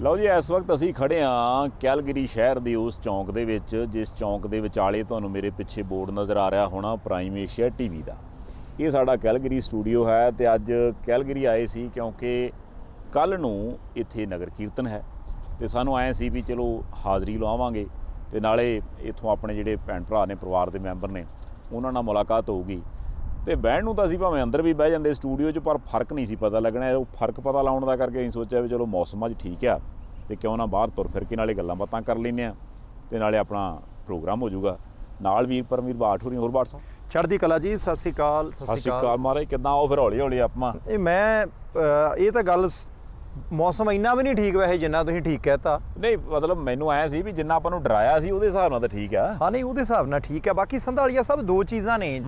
ਲਓ ਜੀ, ਇਸ ਵਕਤ ਅਸੀਂ ਖੜੇ ਹਾਂ ਕੈਲਗਰੀ ਸ਼ਹਿਰ ਦੇ ਉਸ ਚੌਂਕ ਦੇ ਵਿੱਚ, ਜਿਸ ਚੌਂਕ ਦੇ ਵਿਚਾਲੇ ਤੁਹਾਨੂੰ ਮੇਰੇ ਪਿੱਛੇ ਬੋਰਡ ਨਜ਼ਰ ਆ ਰਿਹਾ ਹੋਣਾ ਪ੍ਰਾਈਮ ਏਸ਼ੀਆ ਟੀਵੀ ਦਾ। ਇਹ ਸਾਡਾ ਕੈਲਗਰੀ ਸਟੂਡੀਓ ਹੈ ਤੇ ਅੱਜ ਕੈਲਗਰੀ ਆਏ ਸੀ ਕਿਉਂਕਿ ਕੱਲ੍ਹ ਨੂੰ ਇੱਥੇ ਨਗਰ ਕੀਰਤਨ ਹੈ ਤੇ ਸਾਨੂੰ ਆਏ ਸੀ ਵੀ ਚਲੋ ਹਾਜ਼ਰੀ ਲਵਾਵਾਂਗੇ ਤੇ ਨਾਲੇ ਇੱਥੋਂ ਆਪਣੇ ਜਿਹੜੇ ਭੈਣ ਭਰਾ ਨੇ, ਪਰਿਵਾਰ ਦੇ ਮੈਂਬਰ ਨੇ, ਉਹਨਾਂ ਨਾਲ ਮੁਲਾਕਾਤ ਹੋਊਗੀ। ਤੇ ਬਹਿਣ ਨੂੰ ਤਾਂ ਅਸੀਂ ਭਾਵੇਂ ਅੰਦਰ ਵੀ ਬਹਿ ਜਾਂਦੇ ਸਟੂਡੀਓ 'ਚ, ਪਰ ਫਰਕ ਨਹੀਂ ਸੀ ਪਤਾ ਲੱਗਣਾ। ਉਹ ਫਰਕ ਪਤਾ ਲਾਉਣ ਦਾ ਕਰਕੇ ਅਸੀਂ ਸੋਚਿਆ ਵੀ ਚਲੋ ਮੌਸਮ ਅੱਜ ਠੀਕ ਆ ਤੇ ਕਿਉਂ ਨਾ ਬਾਹਰ ਤੁਰ ਫਿਰ ਕੇ ਨਾਲੇ ਗੱਲਾਂ ਬਾਤਾਂ ਕਰ ਲੈਂਦੇ ਹਾਂ ਤੇ ਨਾਲੇ ਆਪਣਾ ਪ੍ਰੋਗਰਾਮ ਹੋ ਜਾਊਗਾ। ਨਾਲ ਵੀਰ ਪਰਮਵੀਰ ਬਾਠ ਹੋਰੀ। ਹੋਰ ਬਾਠ ਸਾਹਿਬ ਚੜ੍ਹਦੀ ਕਲਾ ਜੀ, ਸਤਿ ਸ਼੍ਰੀ ਅਕਾਲ। ਸਤਿ ਸ਼੍ਰੀ ਅਕਾਲ ਮਹਾਰਾਜ, ਕਿੱਦਾਂ? ਆਓ ਫਿਰ ਹੌਲੀ ਹੌਲੀ ਆਪਾਂ ਇਹ ਤਾਂ ਗੱਲ ਮੌਸਮ ਇੰਨਾ ਵੀ ਨਹੀਂ ਠੀਕ ਵੈਸੇ ਜਿੰਨਾ ਤੁਸੀਂ ਠੀਕ ਕਹਿਤਾ। ਨਹੀਂ, ਮਤਲਬ ਮੈਨੂੰ ਆਇਆ ਸੀ ਵੀ ਜਿੰਨਾ ਆਪਾਂ ਨੂੰ ਡਰਾਇਆ ਸੀ ਉਹਦੇ ਹਿਸਾਬ ਨਾਲ ਤਾਂ ਠੀਕ ਆ। ਹਾਂ, ਨਹੀਂ ਉਹਦੇ ਹਿਸਾਬ ਨਾਲ ਠੀਕ ਹੈ। ਬਾਕੀ ਸੰਧਾਲੀਆ ਸਾਹਿਬ ਦੋ ਚੀਜ਼ਾਂ ਨੇ,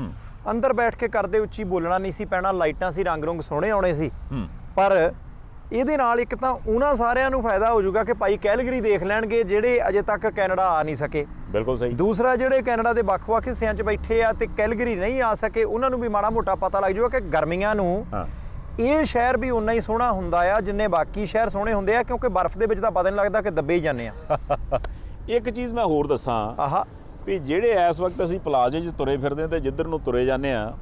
ਅੰਦਰ ਬੈਠ ਕੇ ਕਰਦੇ ਉੱਚੀ ਬੋਲਣਾ ਨਹੀਂ ਸੀ ਪੈਣਾ, ਲਾਈਟਾਂ ਸੀ, ਰੰਗ ਰੁੰਗ ਸੋਹਣੇ ਆਉਣੇ ਸੀ, ਪਰ ਇਹਦੇ ਨਾਲ ਇੱਕ ਤਾਂ ਉਹਨਾਂ ਸਾਰਿਆਂ ਨੂੰ ਫਾਇਦਾ ਹੋ ਜਾਊਗਾ ਕਿ ਭਾਈ ਕੈਲਗਰੀ ਦੇਖ ਲੈਣਗੇ ਜਿਹੜੇ ਅਜੇ ਤੱਕ ਕੈਨੇਡਾ ਆ ਨਹੀਂ ਸਕੇ। ਬਿਲਕੁਲ ਸਹੀ। ਦੂਸਰਾ, ਜਿਹੜੇ ਕੈਨੇਡਾ ਦੇ ਵੱਖ-ਵੱਖ ਹਿੱਸਿਆਂ 'ਚ ਬੈਠੇ ਆ ਤੇ ਕੈਲਗਰੀ ਨਹੀਂ ਆ ਸਕੇ, ਉਹਨਾਂ ਨੂੰ ਵੀ ਮਾੜਾ ਮੋਟਾ ਪਤਾ ਲੱਗ ਜਾਊਗਾ ਕਿ ਗਰਮੀਆਂ ਨੂੰ ਇਹ ਸ਼ਹਿਰ ਵੀ ਉਨਾ ਹੀ ਸੋਹਣਾ ਹੁੰਦਾ ਆ ਜਿੰਨੇ ਬਾਕੀ ਸ਼ਹਿਰ ਸੋਹਣੇ ਹੁੰਦੇ ਆ, ਕਿਉਂਕਿ ਬਰਫ਼ ਦੇ ਵਿੱਚ ਤਾਂ ਪਤਾ ਨਹੀਂ ਲੱਗਦਾ ਕਿ ਦੱਬੇ ਹੀ ਜਾਂਦੇ ਆ। ਇੱਕ ਚੀਜ਼ ਮੈਂ ਹੋਰ ਦੱਸਾਂ ਆਹਾ, ਵੀ ਜਿਹੜੇ ਇਸ ਵਕਤ ਅਸੀਂ ਪਲਾਜ਼ੇ 'ਚ ਤੁਰੇ ਫਿਰਦੇ ਤੇ ਜਿੱਧਰ ਨੂੰ ਤੁਰੇ ਜਾਂਦੇ ਆ,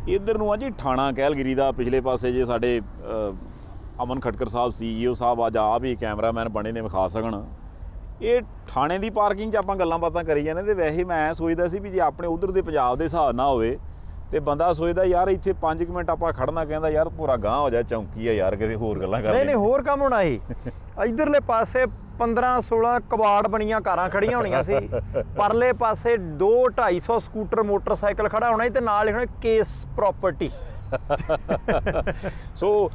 ਇੱਧਰ ਨੂੰ ਆ ਜੀ ਥਾਣਾ ਕੈਲਗਰੀ ਦਾ। ਪਿਛਲੇ ਪਾਸੇ ਜੇ ਸਾਡੇ ਅਮਨ ਖਟਕਰ ਸਾਹਿਬ CEO ਸਾਹਿਬ ਅੱਜ ਆ ਵੀ ਕੈਮਰਾਮੈਨ ਬਣੇ ਨੇ, ਵਿਖਾ ਸਕਣ। ਇਹ ਥਾਣੇ ਦੀ ਪਾਰਕਿੰਗ 'ਚ ਆਪਾਂ ਗੱਲਾਂ ਬਾਤਾਂ ਕਰੀ ਜਾਂਦੇ ਤੇ ਵੈਸੇ ਮੈਂ ਸੋਚਦਾ ਸੀ ਵੀ ਜੇ ਆਪਣੇ ਉਧਰ ਦੇ ਪੰਜਾਬ ਦੇ ਹਿਸਾਬ ਨਾ ਹੋਵੇ ਤੇ ਬੰਦਾ ਸੋਚਦਾ ਯਾਰ ਇੱਥੇ 5 ਮਿੰਟ ਆਪਾਂ ਖੜਨਾ, ਕਹਿੰਦਾ ਯਾਰ ਪੂਰਾ ਗਾਂਹ ਹੋ ਜਾ, ਚੌਂਕੀ ਆ ਯਾਰ, ਕਿਤੇ ਹੋਰ ਗੱਲਾਂ ਕਰ। ਨਹੀਂ ਹੋਰ ਕੰਮ ਹੋਣਾ ਸੀ। ਇੱਧਰਲੇ ਪਾਸੇ 15-16 ਕਬਾੜ ਬਣੀਆਂ ਕਾਰਾਂ ਖੜੀਆਂ ਹੋਣੀਆਂ ਸੀ, ਪਰਲੇ ਪਾਸੇ 200-250 ਸਕੂਟਰ ਮੋਟਰਸਾਈਕਲ ਖੜਾ ਹੋਣਾ ਸੀ ਤੇ ਨਾਲ ਲਿਖਣਾ ਕੇਸ ਪ੍ਰਾਪਰਟੀ। ਸੋ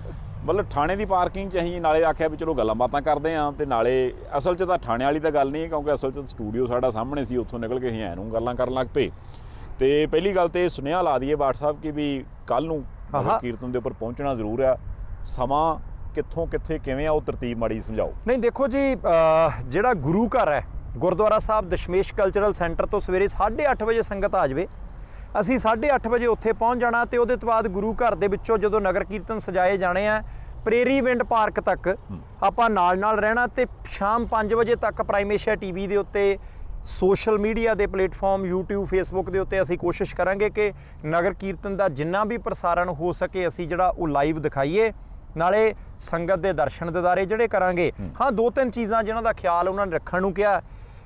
ਮਤਲਬ ਥਾਣੇ ਦੀ ਪਾਰਕਿੰਗ 'ਚ ਅਸੀਂ ਨਾਲੇ ਆਖਿਆ ਵੀ ਚਲੋ ਗੱਲਾਂ ਬਾਤਾਂ ਕਰਦੇ ਹਾਂ ਤੇ ਨਾਲੇ ਅਸਲ 'ਚ ਤਾਂ ਥਾਣੇ ਵਾਲੀ ਤਾਂ ਗੱਲ ਨਹੀਂ, ਕਿਉਂਕਿ ਅਸਲ 'ਚ ਸਟੂਡੀਓ ਸਾਡਾ ਸਾਹਮਣੇ ਸੀ, ਉੱਥੋਂ ਨਿਕਲ ਕੇ ਅਸੀਂ ਐਂ ਨੂੰ ਗੱਲਾਂ ਕਰਨ ਲੱਗ ਪਏ। ਤੇ ਪਹਿਲੀ ਗੱਲ ਤੇ ਸੁਨੇਹਾ ਲਾ ਦਈਏ ਬਾਠ ਸਾਹਿਬ ਕਿ ਵੀ ਕੱਲ੍ਹ ਨੂੰ ਨਗਰ ਕੀਰਤਨ ਦੇ ਉੱਪਰ ਪਹੁੰਚਣਾ ਜ਼ਰੂਰ ਆ। ਸਮਾਂ ਕਿੱਥੋਂ ਕਿੱਥੇ ਕਿਵੇਂ ਆ, ਉਹ ਤਰਤੀਬ ਮਾੜੀ ਸਮਝਾਓ। ਨਹੀਂ ਦੇਖੋ ਜੀ, ਜਿਹੜਾ ਗੁਰੂ ਘਰ ਹੈ ਗੁਰਦੁਆਰਾ ਸਾਹਿਬ ਦਸ਼ਮੇਸ਼ ਕਲਚਰਲ ਸੈਂਟਰ ਤੋਂ ਸਵੇਰੇ 8:30 ਵਜੇ ਸੰਗਤ ਆ ਜਾਵੇ, ਅਸੀਂ 8:30 ਵਜੇ ਉੱਥੇ ਪਹੁੰਚ ਜਾਣਾ ਤੇ ਉਹਦੇ ਤੋਂ ਬਾਅਦ ਗੁਰੂ ਘਰ ਦੇ ਵਿੱਚੋਂ ਜਦੋਂ ਨਗਰ ਕੀਰਤਨ ਸਜਾਏ ਜਾਣੇ ਆ ਪ੍ਰੇਰੀ ਵਿੰਡ ਪਾਰਕ ਤੱਕ ਆਪਾਂ ਨਾਲ ਰਹਿਣਾ ਤੇ ਸ਼ਾਮ 5 ਵਜੇ ਤੱਕ ਪ੍ਰਾਈਮ ਏਸ਼ੀਆ ਟੀਵੀ ਦੇ ਉੱਤੇ, ਸੋਸ਼ਲ ਮੀਡੀਆ ਦੇ ਪਲੇਟਫਾਰਮ YouTube Facebook ਦੇ ਉੱਤੇ ਅਸੀਂ ਕੋਸ਼ਿਸ਼ ਕਰਾਂਗੇ ਕਿ ਨਗਰ ਕੀਰਤਨ ਦਾ ਜਿੰਨਾ ਵੀ ਪ੍ਰਸਾਰਣ ਹੋ ਸਕੇ ਅਸੀਂ ਜਿਹੜਾ ਉਹ ਲਾਈਵ ਦਿਖਾਈਏ, ਨਾਲੇ ਸੰਗਤ ਦੇ ਦਰਸ਼ਨ ਦਿਦਾਰੇ ਜਿਹੜੇ ਕਰਾਂਗੇ। ਹਾਂ, 2-3 ਚੀਜ਼ਾਂ ਜਿਨ੍ਹਾਂ ਦਾ ਖਿਆਲ ਉਹਨਾਂ ਨੇ ਰੱਖਣ ਨੂੰ ਕਿਹਾ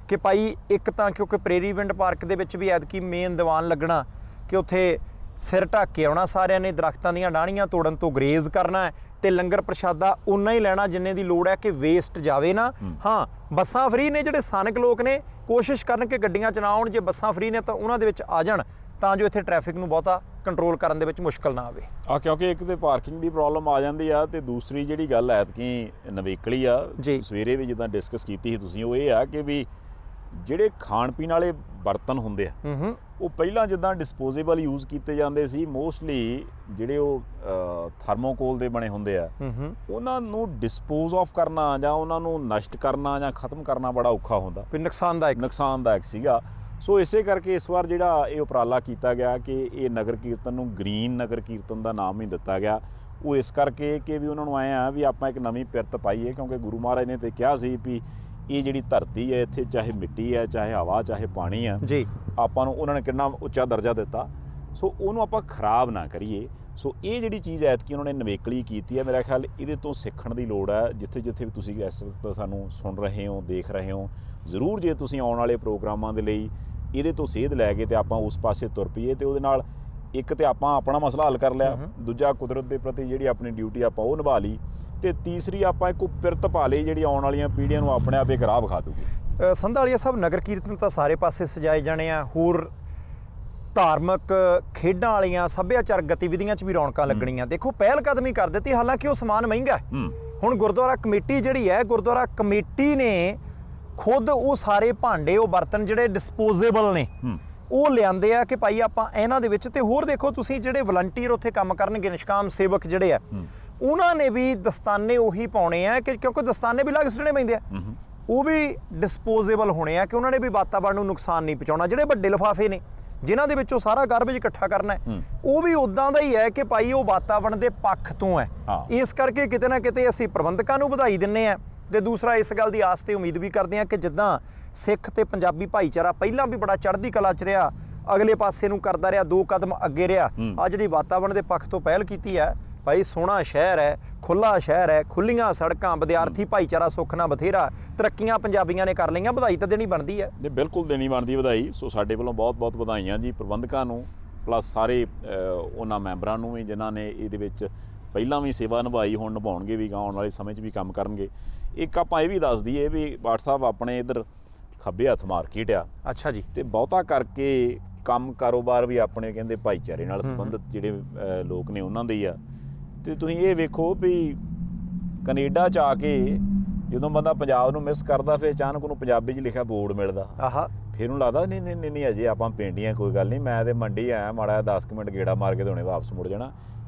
ਕਿ ਭਾਈ ਇੱਕ ਤਾਂ ਕਿਉਂਕਿ ਪ੍ਰੇਰੀ ਵਿੰਡ ਪਾਰਕ ਦੇ ਵਿੱਚ ਵੀ ਐਤਕੀ ਮੇਨ ਦੀਵਾਨ ਲੱਗਣਾ ਕਿ ਉੱਥੇ ਸਿਰ ਢੱਕ ਕੇ ਆਉਣਾ ਸਾਰਿਆਂ ਨੇ, ਦਰਖਤਾਂ ਦੀਆਂ ਡਾਹਣੀਆਂ ਤੋੜਨ ਤੋਂ ਗਰੇਜ਼ ਕਰਨਾ ਹੈ ਤੇ ਲੰਗਰ ਪ੍ਰਸ਼ਾਦਾ ਉਨਾ ਹੀ ਲੈਣਾ ਜਿੰਨੇ ਦੀ ਲੋੜ ਹੈ ਕਿ ਵੇਸਟ ਜਾਵੇ ਨਾ। ਹਾਂ, ਬੱਸਾਂ ਫ੍ਰੀ ਨੇ, ਜਿਹੜੇ ਸਥਾਨਕ ਲੋਕ ਨੇ ਕੋਸ਼ਿਸ਼ ਕਰਨ ਕਿ ਗੱਡੀਆਂ ਚ ਨਾ ਆਉਣ, ਜੇ ਬੱਸਾਂ ਫ੍ਰੀ ਨੇ ਤਾਂ ਉਹਨਾਂ ਦੇ ਵਿੱਚ ਆ ਜਾਣ ਤਾਂ ਜੋ ਇੱਥੇ ਟ੍ਰੈਫਿਕ ਨੂੰ ਬਹੁਤਾ ਕੰਟਰੋਲ ਕਰਨ ਦੇ ਵਿੱਚ ਮੁਸ਼ਕਲ ਨਾ ਆਵੇ। ਕਿਉਂਕਿ ਇੱਕ ਤੇ ਪਾਰਕਿੰਗ ਦੀ ਪ੍ਰੋਬਲਮ ਆ ਜਾਂਦੀ ਆ ਤੇ ਦੂਸਰੀ ਜਿਹੜੀ ਗੱਲ ਐਤਕੀ ਨਵੇਕਲੀ ਆ, ਸਵੇਰੇ ਵੀ ਜਿੱਦਾਂ ਡਿਸਕਸ ਕੀਤੀ ਸੀ ਤੁਸੀਂ, ਉਹ ਇਹ ਆ ਕਿ ਵੀ ਜਿਹੜੇ ਖਾਣ ਪੀਣ ਵਾਲੇ ਬਰਤਨ ਹੁੰਦੇ ਆ ਉਹ ਪਹਿਲਾਂ ਜਿੱਦਾਂ ਡਿਸਪੋਜ਼ੇਬਲ ਯੂਜ਼ ਕੀਤੇ ਜਾਂਦੇ ਸੀ, ਮੋਸਟਲੀ ਜਿਹੜੇ ਉਹ ਥਰਮੋਕੋਲ ਦੇ ਬਣੇ ਹੁੰਦੇ ਆ, ਉਹਨਾਂ ਨੂੰ ਡਿਸਪੋਜ਼ ਆਫ ਕਰਨਾ ਜਾਂ ਉਹਨਾਂ ਨੂੰ ਨਸ਼ਟ ਕਰਨਾ ਜਾਂ ਖਤਮ ਕਰਨਾ ਬੜਾ ਔਖਾ ਹੁੰਦਾ, ਨੁਕਸਾਨਦਾਇਕ ਸੀਗਾ। ਸੋ ਇਸੇ ਕਰਕੇ ਇਸ ਵਾਰ ਜਿਹੜਾ ਇਹ ਉਪਰਾਲਾ ਕੀਤਾ ਗਿਆ ਕਿ ਇਹ ਨਗਰ ਕੀਰਤਨ ਨੂੰ ਗ੍ਰੀਨ ਨਗਰ ਕੀਰਤਨ ਦਾ ਨਾਮ ਹੀ ਦਿੱਤਾ ਗਿਆ, ਉਹ ਇਸ ਕਰਕੇ ਕਿ ਵੀ ਉਹਨਾਂ ਨੂੰ ਆਏ ਆ ਵੀ ਆਪਾਂ ਇੱਕ ਨਵੀਂ ਪਿਰਤ ਪਾਈਏ, ਕਿਉਂਕਿ ਗੁਰੂ ਮਹਾਰਾਜ ਨੇ ਤੇ ਕਿਹਾ ਸੀ ਵੀ ਇਹ ਜਿਹੜੀ ਧਰਤੀ ਹੈ ਇੱਥੇ ਚਾਹੇ ਮਿੱਟੀ ਹੈ, ਚਾਹੇ ਹਵਾ, ਚਾਹੇ ਪਾਣੀ ਆ ਜੀ, ਆਪਾਂ ਨੂੰ ਉਹਨਾਂ ਨੇ ਕਿੰਨਾ ਉੱਚਾ ਦਰਜਾ ਦਿੱਤਾ, ਸੋ ਉਹਨੂੰ ਆਪਾਂ ਖਰਾਬ ਨਾ ਕਰੀਏ। ਸੋ ਇਹ ਜਿਹੜੀ ਚੀਜ਼ ਐਤਕੀ ਉਹਨਾਂ ਨੇ ਨਵੇਕਲੀ ਕੀਤੀ ਹੈ, ਮੇਰਾ ਖਿਆਲ ਇਹਦੇ ਤੋਂ ਸਿੱਖਣ ਦੀ ਲੋੜ ਹੈ। ਜਿੱਥੇ ਜਿੱਥੇ ਵੀ ਤੁਸੀਂ ਇਸ ਵਕਤ ਸਾਨੂੰ ਸੁਣ ਰਹੇ ਹੋ, ਦੇਖ ਰਹੇ ਹੋ, ਜ਼ਰੂਰ ਜੇ ਤੁਸੀਂ ਆਉਣ ਵਾਲੇ ਪ੍ਰੋਗਰਾਮਾਂ ਦੇ ਲਈ ਇਹਦੇ ਤੋਂ ਸੇਧ ਲੈ ਕੇ ਤੇ ਆਪਾਂ ਉਸ ਪਾਸੇ ਤੁਰ ਪਈਏ ਤੇ ਉਹਦੇ ਨਾਲ ਇੱਕ ਤੇ ਆਪਾਂ ਆਪਣਾ ਮਸਲਾ ਹੱਲ ਕਰ ਲਿਆ, ਦੂਜਾ ਕੁਦਰਤ ਦੇ ਪ੍ਰਤੀ ਜਿਹੜੀ ਆਪਣੀ ਡਿਊਟੀ ਆਪਾਂ ਉਹ ਨਿਭਾ ਲਈ, ਤੇ ਤੀਸਰੀ ਆਪਾਂ ਇੱਕ ਪਿਰਤ ਪਾ ਲਈ ਜਿਹੜੀ ਆਉਣ ਵਾਲੀਆਂ ਪੀੜ੍ਹੀਆਂ ਨੂੰ ਆਪਣੇ ਆਪ ਇੱਕ ਰਾਹ ਵਿਖਾ ਦੂਗੀ। ਸੰਧਾਲੀਆ ਸਾਹਿਬ, ਨਗਰ ਕੀਰਤਨ ਤਾਂ ਸਾਰੇ ਪਾਸੇ ਸਜਾਏ ਜਾਣੇ ਆ, ਹੋਰ ਧਾਰਮਿਕ ਖੇਡਾਂ ਵਾਲੀਆਂ ਸੱਭਿਆਚਾਰਕ ਗਤੀਵਿਧੀਆਂ 'ਚ ਵੀ ਰੌਣਕਾਂ ਲੱਗਣੀਆਂ। ਦੇਖੋ ਪਹਿਲ ਕਦਮੀ ਕਰ ਦਿੱਤੀ, ਹਾਲਾਂਕਿ ਉਹ ਸਮਾਨ ਮਹਿੰਗਾ। ਹੁਣ ਗੁਰਦੁਆਰਾ ਕਮੇਟੀ ਜਿਹੜੀ ਹੈ, ਗੁਰਦੁਆਰਾ ਕਮੇਟੀ ਨੇ ਖੁਦ ਉਹ ਸਾਰੇ ਭਾਂਡੇ, ਉਹ ਬਰਤਨ ਜਿਹੜੇ ਡਿਸਪੋਜ਼ੇਬਲ ਨੇ ਉਹ ਲਿਆਂਦੇ ਆ ਕਿ ਭਾਈ ਆਪਾਂ ਇਹਨਾਂ ਦੇ ਵਿੱਚ, ਤੇ ਹੋਰ ਦੇਖੋ ਤੁਸੀਂ ਜਿਹੜੇ ਵਲੰਟੀਅਰ ਉੱਥੇ ਕੰਮ ਕਰਨਗੇ, ਨਿਸ਼ਕਾਮ ਸੇਵਕ ਜਿਹੜੇ ਆ, ਉਹਨਾਂ ਨੇ ਵੀ ਦਸਤਾਨੇ ਉਹੀ ਪਾਉਣੇ ਆ ਕਿ ਕਿਉਂਕਿ ਦਸਤਾਨੇ ਵੀ ਅਲੱਗ ਸੁੱਟਣੇ ਪੈਂਦੇ ਆ, ਉਹ ਵੀ ਡਿਸਪੋਜ਼ੇਬਲ ਹੋਣੇ ਆ ਕਿ ਉਹਨਾਂ ਨੇ ਵੀ ਵਾਤਾਵਰਨ ਨੂੰ ਨੁਕਸਾਨ ਨਹੀਂ ਪਹੁੰਚਾਉਣਾ। ਜਿਹੜੇ ਵੱਡੇ ਲਿਫਾਫੇ ਨੇ ਜਿਨ੍ਹਾਂ ਦੇ ਵਿੱਚੋਂ ਸਾਰਾ ਗਾਰਬੇਜ ਇਕੱਠਾ ਕਰਨਾ ਹੈ, ਉਹ ਵੀ ਉਦਾਂ ਦਾ ਹੀ ਹੈ ਕਿ ਭਾਈ ਉਹ ਵਾਤਾਵਰਨ ਦੇ ਪੱਖ ਤੋਂ ਹੈ। ਇਸ ਕਰਕੇ ਕਿਤੇ ਨਾ ਕਿਤੇ ਅਸੀਂ ਪ੍ਰਬੰਧਕਾਂ ਨੂੰ ਵਧਾਈ ਦਿੰਨੇ ਆ ਤੇ ਦੂਸਰਾ ਇਸ ਗੱਲ ਦੀ ਆਸ ਤੇ ਉਮੀਦ ਵੀ ਕਰਦੇ ਹਾਂ ਕਿ ਜਿੱਦਾਂ ਸਿੱਖ ਤੇ ਪੰਜਾਬੀ ਭਾਈਚਾਰਾ ਪਹਿਲਾਂ ਵੀ ਬੜਾ ਚੜ੍ਹਦੀ ਕਲਾ 'ਚ ਰਿਹਾ, ਅਗਲੇ ਪਾਸੇ ਨੂੰ ਕਰਦਾ ਰਿਹਾ, 2 ਕਦਮ ਅੱਗੇ ਰਿਹਾ। ਆ ਜਿਹੜੀ ਵਾਤਾਵਰਣ ਦੇ ਪੱਖ ਤੋਂ ਪਹਿਲ ਕੀਤੀ ਹੈ, ਭਾਈ ਸੋਹਣਾ ਸ਼ਹਿਰ ਹੈ, ਖੁੱਲਾ ਸ਼ਹਿਰ ਹੈ, ਖੁੱਲੀਆਂ ਸੜਕਾਂ, ਵਿਦਿਆਰਥੀ ਭਾਈਚਾਰਾ ਸੁੱਖ ਨਾਲ ਬਥੇਰਾ, ਤਰੱਕੀਆਂ ਪੰਜਾਬੀਆਂ ਨੇ ਕਰ ਲਈਆਂ, ਵਧਾਈ ਤਾਂ ਦੇਣੀ ਬਣਦੀ ਹੈ ਜੀ। ਬਿਲਕੁਲ ਦੇਣੀ ਬਣਦੀ ਵਧਾਈ। ਸੋ ਸਾਡੇ ਵੱਲੋਂ ਬਹੁਤ ਬਹੁਤ ਵਧਾਈਆਂ ਜੀ ਪ੍ਰਬੰਧਕਾਂ ਨੂੰ, ਪਲੱਸ ਸਾਰੇ ਉਹਨਾਂ ਮੈਂਬਰਾਂ ਨੂੰ ਵੀ ਜਿਨ੍ਹਾਂ ਨੇ ਇਹਦੇ ਵਿੱਚ ਪਹਿਲਾਂ ਵੀ ਸੇਵਾ ਨਿਭਾਈ, ਹੁਣ ਨਿਭਾਉਣਗੇ ਵੀ, ਆਉਣ ਵਾਲੇ ਸਮੇਂ 'ਚ ਵੀ ਕੰਮ ਕਰਨਗੇ। ਇੱਕ ਆਪਾਂ ਇਹ ਵੀ ਦੱਸ ਦਈਏ ਵੀ WhatsApp ਆਪਣੇ ਇੱਧਰ ਖੱਬੇ ਹੱਥ ਮਾਰਕੀਟ ਆ। ਅੱਛਾ ਜੀ। ਤੇ ਬਹੁਤਾ ਕਰਕੇ ਕੰਮ ਕਾਰੋਬਾਰ ਵੀ ਆਪਣੇ ਕਹਿੰਦੇ ਭਾਈਚਾਰੇ ਨਾਲ ਸੰਬੰਧਿਤ ਜਿਹੜੇ ਲੋਕ ਨੇ ਉਹਨਾਂ ਦੇ ਹੀ ਆ। ਤੇ ਤੁਸੀਂ ਇਹ ਵੇਖੋ ਵੀ ਕੈਨੇਡਾ 'ਚ ਆ ਕੇ ਜਦੋਂ ਬੰਦਾ ਪੰਜਾਬ ਨੂੰ ਮਿਸ ਕਰਦਾ, ਫਿਰ ਅਚਾਨਕ ਉਹਨੂੰ ਪੰਜਾਬੀ 'ਚ ਲਿਖਿਆ ਬੋਰਡ ਮਿਲਦਾ, ਆਹਾ, ਫਿਰ ਉਹਨੂੰ ਲੱਗਦਾ ਨਹੀਂ ਅਜੇ ਆਪਾਂ ਪਿੰਡੀਆਂ, ਕੋਈ ਗੱਲ ਨਹੀਂ, ਮੈਂ ਤੇ ਮੰਡੀ ਆਇਆ, ਮਾੜਾ 10 ਮਿੰਟ ਗੇੜਾ ਮਾਰ ਕੇ ਤੇ ਹੁਣੇ ਵਾਪਸ ਮੁੜ ਜਾਣਾ।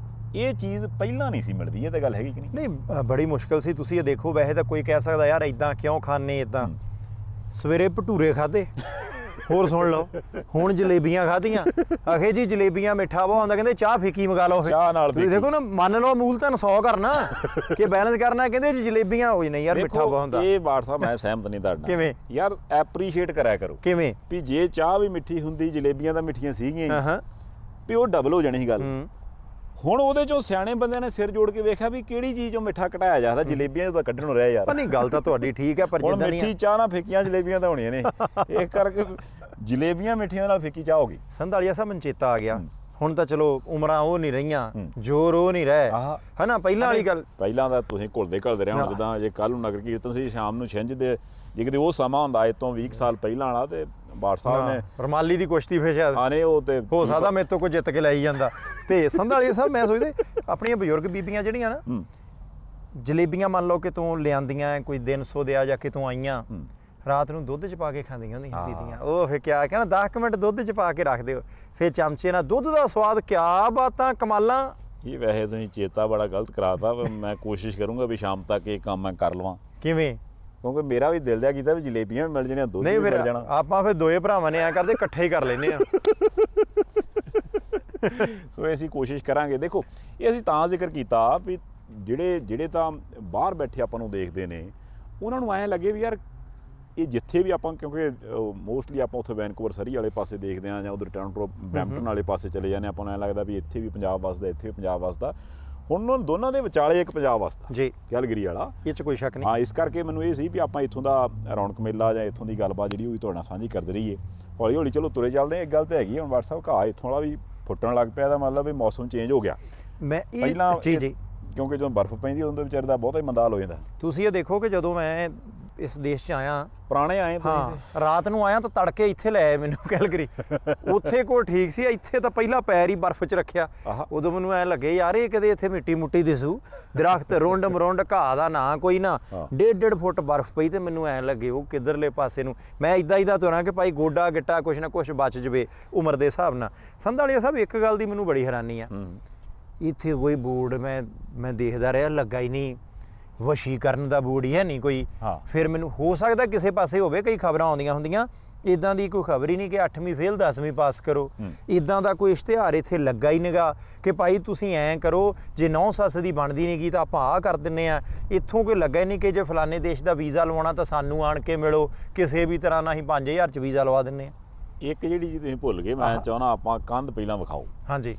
ਇਹ ਚੀਜ਼ ਪਹਿਲਾਂ ਨਹੀਂ ਸੀ ਮਿਲਦੀ। ਇਹ ਤਾਂ ਗੱਲ ਹੈਗੀ ਕਿ ਨਹੀਂ? ਨਹੀਂ, ਬੜੀ ਮੁਸ਼ਕਲ ਸੀ। ਤੁਸੀਂ ਇਹ ਦੇਖੋ, ਵੈਸੇ ਤਾਂ ਕੋਈ ਕਹਿ ਸਕਦਾ ਯਾਰ ਇਦਾਂ ਕਿਉਂ ਖਾਣੇ, ਇਦਾਂ ਸਵੇਰੇ ਭਟੂਰੇ ਖਾਦੇ, ਹੋਰ ਸੁਣ ਲਓ, ਹੁਣ ਜਲੇਬੀਆਂ ਖਾਧੀਆਂ, ਆਖੇ ਜੀ ਜਲੇਬੀਆਂ ਮਿੱਠਾ ਬਹੁਤ ਹੁੰਦਾ, ਕਹਿੰਦੇ ਚਾਹ ਫਿੱਕੀ ਮੰਗਾ ਲਓ। ਚਾਹ ਨਾਲ ਤੁਸੀਂ ਦੇਖੋ ਨਾ, ਮੰਨ ਲਓ ਮੂਲ ਤਾਂ 100 ਕਰਨਾ ਕਿ ਬੈਲੈਂਸ ਕਰਨਾ, ਕਹਿੰਦੇ ਜੀ ਜਲੇਬੀਆਂ ਹੋਈ ਨਹੀਂ ਯਾਰ, ਮਿੱਠਾ ਬਹੁਤ ਹੁੰਦਾ। ਇਹ WhatsApp ਮੈਂ ਸਹਿਮਤ ਨਹੀਂ ਤੁਹਾਡਾ। ਕਿਵੇਂ ਯਾਰ? ਐਪਰੀਸ਼ੀਏਟ ਕਰਿਆ ਕਰੋ। ਕਿਵੇਂ ਵੀ ਜੇ ਚਾਹ ਵੀ ਮਿੱਠੀ ਹੁੰਦੀ, ਜਲੇਬੀਆਂ ਤਾਂ ਮਿੱਠੀਆਂ ਸੀਗੀਆਂ, ਵੀ ਉਹ ਡਬਲ ਹੋ ਜਾਣੀ ਸੀ ਗੱਲ। ਹੁਣ ਉਹਦੇ ਚੋਂ ਸਿਆਣੇ ਬੰਦਿਆਂ ਨੇ ਸਿਰ ਜੋੜ ਕੇ ਵੇਖਿਆ ਵੀ ਕਿਹੜੀ ਚੀਜ਼ ਚੋਂ ਮਿੱਠਾ ਘਟਾਇਆ ਜਾਂਦਾ, ਜਲੇਬੀਆਂ ਤਾਂ ਕੱਢਣ ਨੂੰ ਰਿਹਾ ਯਾਰ। ਨਹੀਂ, ਗੱਲ ਤਾਂ ਤੁਹਾਡੀ ਠੀਕ ਹੈ, ਪਰ ਹੁਣ ਮਿੱਠੀ ਚਾਹ ਨਾਲ ਫਿੱਕੀਆਂ ਜਲੇਬੀਆਂ ਤਾਂ ਹੋਣੀਆਂ ਨੇ, ਇਸ ਕਰਕੇ ਜਲੇਬੀਆਂ ਮਿੱਠੀਆਂ ਨਾਲ ਫਿੱਕੀ ਚਾਹ ਹੋ ਗਈ। ਸੰਧਾਲੀਆ ਸਾਹਿਬ, ਮੈਨੂੰ ਚੇਤਾ ਆ ਗਿਆ, ਹੁਣ ਤਾਂ ਚਲੋ ਉਮਰਾਂ ਉਹ ਨਹੀਂ ਰਹੀਆਂ, ਜ਼ੋਰ ਉਹ ਨਹੀਂ ਰਹੇ, ਹਨਾ? ਪਹਿਲਾਂ ਵਾਲੀ ਗੱਲ, ਪਹਿਲਾਂ ਤਾਂ ਤੁਸੀਂ ਘੁਲਦੇ ਰਹੇ ਹੁਣ, ਜਿੱਦਾਂ ਜੇ ਕੱਲ ਨੂੰ ਨਗਰ ਕੀਰਤਨ ਸੀ ਸ਼ਾਮ ਨੂੰ ਛਿੰਝ ਦੇ, ਜੇ ਕਿਤੇ ਉਹ ਸਮਾਂ ਹੁੰਦਾ ਅੱਜ ਤੋਂ 20 ਸਾਲ ਪਹਿਲਾਂ ਵਾਲਾ, ਤੇ WhatsApp ਨੇ ਰਮਾਲੀ ਦੀ ਕੁਸ਼ਤੀ ਫਿਰ ਸ਼ਾਇਦ ਆਨੇ, ਉਹ ਤੇ ਹੋ ਸਕਦਾ ਮੇਰੇ ਤੋਂ ਕੋਈ ਜਿੱਤ ਕੇ ਲੈ ਹੀ ਜਾਂਦਾ। ਤੇ ਸੰਧਾਲੀਆ ਸਾਹਿਬ, ਮੈਂ ਸੋਚਦੇ ਆਪਣੀਆਂ ਬਜ਼ੁਰਗ ਬੀਬੀਆਂ ਜਿਹੜੀਆਂ ਨਾ, ਜਲੇਬੀਆਂ ਮੰਨ ਲਓ ਕਿ ਤੂੰ ਲਿਆਂਦੀਆਂ, ਕੋਈ ਦਿਨ ਸੋਧਿਆ ਜਾਂ ਕਿਤੋਂ ਆਈਆਂ, ਰਾਤ ਨੂੰ ਦੁੱਧ 'ਚ ਪਾ ਕੇ ਖਾਂਦੀਆਂ ਹੁੰਦੀਆਂ ਬੀਬੀਆਂ। ਉਹ ਫਿਰ ਕਿਆ ਕਹਿਣਾ, 10 ਮਿੰਟ ਦੁੱਧ 'ਚ ਪਾ ਕੇ ਰੱਖ ਦਿਓ, ਫਿਰ ਚਮਚੇ ਨਾਲ ਦੁੱਧ ਦਾ ਸਵਾਦ, ਕਿਆ ਬਾਤਾਂ, ਕਮਾਲਾਂ। ਇਹ ਵੈਸੇ ਤੁਸੀਂ ਚੇਤਾ ਬੜਾ ਗਲਤ ਕਰਾਤਾ। ਮੈਂ ਕੋਸ਼ਿਸ਼ ਕਰੂੰਗਾ ਵੀ ਸ਼ਾਮ ਤੱਕ ਇਹ ਕੰਮ ਮੈਂ ਕਰ ਲਵਾਂ। ਕਿਵੇਂ? ਕਿਉਂਕਿ ਮੇਰਾ ਵੀ ਦਿਲ ਦਿਆ ਕੀਤਾ ਵੀ ਜਲੇਬੀਆਂ ਵੀ ਮਿਲ ਜਾਣੀਆਂ, ਦੁੱਧ ਵੀ ਮਿਲ ਜਾਣਾ। ਆਪਾਂ ਫਿਰ ਦੋਏ ਭਰਾਵਾਂ ਨੇ ਐ ਕਰਦੇ, ਇਕੱਠੇ ਹੀ ਕਰ ਲੈਨੇ ਆ। ਸੋ ਅਸੀਂ ਕੋਸ਼ਿਸ਼ ਕਰਾਂਗੇ। ਦੇਖੋ, ਇਹ ਅਸੀਂ ਤਾਂ ਜ਼ਿਕਰ ਕੀਤਾ ਵੀ ਜਿਹੜੇ ਤਾਂ ਬਾਹਰ ਬੈਠੇ ਆਪਾਂ ਨੂੰ ਦੇਖਦੇ ਨੇ, ਉਹਨਾਂ ਨੂੰ ਐਂ ਲੱਗੇ ਵੀ ਯਾਰ ਇਹ ਜਿੱਥੇ ਵੀ ਆਪਾਂ, ਕਿਉਂਕਿ ਮੋਸਟਲੀ ਆਪਾਂ ਉੱਥੇ ਵੈਨਕੂਵਰ ਸਰੀ ਵਾਲੇ ਪਾਸੇ ਦੇਖਦੇ ਹਾਂ, ਜਾਂ ਉਧਰ ਟੋਰਾਂਟੋ ਬਰੈਂਪਟਨ ਵਾਲੇ ਪਾਸੇ ਚਲੇ ਜਾਂਦੇ, ਆਪਾਂ ਨੂੰ ਐਂ ਲੱਗਦਾ ਵੀ ਇੱਥੇ ਵੀ ਪੰਜਾਬ ਵਸਦਾ, ਇੱਥੇ ਵੀ ਪੰਜਾਬ ਵਸਦਾ। ਹੁਣ ਉਹਨਾਂ ਦੋਨਾਂ ਦੇ ਵਿਚਾਲੇ ਇੱਕ ਪੰਜਾਬ ਵਸਦਾ ਜੀ, ਕੈਲਗਰੀ ਵਾਲਾ, ਇਹ 'ਚ ਕੋਈ ਸ਼ੱਕ ਨਹੀਂ। ਹਾਂ, ਇਸ ਕਰਕੇ ਮੈਨੂੰ ਇਹ ਸੀ ਵੀ ਆਪਾਂ ਇੱਥੋਂ ਦਾ ਰੌਣਕ ਮੇਲਾ ਜਾਂ ਇੱਥੋਂ ਦੀ ਗੱਲਬਾਤ ਜਿਹੜੀ ਹੋਈ ਤੁਹਾਡੇ ਨਾਲ ਸਾਂਝੀ ਕਰਦੇ ਰਹੀਏ। ਹੌਲੀ ਹੌਲੀ ਚਲੋ ਤੁਰੇ ਚੱਲਦੇ ਹਾਂ। ਇੱਕ ਗੱਲ ਤਾਂ ਹੈਗੀ, ਹੁਣ WhatsApp ਘਾਹ ਇੱਥੋਂ ਵਾਲਾ ਵੀ ਫੁੱਟਣ ਲੱਗ ਪਿਆ, ਦਾ ਮਤਲਬ ਵੀ ਮੌਸਮ ਚੇਂਜ ਹੋ ਗਿਆ। ਮੈਂ ਪਹਿਲਾਂ ਜੀ ਕਿਉਂਕਿ ਜਦੋਂ ਬਰਫ਼ ਪੈਂਦੀ ਉਦੋਂ ਵਿਚਾਰੇ ਦਾ ਬਹੁਤਾ ਹੀ ਮੰਦਾਲ ਹੋ ਜਾਂਦਾ। ਤੁਸੀਂ ਇਹ ਦੇਖੋ ਕਿ ਜਦੋਂ ਮੈਂ ਇਸ ਦੇਸ਼ 'ਚ ਆਇਆ, ਪੁਰਾਣੇ ਆਏ ਹਾਂ, ਰਾਤ ਨੂੰ ਆਇਆ ਤਾਂ ਤੜਕੇ ਇੱਥੇ ਲੈ ਆਏ ਮੈਨੂੰ ਕੈਲਗਰੀ। ਉੱਥੇ ਕੋਈ ਠੀਕ ਸੀ, ਇੱਥੇ ਤਾਂ ਪਹਿਲਾਂ ਪੈਰ ਹੀ ਬਰਫ਼ 'ਚ ਰੱਖਿਆ। ਉਦੋਂ ਮੈਨੂੰ ਐਂ ਲੱਗੇ ਯਾਰ ਇਹ ਕਦੇ ਇੱਥੇ ਮਿੱਟੀ ਮੁੱਟੀ ਦਿਸੂ, ਦਰਖਤ ਰੁੰਡ ਮਰੁੰਡ, ਘਾਹ ਦਾ ਨਾ ਕੋਈ ਨਾ, 1.5 ਫੁੱਟ ਬਰਫ਼ ਪਈ, ਤੇ ਮੈਨੂੰ ਐਂ ਲੱਗੇ ਉਹ ਕਿੱਧਰਲੇ ਪਾਸੇ ਨੂੰ ਮੈਂ ਇੱਦਾਂ ਤੁਰਾਂ ਕਿ ਭਾਈ ਗੋਡਾ ਗਿੱਟਾ ਕੁਛ ਨਾ ਕੁਛ ਬਚ ਜਵੇ ਉਮਰ ਦੇ ਹਿਸਾਬ ਨਾਲ। ਸੰਧਾਲੀਆ ਸਾਹਿਬ, ਇੱਕ ਗੱਲ ਦੀ ਮੈਨੂੰ ਬੜੀ ਹੈਰਾਨੀ ਆ, ਇੱਥੇ ਕੋਈ ਬੋਰਡ ਮੈਂ ਦੇਖਦਾ ਰਿਹਾ, ਲੱਗਾ ਹੀ ਨਹੀਂ, ਵਸ਼ੀਕਰਨ ਦਾ ਬੋਰਡ ਹੀ ਹੈ ਨਹੀਂ ਕੋਈ। ਫਿਰ ਮੈਨੂੰ ਹੋ ਸਕਦਾ ਕਿਸੇ ਪਾਸੇ ਹੋਵੇ, ਕਈ ਖਬਰਾਂ ਆਉਂਦੀਆਂ ਹੁੰਦੀਆਂ, ਇਦਾਂ ਦੀ ਕੋਈ ਖਬਰ ਹੀ ਨਹੀਂ ਕਿ 8ਵੀਂ ਫੇਲ 10ਵੀਂ ਪਾਸ ਕਰੋ, ਇਦਾਂ ਦਾ ਕੋਈ ਇਸ਼ਤਿਹਾਰ ਇੱਥੇ ਲੱਗਾ ਹੀ ਨਹੀਂਗਾ ਕਿ ਭਾਈ ਤੁਸੀਂ ਐਂ ਕਰੋ, ਜੇ 9 ਸੱਸ ਦੀ ਬਣਦੀ ਨਹੀਂ ਗਈ ਤਾਂ ਆਪਾਂ ਆਹ ਕਰ ਦਿੰਨੇ ਆ। ਇੱਥੋਂ ਕੋਈ ਲੱਗਾ ਹੀ ਨਹੀਂ ਕਿ ਜੇ ਫਲਾਣੇ ਦੇਸ਼ ਦਾ ਵੀਜ਼ਾ ਲਵਾਉਣਾ ਤਾਂ ਸਾਨੂੰ ਆਣ ਕੇ ਮਿਲੋ, ਕਿਸੇ ਵੀ ਤਰ੍ਹਾਂ ਨਾਲ ਅਸੀਂ 5000 'ਚ ਵੀਜ਼ਾ ਲਵਾ ਦਿੰਨੇ ਆ। ਇੱਕ ਜਿਹੜੀ ਜੀ ਤੁਸੀਂ ਭੁੱਲ ਗਏ, ਮੈਂ ਚਾਹੁੰਦਾ ਆਪਾਂ ਕੰਧ ਪਹਿਲਾਂ ਵਿਖਾਓ। ਹਾਂਜੀ,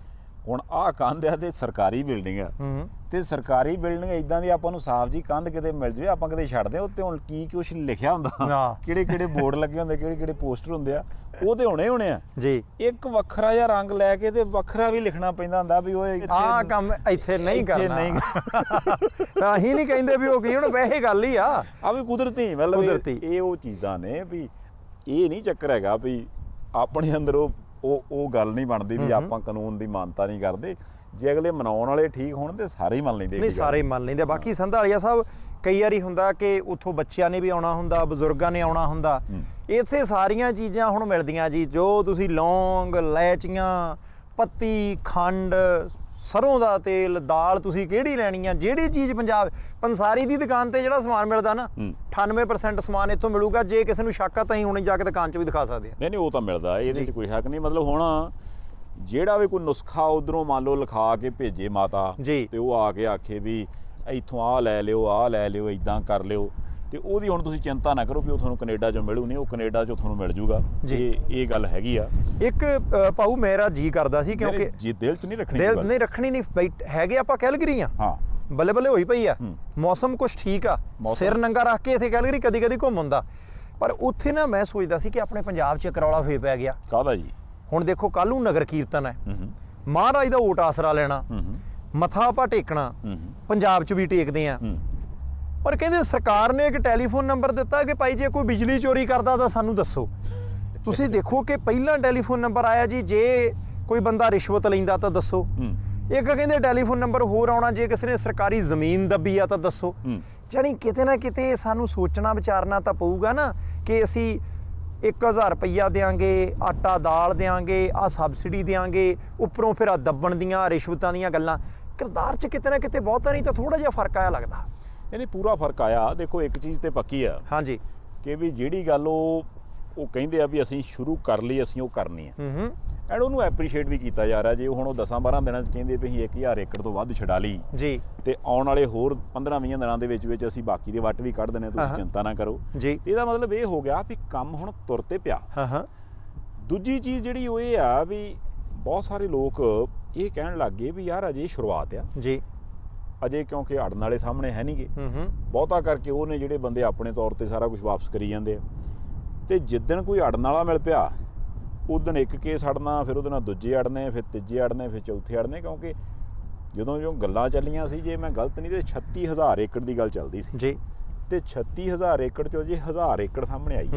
ਹੁਣ ਆਹ ਕੰਧ ਆ ਤੇ ਸਰਕਾਰੀ ਬਿਲਡਿੰਗ ਆ, ਤੇ ਸਰਕਾਰੀ ਬਿਲਡਿੰਗ ਇਦਾਂ ਦੀ ਆਪਾਂ ਨੂੰ ਸਾਫ ਜੀ ਕੰਧ ਕਿਤੇ ਮਿਲ ਜਵੇ, ਆਪਾਂ ਕਦੇ ਛੱਡਦੇ ਆ ਉੱਤੇ ਹੁਣ ਕੀ ਕੁਛ ਲਿਖਿਆ ਹੁੰਦਾ, ਕਿਹੜੇ ਬੋਰਡ ਲੱਗੇ ਹੁੰਦੇ, ਕਿਹੜੇ ਪੋਸਟਰ ਹੁੰਦੇ ਆ, ਉਹ ਤੇ ਹੋਣੇ ਆ ਜੀ। ਇੱਕ ਵੱਖਰਾ ਜਿਹਾ ਰੰਗ ਲੈ ਕੇ ਤੇ ਵੱਖਰਾ ਵੀ ਲਿਖਣਾ ਪੈਂਦਾ ਹੁੰਦਾ ਵੀ ਓਏ ਆਹ ਕੰਮ ਇੱਥੇ ਨਹੀਂ ਕਰਨਾ। ਅਸੀਂ ਨਹੀਂ ਕਹਿੰਦੇ ਵੀ ਉਹ ਕੀ, ਹੁਣ ਵੈਸੇ ਗੱਲ ਹੀ ਆ ਵੀ ਕੁਦਰਤੀ, ਮਤਲਬ ਇਹ ਉਹ ਚੀਜ਼ਾਂ ਨੇ ਵੀ ਇਹ ਨਹੀਂ ਚੱਕਰ ਹੈਗਾ ਵੀ ਆਪਣੇ ਅੰਦਰ ਉਹ ਗੱਲ ਨਹੀਂ ਬਣਦੀ ਵੀ ਆਪਾਂ ਕਾਨੂੰਨ ਦੀ ਮਾਨਤਾ ਨਹੀਂ ਕਰਦੇ। ਜੇ ਅਗਲੇ ਮਨਾਉਣ ਵਾਲੇ ਠੀਕ ਹੋਣ ਤੇ ਸਾਰੇ ਹੀ ਮੰਨ ਲੈਂਦੇ। ਨਹੀਂ, ਸਾਰੇ ਹੀ ਮੰਨ ਲੈਂਦੇ। ਬਾਕੀ ਸੰਧਾਲੀਆ ਸਾਹਿਬ, ਕਈ ਵਾਰੀ ਹੁੰਦਾ ਕਿ ਉੱਥੋਂ ਬੱਚਿਆਂ ਨੇ ਵੀ ਆਉਣਾ ਹੁੰਦਾ, ਬਜ਼ੁਰਗਾਂ ਨੇ ਆਉਣਾ ਹੁੰਦਾ, ਇੱਥੇ ਸਾਰੀਆਂ ਚੀਜ਼ਾਂ ਹੁਣ ਮਿਲਦੀਆਂ ਜੀ, ਜੋ ਤੁਸੀਂ ਲੌਂਗ, ਇਲਾਇਚੀਆਂ, ਪੱਤੀ, ਖੰਡ, ਸਰੋਂ ਦਾ ਤੇਲ, ਦਾਲ, ਤੁਸੀਂ ਕਿਹੜੀ ਲੈਣੀ ਆ, ਜਿਹੜੀ ਚੀਜ਼ ਪੰਸਾਰੀ ਦੀ ਦੁਕਾਨ ਤੇ ਜਿਹੜਾ ਸਮਾਨ ਮਿਲਦਾ ਨਾ, 98% ਸਮਾਨ ਇੱਥੋਂ ਮਿਲੂਗਾ। ਜੇ ਕਿਸੇ ਨੂੰ ਸ਼ੱਕ ਆ ਤਾਂ ਅਸੀਂ ਹੁਣੇ ਜਾ ਕੇ ਦੁਕਾਨ 'ਚ ਵੀ ਦਿਖਾ ਸਕਦੇ ਹਾਂ। ਨਹੀਂ, ਉਹ ਤਾਂ ਮਿਲਦਾ, ਇਹਦੇ 'ਚ ਕੋਈ ਸ਼ੱਕ ਨਹੀਂ। ਮਤਲਬ ਹੁਣ ਜਿਹੜਾ ਵੀ ਕੋਈ ਨੁਸਖਾ ਉਧਰੋਂ ਮੰਨ ਲਓ ਲਿਖਾ ਕੇ ਭੇਜੇ ਮਾਤਾ, ਤੇ ਉਹ ਆ ਕੇ ਆਖੇ ਵੀ ਇੱਥੋਂ ਆਹ ਲੈ ਲਿਓ, ਆਹ ਲੈ ਲਿਓ, ਇਦਾਂ ਕਰ ਲਿਓ, ਤੇ ਉਹਦੀ ਹੁਣ ਤੁਸੀਂ ਚਿੰਤਾ ਨਾ ਕਰੋ ਵੀ ਉਹ ਤੁਹਾਨੂੰ ਕੈਨੇਡਾ 'ਚੋਂ ਮਿਲੂ ਨਹੀਂ, ਉਹ ਕੈਨੇਡਾ 'ਚੋਂ ਤੁਹਾਨੂੰ ਮਿਲ ਜੂਗਾ। ਇਹ ਗੱਲ ਹੈਗੀ ਆ। ਇੱਕ ਭਾਊ ਮੇਰਾ ਜੀ ਕਰਦਾ ਸੀ ਕਿਉਂਕਿ ਜੀ ਦਿਲ 'ਚ ਨਹੀਂ ਰੱਖਣੀ, ਦਿਲ ਨਹੀਂ ਰੱਖਣੀ ਨਹੀਂ ਬਈ, ਹੈਗੇ ਆਪਾਂ ਕੈਲਗਰੀ ਆ, ਹਾਂ ਬੱਲੇ ਬੱਲੇ ਹੋਈ ਪਈ ਆ, ਮੌਸਮ ਕੁਛ ਠੀਕ ਆ, ਸਿਰ ਨੰਗਾ ਰੱਖ ਕੇ ਇੱਥੇ ਕੈਲਗਰੀ ਕਦੀ ਕਦੀ ਘੁੰਮ ਹੁੰਦਾ। ਪਰ ਉੱਥੇ ਨਾ ਮੈਂ ਸੋਚਦਾ ਸੀ ਕਿ ਆਪਣੇ ਪੰਜਾਬ 'ਚ ਕਰੌਲਾ ਫੇਰ ਪੈ ਗਿਆ। ਕਾਹਦਾ ਜੀ? ਹੁਣ ਦੇਖੋ ਕੱਲ੍ਹ ਨੂੰ ਨਗਰ ਕੀਰਤਨ ਹੈ, ਮਹਾਰਾਜ ਦਾ ਓਟ ਆਸਰਾ ਲੈਣਾ, ਮੱਥਾ ਆਪਾਂ ਟੇਕਣਾ, ਪੰਜਾਬ 'ਚ ਵੀ ਟੇਕਦੇ ਆ। ਪਰ ਕਹਿੰਦੇ ਸਰਕਾਰ ਨੇ ਇੱਕ ਟੈਲੀਫੋਨ ਨੰਬਰ ਦਿੱਤਾ ਕਿ ਭਾਈ ਜੇ ਕੋਈ ਬਿਜਲੀ ਚੋਰੀ ਕਰਦਾ ਤਾਂ ਸਾਨੂੰ ਦੱਸੋ। ਤੁਸੀਂ ਦੇਖੋ ਕਿ ਪਹਿਲਾਂ ਟੈਲੀਫੋਨ ਨੰਬਰ ਆਇਆ ਜੀ ਜੇ ਕੋਈ ਬੰਦਾ ਰਿਸ਼ਵਤ ਲੈਂਦਾ ਤਾਂ ਦੱਸੋ। ਇੱਕ ਕਹਿੰਦੇ ਟੈਲੀਫੋਨ ਨੰਬਰ ਹੋਰ ਆਉਣਾ ਜੇ ਕਿਸੇ ਨੇ ਸਰਕਾਰੀ ਜ਼ਮੀਨ ਦੱਬੀ ਆ ਤਾਂ ਦੱਸੋ। ਜਾਣੀ ਕਿਤੇ ਨਾ ਕਿਤੇ ਸਾਨੂੰ ਸੋਚਣਾ ਵਿਚਾਰਨਾ ਤਾਂ ਪਊਗਾ ਨਾ ਕਿ ਅਸੀਂ 1000 ਰੁਪਈਆ ਦੇਾਂਗੇ, ਆਟਾ ਦਾਲ ਦੇਾਂਗੇ, ਆਹ ਸਬਸਿਡੀ ਦੇਾਂਗੇ, ਉੱਪਰੋਂ ਫਿਰ ਆ ਦੱਬਣ ਦੀਆਂ ਰਿਸ਼ਵਤਾਂ ਦੀਆਂ ਗੱਲਾਂ। ਕਿਰਦਾਰ 'ਚ ਕਿਤੇ ਨਾ ਕਿਤੇ ਬਹੁਤਾ ਨਹੀਂ ਤਾਂ ਥੋੜਾ ਜਿਹਾ ਫਰਕ ਆਇਆ ਲੱਗਦਾ। ਨਹੀਂ ਪੂਰਾ ਫਰਕ ਆਇਆ। ਦੇਖੋ ਇੱਕ ਚੀਜ਼ ਤੇ ਪੱਕੀ ਆ, ਹਾਂਜੀ, ਕਿ ਵੀ ਜਿਹੜੀ ਗੱਲ ਉਹ ਕਹਿੰਦੇ ਆ ਵੀ ਅਸੀਂ ਸ਼ੁਰੂ ਕਰ ਲਈ, ਅਸੀਂ ਉਹ ਕਰਨੀ ਆ, ਐਂਡ ਉਹਨੂੰ ਐਪਰੀਸ਼ੀਏਟ ਵੀ ਕੀਤਾ ਜਾ ਰਿਹਾ। ਜੇ ਹੁਣ ਉਹ 10-12 ਦਿਨਾਂ 'ਚ ਕਹਿੰਦੇ ਵੀ ਅਸੀਂ 1000 ਏਕੜ ਤੋਂ ਵੱਧ ਛਡਾ ਲਈ ਜੀ, ਤੇ ਆਉਣ ਵਾਲੇ ਹੋਰ 15-20 ਦਿਨਾਂ ਦੇ ਵਿੱਚ ਅਸੀਂ ਬਾਕੀ ਦੇ ਵੱਟ ਵੀ ਕੱਢ ਦੇਣੇ, ਤੁਸੀਂ ਚਿੰਤਾ ਨਾ ਕਰੋ ਜੀ। ਤੇ ਇਹਦਾ ਮਤਲਬ ਇਹ ਹੋ ਗਿਆ ਵੀ ਕੰਮ ਹੁਣ ਤੁਰ ਤੇ ਪਿਆ। ਦੂਜੀ ਚੀਜ਼ ਜਿਹੜੀ ਉਹ ਇਹ ਆ ਵੀ ਬਹੁਤ ਸਾਰੇ ਲੋਕ ਇਹ ਕਹਿਣ ਲੱਗ ਗਏ ਵੀ ਯਾਰ ਅਜੇ ਸ਼ੁਰੂਆਤ ਆ ਜੀ, ਅਜੇ ਕਿਉਂਕਿ ਅੜਨ ਵਾਲੇ ਸਾਹਮਣੇ ਹੈ ਨਹੀਂਗੇ, ਬਹੁਤਾ ਕਰਕੇ ਉਹ ਨੇ ਜਿਹੜੇ ਬੰਦੇ ਆਪਣੇ ਤੌਰ ਤੇ ਸਾਰਾ ਕੁਝ ਵਾਪਸ ਕਰੀ ਜਾਂਦੇ ਆ। ਤੇ ਜਿੱਦਣ ਕੋਈ ਅੜਨ ਵਾਲਾ ਮਿਲ ਪਿਆ ਉਦਣ ਇੱਕ ਕੇਸ ਅੜਨਾ, ਫਿਰ ਉਹਦੇ ਨਾਲ ਦੂਜੇ ਅੜਨੇ, ਫਿਰ ਤੀਜੇ ਅੜਨੇ, ਫਿਰ ਚੌਥੇ ਅੜਨੇ। ਕਿਉਂਕਿ ਜਦੋਂ ਜੋ ਗੱਲਾਂ ਚੱਲੀਆਂ ਸੀ, ਜੇ ਮੈਂ ਗਲਤ ਨਹੀਂ ਤੇ 36000 ਏਕੜ ਦੀ ਗੱਲ ਚੱਲਦੀ ਸੀ ਜੀ, ਤੇ 36000 ਏਕੜ ਚੋਂ ਜੇ 1000 ਏਕੜ ਸਾਹਮਣੇ ਆਈ,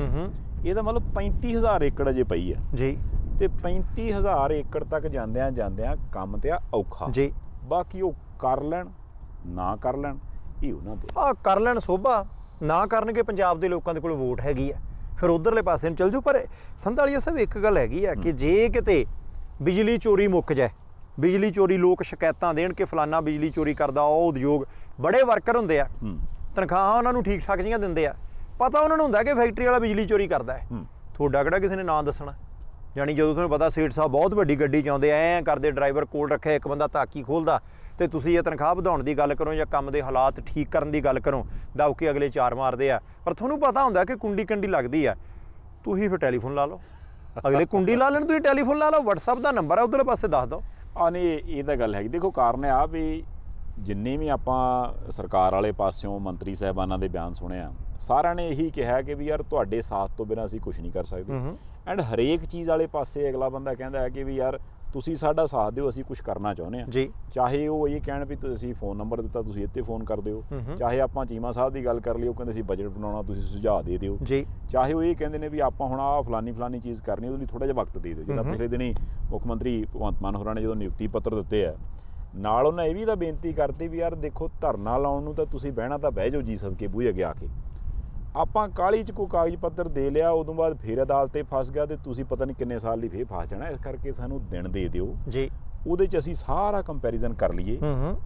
ਇਹਦਾ ਮਤਲਬ 35000 ਏਕੜ ਅਜੇ ਪਈ ਆ ਜੀ। ਤੇ 35000 ਏਕੜ ਤੱਕ ਜਾਂਦਿਆਂ ਜਾਂਦਿਆਂ ਕੰਮ ਤੇ ਆ ਔਖਾ ਜੀ। ਬਾਕੀ ਉਹ ਕਰ ਲੈਣ ਨਾ ਕਰ ਲੈਣ ਇਹ ਉਹਨਾਂ ਤੇ ਆ, ਕਰ ਲੈਣ ਸੋਭਾ, ਨਾ ਕਰਨਗੇ ਪੰਜਾਬ ਦੇ ਲੋਕਾਂ ਦੇ ਕੋਲ ਵੋਟ ਹੈਗੀ ਆ, ਫਿਰ ਉਧਰਲੇ ਪਾਸੇ ਨੂੰ ਚੱਲ ਜੂ। ਪਰ ਸੰਧਾਲੀਆ ਸਾਹਿਬ ਇੱਕ ਗੱਲ ਹੈਗੀ ਆ ਕਿ ਜੇ ਕਿਤੇ ਬਿਜਲੀ ਚੋਰੀ ਮੁੱਕ ਜਾਏ, ਬਿਜਲੀ ਚੋਰੀ ਲੋਕ ਸ਼ਿਕਾਇਤਾਂ ਦੇਣ ਕਿ ਫਲਾਨਾ ਬਿਜਲੀ ਚੋਰੀ ਕਰਦਾ, ਉਹ ਉਦਯੋਗ ਬੜੇ ਵਰਕਰ ਹੁੰਦੇ ਆ, ਤਨਖਾਹਾਂ ਉਹਨਾਂ ਨੂੰ ਠੀਕ ਠਾਕ ਜਿਹੀਆਂ ਦਿੰਦੇ ਆ, ਪਤਾ ਉਹਨਾਂ ਨੂੰ ਹੁੰਦਾ ਕਿ ਫੈਕਟਰੀ ਵਾਲਾ ਬਿਜਲੀ ਚੋਰੀ ਕਰਦਾ ਹੈ, ਤੁਹਾਡਾ ਕਿਹੜਾ ਕਿਸੇ ਨੇ ਨਾਂ ਦੱਸਣਾ। ਜਾਣੀ ਜਦੋਂ ਤੁਹਾਨੂੰ ਪਤਾ ਸੇਠ ਸਾਹਿਬ ਬਹੁਤ ਵੱਡੀ ਗੱਡੀ 'ਚ ਆਉਂਦੇ, ਐਂ ਕਰਦੇ ਡਰਾਈਵਰ ਕੋਲ ਰੱਖਿਆ, ਇੱਕ ਬੰਦਾ ਤਾਕੀ ਖੋਲ੍ਹਦਾ, ਤੇ ਤੁਸੀਂ ਇਹ ਤਨਖਾਹ ਵਧਾਉਣ ਦੀ ਗੱਲ ਕਰੋ ਜਾਂ ਕੰਮ ਦੇ ਹਾਲਾਤ ਠੀਕ ਕਰਨ ਦੀ ਗੱਲ ਕਰੋ, ਦਬ ਕੇ ਅਗਲੇ ਚਾਰ ਮਾਰਦੇ ਆ। ਪਰ ਤੁਹਾਨੂੰ ਪਤਾ ਹੁੰਦਾ ਕਿ ਕੁੰਡੀ ਕੰਡੀ ਲੱਗਦੀ ਆ, ਤੁਸੀਂ ਫਿਰ ਟੈਲੀਫੋਨ ਲਾ ਲਓ, ਅਗਲੇ ਕੁੰਡੀ ਲਾ ਲੈਣ, ਤੁਸੀਂ ਟੈਲੀਫੋਨ ਲਾ ਲਓ, WhatsApp ਦਾ ਨੰਬਰ ਆ ਉਧਰਲੇ ਪਾਸੇ ਦੱਸ ਦਿਓ। ਨਹੀਂ ਇਹ ਤਾਂ ਗੱਲ ਹੈਗੀ। ਦੇਖੋ ਕਾਰਨ ਆ ਵੀ ਜਿੰਨੇ ਵੀ ਆਪਾਂ ਸਰਕਾਰ ਵਾਲੇ ਪਾਸਿਓਂ ਮੰਤਰੀ ਸਾਹਿਬਾਨਾਂ ਦੇ ਬਿਆਨ ਸੁਣਿਆ, ਸਾਰਿਆਂ ਨੇ ਇਹੀ ਕਿਹਾ ਕਿ ਵੀ ਯਾਰ ਤੁਹਾਡੇ ਸਾਥ ਤੋਂ ਬਿਨਾਂ ਅਸੀਂ ਕੁਝ ਨਹੀਂ ਕਰ ਸਕਦੇ। ਐਂਡ ਹਰੇਕ ਚੀਜ਼ ਵਾਲੇ ਪਾਸੇ ਅਗਲਾ ਬੰਦਾ ਕਹਿੰਦਾ ਹੈ ਕਿ ਵੀ ਯਾਰ ਤੁਸੀਂ ਸਾਡਾ ਸਾਥ ਦਿਓ, ਅਸੀਂ ਕੁਝ ਕਰਨਾ ਚਾਹੁੰਦੇ ਹਾਂ ਜੀ। ਚਾਹੇ ਉਹ ਇਹ ਕਹਿਣ ਵੀ ਤੁਸੀਂ ਫੋਨ ਨੰਬਰ ਦਿੱਤਾ, ਤੁਸੀਂ ਇੱਥੇ ਫੋਨ ਕਰ ਦਿਓ, ਚਾਹੇ ਆਪਾਂ ਚੀਮਾ ਸਾਹਿਬ ਦੀ ਗੱਲ ਕਰ ਲਈ, ਉਹ ਕਹਿੰਦੇ ਅਸੀਂ ਬਜਟ ਬਣਾਉਣਾ, ਤੁਸੀਂ ਸੁਝਾਅ ਦੇ ਦਿਓ ਜੀ। ਚਾਹੇ ਉਹ ਇਹ ਕਹਿੰਦੇ ਨੇ ਵੀ ਆਪਾਂ ਹੁਣ ਆਹ ਫਲਾਨੀ ਚੀਜ਼ ਕਰਨੀ, ਉਹਦੇ ਲਈ ਥੋੜ੍ਹਾ ਜਿਹਾ ਵਕਤ ਦੇ ਦਿਓ। ਜਿੱਦਾਂ ਪਿਛਲੇ ਦਿਨੀ ਮੁੱਖ ਮੰਤਰੀ ਭਗਵੰਤ ਮਾਨ ਹੋਰਾਂ ਨੇ ਜਦੋਂ ਨਿਯੁਕਤੀ ਪੱਤਰ ਦਿੱਤੇ ਆ, ਨਾਲ ਉਹਨਾਂ ਇਹ ਵੀ ਤਾਂ ਬੇਨਤੀ ਕਰਤੀ ਵੀ ਯਾਰ ਦੇਖੋ ਧਰਨਾ ਲਾਉਣ ਨੂੰ ਤਾਂ ਤੁਸੀਂ ਬਹਿਣਾ ਤਾਂ ਬਹਿ ਜਾਓ ਜੀ ਸਦਕੇ ਬੂਹੇ ਅੱਗੇ ਆ ਕੇ। ਆਪਾਂ ਕਾਹਲੀ 'ਚ ਕੋਈ ਕਾਗਜ਼ ਪੱਤਰ ਦੇ ਲਿਆ, ਉਦੋਂ ਬਾਅਦ ਫਿਰ ਅਦਾਲਤ 'ਤੇ ਫਸ ਗਿਆ ਤੇ ਤੁਸੀਂ ਪਤਾ ਨਹੀਂ ਕਿੰਨੇ ਸਾਲ ਲਈ ਫਿਰ ਫਸ ਜਾਣਾ। ਇਸ ਕਰਕੇ ਸਾਨੂੰ ਦਿਨ ਦੇ ਦਿਓ ਜੀ, ਉਹਦੇ 'ਚ ਅਸੀਂ ਸਾਰਾ ਕੰਪੈਰੀਜ਼ਨ ਕਰ ਲਈਏ,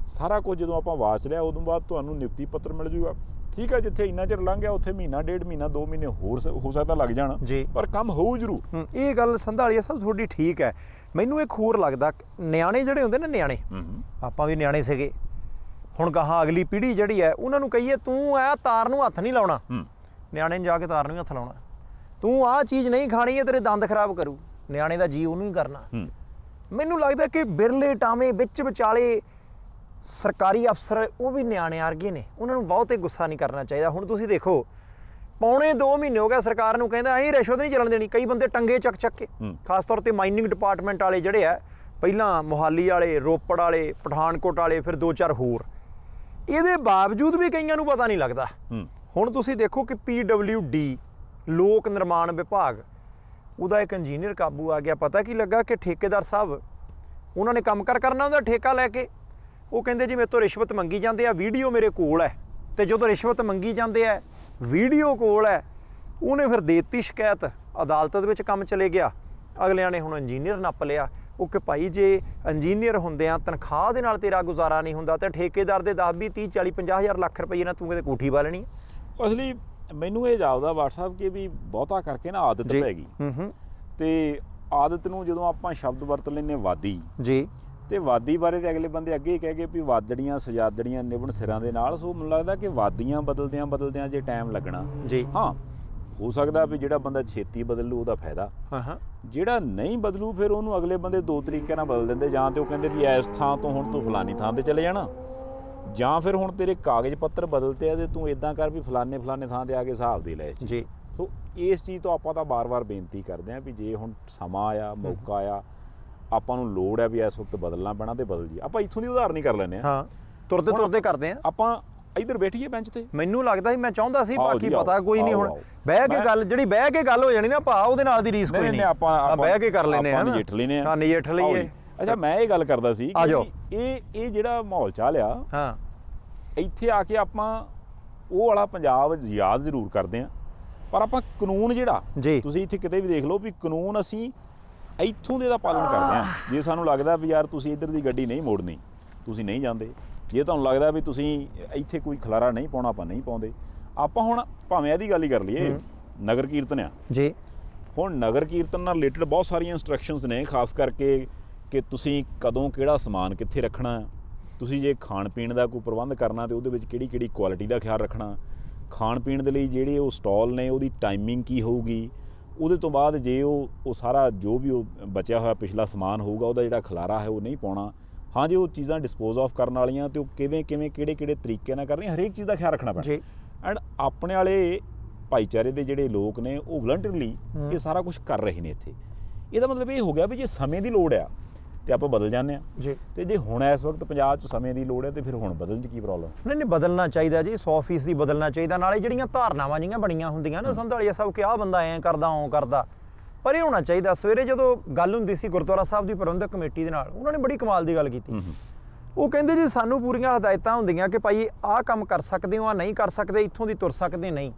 ਸਾਰਾ ਕੁਝ ਜਦੋਂ ਆਪਾਂ ਵਾਚ ਲਿਆ ਉਦੋਂ ਬਾਅਦ ਤੁਹਾਨੂੰ ਨਿਯੁਕਤੀ ਪੱਤਰ ਮਿਲ ਜੂਗਾ। ਠੀਕ ਹੈ, ਜਿੱਥੇ ਇੰਨਾ ਚਿਰ ਲੰਘ ਗਿਆ ਉੱਥੇ ਮਹੀਨਾ, ਡੇਢ ਮਹੀਨਾ, 2 ਮਹੀਨੇ ਹੋਰ ਹੋ ਸਕਦਾ ਲੱਗ ਜਾਣਾ ਜੀ, ਪਰ ਕੰਮ ਹੋਊ ਜ਼ਰੂਰ। ਇਹ ਗੱਲ ਸੰਧਾਲੀਆ ਸਾਹਿਬ ਤੁਹਾਡੀ ਠੀਕ ਹੈ। ਮੈਨੂੰ ਇੱਕ ਹੋਰ ਲੱਗਦਾ, ਨਿਆਣੇ ਜਿਹੜੇ ਹੁੰਦੇ ਨੇ, ਨਿਆਣੇ ਆਪਾਂ ਵੀ ਨਿਆਣੇ ਸੀਗੇ, ਹੁਣ ਗਾਹਾਂ ਅਗਲੀ ਪੀੜ੍ਹੀ ਜਿਹੜੀ ਹੈ ਉਹਨਾਂ ਨੂੰ ਕਹੀਏ ਤੂੰ ਇਹ ਤਾਰ ਨੂੰ ਹੱਥ ਨਹੀਂ ਲਾਉਣਾ, ਨਿਆਣੇ ਨੂੰ ਜਾ ਕੇ ਤਾਰ ਨੂੰ ਹੱਥ ਲਾਉਣਾ, ਤੂੰ ਆਹ ਚੀਜ਼ ਨਹੀਂ ਖਾਣੀ ਹੈ ਤੇਰੇ ਦੰਦ ਖਰਾਬ ਕਰੂ, ਨਿਆਣੇ ਦਾ ਜੀ ਉਹਨੂੰ ਹੀ ਕਰਨਾ। ਮੈਨੂੰ ਲੱਗਦਾ ਕਿ ਬਿਰਲੇ ਟਾਵੇਂ ਵਿੱਚ ਵਿਚਾਲੇ ਸਰਕਾਰੀ ਅਫਸਰ ਉਹ ਵੀ ਨਿਆਣੇ ਵਰਗੇ ਨੇ, ਉਹਨਾਂ ਨੂੰ ਬਹੁਤੇ ਗੁੱਸਾ ਨਹੀਂ ਕਰਨਾ ਚਾਹੀਦਾ। ਹੁਣ ਤੁਸੀਂ ਦੇਖੋ ਪੌਣੇ 2 ਮਹੀਨੇ ਹੋ ਗਿਆ ਸਰਕਾਰ ਨੂੰ ਕਹਿੰਦਾ ਅਸੀਂ ਰਿਸ਼ਵਤ ਨਹੀਂ ਚੱਲਣ ਦੇਣੀ, ਕਈ ਬੰਦੇ ਟੰਗੇ ਚੱਕ ਕੇ, ਖਾਸ ਤੌਰ ਤੇ ਮਾਈਨਿੰਗ ਡਿਪਾਰਟਮੈਂਟ ਵਾਲੇ ਜਿਹੜੇ ਆ, ਪਹਿਲਾਂ ਮੋਹਾਲੀ ਵਾਲੇ, ਰੋਪੜ ਵਾਲੇ, ਪਠਾਨਕੋਟ ਵਾਲੇ, ਫਿਰ 2-4 ਹੋਰ, ਇਹਦੇ ਬਾਵਜੂਦ ਵੀ ਕਈਆਂ ਨੂੰ ਪਤਾ ਨਹੀਂ ਲੱਗਦਾ। ਹੁਣ ਤੁਸੀਂ ਦੇਖੋ ਕਿ PWD ਲੋਕ ਨਿਰਮਾਣ ਵਿਭਾਗ, ਉਹਦਾ ਇੱਕ ਇੰਜੀਨੀਅਰ ਕਾਬੂ ਆ ਗਿਆ। ਪਤਾ ਕੀ ਲੱਗਾ ਕਿ ਠੇਕੇਦਾਰ ਸਾਹਿਬ ਉਹਨਾਂ ਨੇ ਕੰਮ ਕਰਨਾ, ਉਹਦਾ ਠੇਕਾ ਲੈ ਕੇ ਉਹ ਕਹਿੰਦੇ ਜੀ ਮੇਰੇ ਤੋਂ ਰਿਸ਼ਵਤ ਮੰਗੀ ਜਾਂਦੇ ਆ, ਵੀਡੀਓ ਮੇਰੇ ਕੋਲ ਹੈ, ਤੇ ਜਦੋਂ ਰਿਸ਼ਵਤ ਮੰਗੀ ਜਾਂਦੇ ਆ ਵੀਡੀਓ ਕੋਲ ਹੈ, ਉਹਨੇ ਫਿਰ ਦੇਤੀ ਸ਼ਿਕਾਇਤ, ਅਦਾਲਤ ਦੇ ਵਿੱਚ ਕੰਮ ਚਲੇ ਗਿਆ। ਅਗਲਿਆਂ ਨੇ ਹੁਣ ਇੰਜੀਨੀਅਰ ਨੱਪ ਲਿਆ। ਉਹ ਕਿ ਭਾਈ ਜੇ ਇੰਜੀਨੀਅਰ ਹੁੰਦੇ ਆ ਤਨਖਾਹ ਦੇ ਨਾਲ ਤੇਰਾ ਗੁਜ਼ਾਰਾ ਨਹੀਂ ਹੁੰਦਾ ਤੇ ਠੇਕੇਦਾਰ ਦੇ 10, 20, 30, 40, 50 ਹਜ਼ਾਰ ਲੱਖ ਰੁਪਏ ਨਾਲ ਤੂੰ ਕਿਤੇ ਕੋਠੀ ਪਾ ਲੈਣੀ। ਅਸਲੀ ਮੈਨੂੰ ਇਹ ਜਾਪਦਾ WhatsApp ਕਿ ਵੀ ਬਹੁਤਾ ਕਰਕੇ ਨਾ ਆਦਤ ਪੈ ਗਈ, ਤੇ ਆਦਤ ਨੂੰ ਜਦੋਂ ਆਪਾਂ ਸ਼ਬਦ ਵਰਤ ਲੈਂਦੇ ਵਾਦੀ ਜੀ, ਤੇ ਵਾਦੀ ਬਾਰੇ ਤੇ ਅਗਲੇ ਬੰਦੇ ਅੱਗੇ ਹੀ ਕਹਿ ਗਏ ਵੀ ਵਾਦੜੀਆਂ ਸਜਾਦੜੀਆਂ ਨਿਭਣ ਸਿਰਾਂ ਦੇ ਨਾਲ। ਸੋ ਮੈਨੂੰ ਲੱਗਦਾ ਕਿ ਵਾਦੀਆਂ ਬਦਲਦਿਆਂ ਜੇ ਟਾਈਮ ਲੱਗਣਾ ਜੀ। ਹਾਂ, ਹੋ ਸਕਦਾ ਵੀ ਜਿਹੜਾ ਬੰਦਾ ਛੇਤੀ ਬਦਲ ਲੂ ਉਹਦਾ ਫਾਇਦਾ, ਜਿਹੜਾ ਨਹੀਂ ਬਦਲੂ ਫਿਰ ਉਹਨੂੰ ਅਗਲੇ ਬੰਦੇ ਦੋ ਤਰੀਕੇ ਨਾਲ ਬਦਲ ਦਿੰਦੇ। ਜਾਂ ਤੇ ਉਹ ਕਹਿੰਦੇ ਵੀ ਇਸ ਥਾਂ ਤੋਂ ਹੁਣ ਤੂੰ ਫਲਾਨੀ ਥਾਂ ਤੇ ਚਲੇ ਜਾਣਾ, ਜਾਂ ਫਿਰ ਹੁਣ ਤੇਰੇ ਕਾਗਜ਼ ਪੱਤਰ ਬਦਲਤੇ ਆ ਤੇ ਤੂੰ ਇਦਾਂ ਕਰ ਵੀ ਫਲਾਨੇ ਥਾਂ ਤੇ ਆ ਕੇ ਹਿਸਾਬ ਦੇ ਲੈ ਜੀ। ਸੋ ਇਸ ਚੀਜ਼ ਤੋਂ ਆਪਾਂ ਤਾਂ ਬਾਰ-ਬਾਰ ਬੇਨਤੀ ਕਰਦੇ ਹਾਂ ਵੀ ਜੇ ਹੁਣ ਸਮਾਂ ਆਇਆ, ਮੌਕਾ ਆਇਆ, ਆਪਾਂ ਨੂੰ ਲੋੜ ਹੈ ਵੀ ਇਸ ਵਕਤ ਬਦਲਣਾ ਪੈਣਾ ਤੇ ਬਦਲ ਜੀ। ਆਪਾਂ ਇੱਥੋਂ ਦੀ ਉਦਾਹਰਨ ਹੀ ਕਰ ਲੈਂਦੇ ਹਾਂ, ਤੁਰਦੇ ਕਰਦੇ ਹਾਂ। ਆਪਾਂ ਇੱਧਰ ਬੈਠੀਏ ਬੈਂਚ ਤੇ, ਮੈਨੂੰ ਲੱਗਦਾ ਸੀ, ਮੈਂ ਚਾਹੁੰਦਾ ਸੀ, ਬਾਕੀ ਪਤਾ ਕੋਈ ਨਹੀਂ, ਹੁਣ ਬਹਿ ਕੇ ਗੱਲ ਹੋ ਜਾਣੀ ਨਾ ਭਾ, ਉਹਦੇ ਨਾਲ ਦੀ ਰੀਸ ਕੋਈ ਨਹੀਂ, ਆਪਾਂ ਬਹਿ ਕੇ ਕਰ ਲੈਨੇ ਆ, ਨਜਿੱਠ ਲੈਨੇ ਆ, ਨਜਿੱਠ ਲਈਏ। ਅੱਛਾ, ਮੈਂ ਇਹ ਗੱਲ ਕਰਦਾ ਸੀ ਕਿ ਇਹ ਜਿਹੜਾ ਮਾਹੌਲ ਚਾਲ ਆ, ਇੱਥੇ ਆ ਕੇ ਆਪਾਂ ਉਹ ਵਾਲਾ ਪੰਜਾਬ ਯਾਦ ਜ਼ਰੂਰ ਕਰਦੇ ਆ, ਪਰ ਆਪਾਂ ਕਾਨੂੰਨ ਜਿਹੜਾ ਤੁਸੀਂ ਇੱਥੇ ਕਿਤੇ ਵੀ ਦੇਖ ਲਓ ਵੀ ਕਾਨੂੰਨ ਅਸੀਂ ਇੱਥੋਂ ਦੇ ਦਾ ਪਾਲਣ ਕਰਦੇ ਆ। ਜੇ ਸਾਨੂੰ ਲੱਗਦਾ ਵੀ ਯਾਰ ਤੁਸੀਂ ਇੱਧਰ ਦੀ ਗੱਡੀ ਨਹੀਂ ਮੋੜਨੀ, ਤੁਸੀਂ ਨਹੀਂ ਜਾਂਦੇ। ਜੇ ਤੁਹਾਨੂੰ ਲੱਗਦਾ ਵੀ ਤੁਸੀਂ ਇੱਥੇ ਕੋਈ ਖਲਾਰਾ ਨਹੀਂ ਪਾਉਣਾ, ਆਪਾਂ ਨਹੀਂ ਪਾਉਂਦੇ। ਆਪਾਂ ਹੁਣ ਭਾਵੇਂ ਇਹਦੀ ਗੱਲ ਹੀ ਕਰ ਲਈਏ, ਨਗਰ ਕੀਰਤਨ ਆ ਜੀ, ਹੁਣ ਨਗਰ ਕੀਰਤਨ ਨਾਲ ਰਿਲੇਟਡ ਬਹੁਤ ਸਾਰੀਆਂ ਇੰਸਟਰਕਸ਼ਨਸ ਨੇ, ਖਾਸ ਕਰਕੇ ਕਿ ਤੁਸੀਂ ਕਦੋਂ ਕਿਹੜਾ ਸਮਾਨ ਕਿੱਥੇ ਰੱਖਣਾ, ਤੁਸੀਂ ਜੇ ਖਾਣ ਪੀਣ ਦਾ ਕੋਈ ਪ੍ਰਬੰਧ ਕਰਨਾ ਤੇ ਉਹਦੇ ਵਿੱਚ ਕਿਹੜੀ ਕੁਆਲਿਟੀ ਦਾ ਖਿਆਲ ਰੱਖਣਾ, ਖਾਣ ਪੀਣ ਦੇ ਲਈ ਜਿਹੜੇ ਉਹ ਸਟਾਲ ਨੇ ਉਹਦੀ ਟਾਈਮਿੰਗ ਕੀ ਹੋਊਗੀ, ਉਹਦੇ ਤੋਂ ਬਾਅਦ ਜੇ ਉਹ ਸਾਰਾ ਜੋ ਵੀ ਉਹ ਬਚਿਆ ਹੋਇਆ ਪਿਛਲਾ ਸਮਾਨ ਹੋਊਗਾ ਉਹਦਾ ਜਿਹੜਾ ਖਲਾਰਾ ਹੈ ਉਹ ਨਹੀਂ ਪਾਉਣਾ। ਹਾਂ, ਜੇ ਉਹ ਚੀਜ਼ਾਂ ਡਿਸਪੋਜ਼ ਆਫ ਕਰਨ ਵਾਲੀਆਂ ਤੇ ਉਹ ਕਿਵੇਂ ਕਿਹੜੇ ਤਰੀਕੇ ਨਾਲ ਕਰਨੀਆਂ, ਹਰੇਕ ਚੀਜ਼ ਦਾ ਖਿਆਲ ਰੱਖਣਾ ਪੈਣਾ ਜੀ। ਐਂਡ ਆਪਣੇ ਵਾਲੇ ਭਾਈਚਾਰੇ ਦੇ ਜਿਹੜੇ ਲੋਕ ਨੇ ਉਹ ਵਲੰਟੀਅਰਲੀ ਇਹ ਸਾਰਾ ਕੁਝ ਕਰ ਰਹੇ ਨੇ ਇੱਥੇ। ਇਹਦਾ ਮਤਲਬ ਇਹ ਹੋ ਗਿਆ ਵੀ ਜੇ ਸਮੇਂ ਦੀ ਲੋੜ ਆ ਤੇ ਆਪਾਂ ਬਦਲ ਜਾਂਦੇ ਆ ਜੀ, ਤੇ ਜੇ ਹੁਣ ਇਸ ਵਕਤ ਪੰਜਾਬ 'ਚ ਸਮੇਂ ਦੀ ਲੋੜ ਹੈ ਤੇ ਫਿਰ ਹੁਣ ਬਦਲਣ 'ਚ ਕੀ ਪ੍ਰੋਬਲਮ? ਨਹੀਂ, ਬਦਲਣਾ ਚਾਹੀਦਾ ਜੀ, 100% ਬਦਲਣਾ ਚਾਹੀਦਾ। ਨਾਲੇ ਜਿਹੜੀਆਂ ਧਾਰਨਾਵਾਂ ਜੀਆਂ ਬਣੀਆਂ ਹੁੰਦੀਆਂ ਨਾ ਸੰਧਾਲੀਆ ਸਾਹਿਬ ਕਿ ਆਹ ਬੰਦਾ ਐਂ ਕਰਦਾ ਉਹ ਕਰਦਾ, ਪਰ ਇਹ ਹੋਣਾ ਚਾਹੀਦਾ। ਸਵੇਰੇ ਜਦੋਂ ਗੱਲ ਹੁੰਦੀ ਸੀ ਗੁਰਦੁਆਰਾ ਸਾਹਿਬ ਦੀ ਪ੍ਰਬੰਧਕ ਕਮੇਟੀ ਦੇ ਨਾਲ, ਉਹਨਾਂ ਨੇ ਬੜੀ ਕਮਾਲ ਦੀ ਗੱਲ ਕੀਤੀ। ਉਹ ਕਹਿੰਦੇ ਜੀ ਸਾਨੂੰ ਪੂਰੀਆਂ ਹਦਾਇਤਾਂ ਹੁੰਦੀਆਂ ਕਿ ਭਾਈ ਆਹ ਕੰਮ ਕਰ ਸਕਦੇ ਹੋ, ਆਹ ਨਹੀਂ ਕਰ ਸਕਦੇ, ਇੱਥੋਂ ਦੀ ਤੁਰ ਸਕਦੇ ਨਹੀਂ।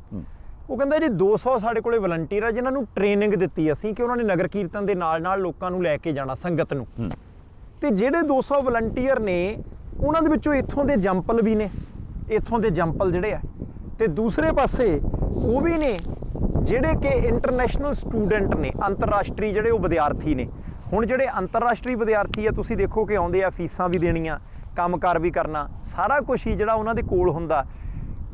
ਉਹ ਕਹਿੰਦਾ ਜੀ 200 ਸਾਡੇ ਕੋਲੇ ਵਲੰਟੀਅਰ ਆ ਜਿਨ੍ਹਾਂ ਨੂੰ ਟ੍ਰੇਨਿੰਗ ਦਿੱਤੀ ਅਸੀਂ ਕਿ ਉਹਨਾਂ ਨੇ ਨਗਰ ਕੀਰਤਨ ਦੇ ਨਾਲ ਲੋਕਾਂ ਨੂੰ ਲੈ ਕੇ ਜਾਣਾ, ਸੰਗਤ ਨੂੰ। ਤੇ ਜਿਹੜੇ 200 ਵਲੰਟੀਅਰ ਨੇ ਉਹਨਾਂ ਦੇ ਵਿੱਚੋਂ ਇੱਥੋਂ ਦੇ ਜੰਪਲ ਵੀ ਨੇ, ਇੱਥੋਂ ਦੇ ਜੰਪਲ ਜਿਹੜੇ ਆ, ਤੇ ਦੂਸਰੇ ਪਾਸੇ ਉਹ ਵੀ ਨੇ ਜਿਹੜੇ ਕਿ ਇੰਟਰਨੈਸ਼ਨਲ ਸਟੂਡੈਂਟ ਨੇ, ਅੰਤਰਰਾਸ਼ਟਰੀ ਜਿਹੜੇ ਉਹ ਵਿਦਿਆਰਥੀ ਨੇ। ਹੁਣ ਜਿਹੜੇ ਅੰਤਰਰਾਸ਼ਟਰੀ ਵਿਦਿਆਰਥੀ ਆ, ਤੁਸੀਂ ਦੇਖੋ ਕਿ ਆਉਂਦੇ ਆ, ਫੀਸਾਂ ਵੀ ਦੇਣੀਆਂ, ਕੰਮਕਾਰ ਵੀ ਕਰਨਾ, ਸਾਰਾ ਕੁਝ ਹੀ ਜਿਹੜਾ ਉਹਨਾਂ ਦੇ ਕੋਲ ਹੁੰਦਾ,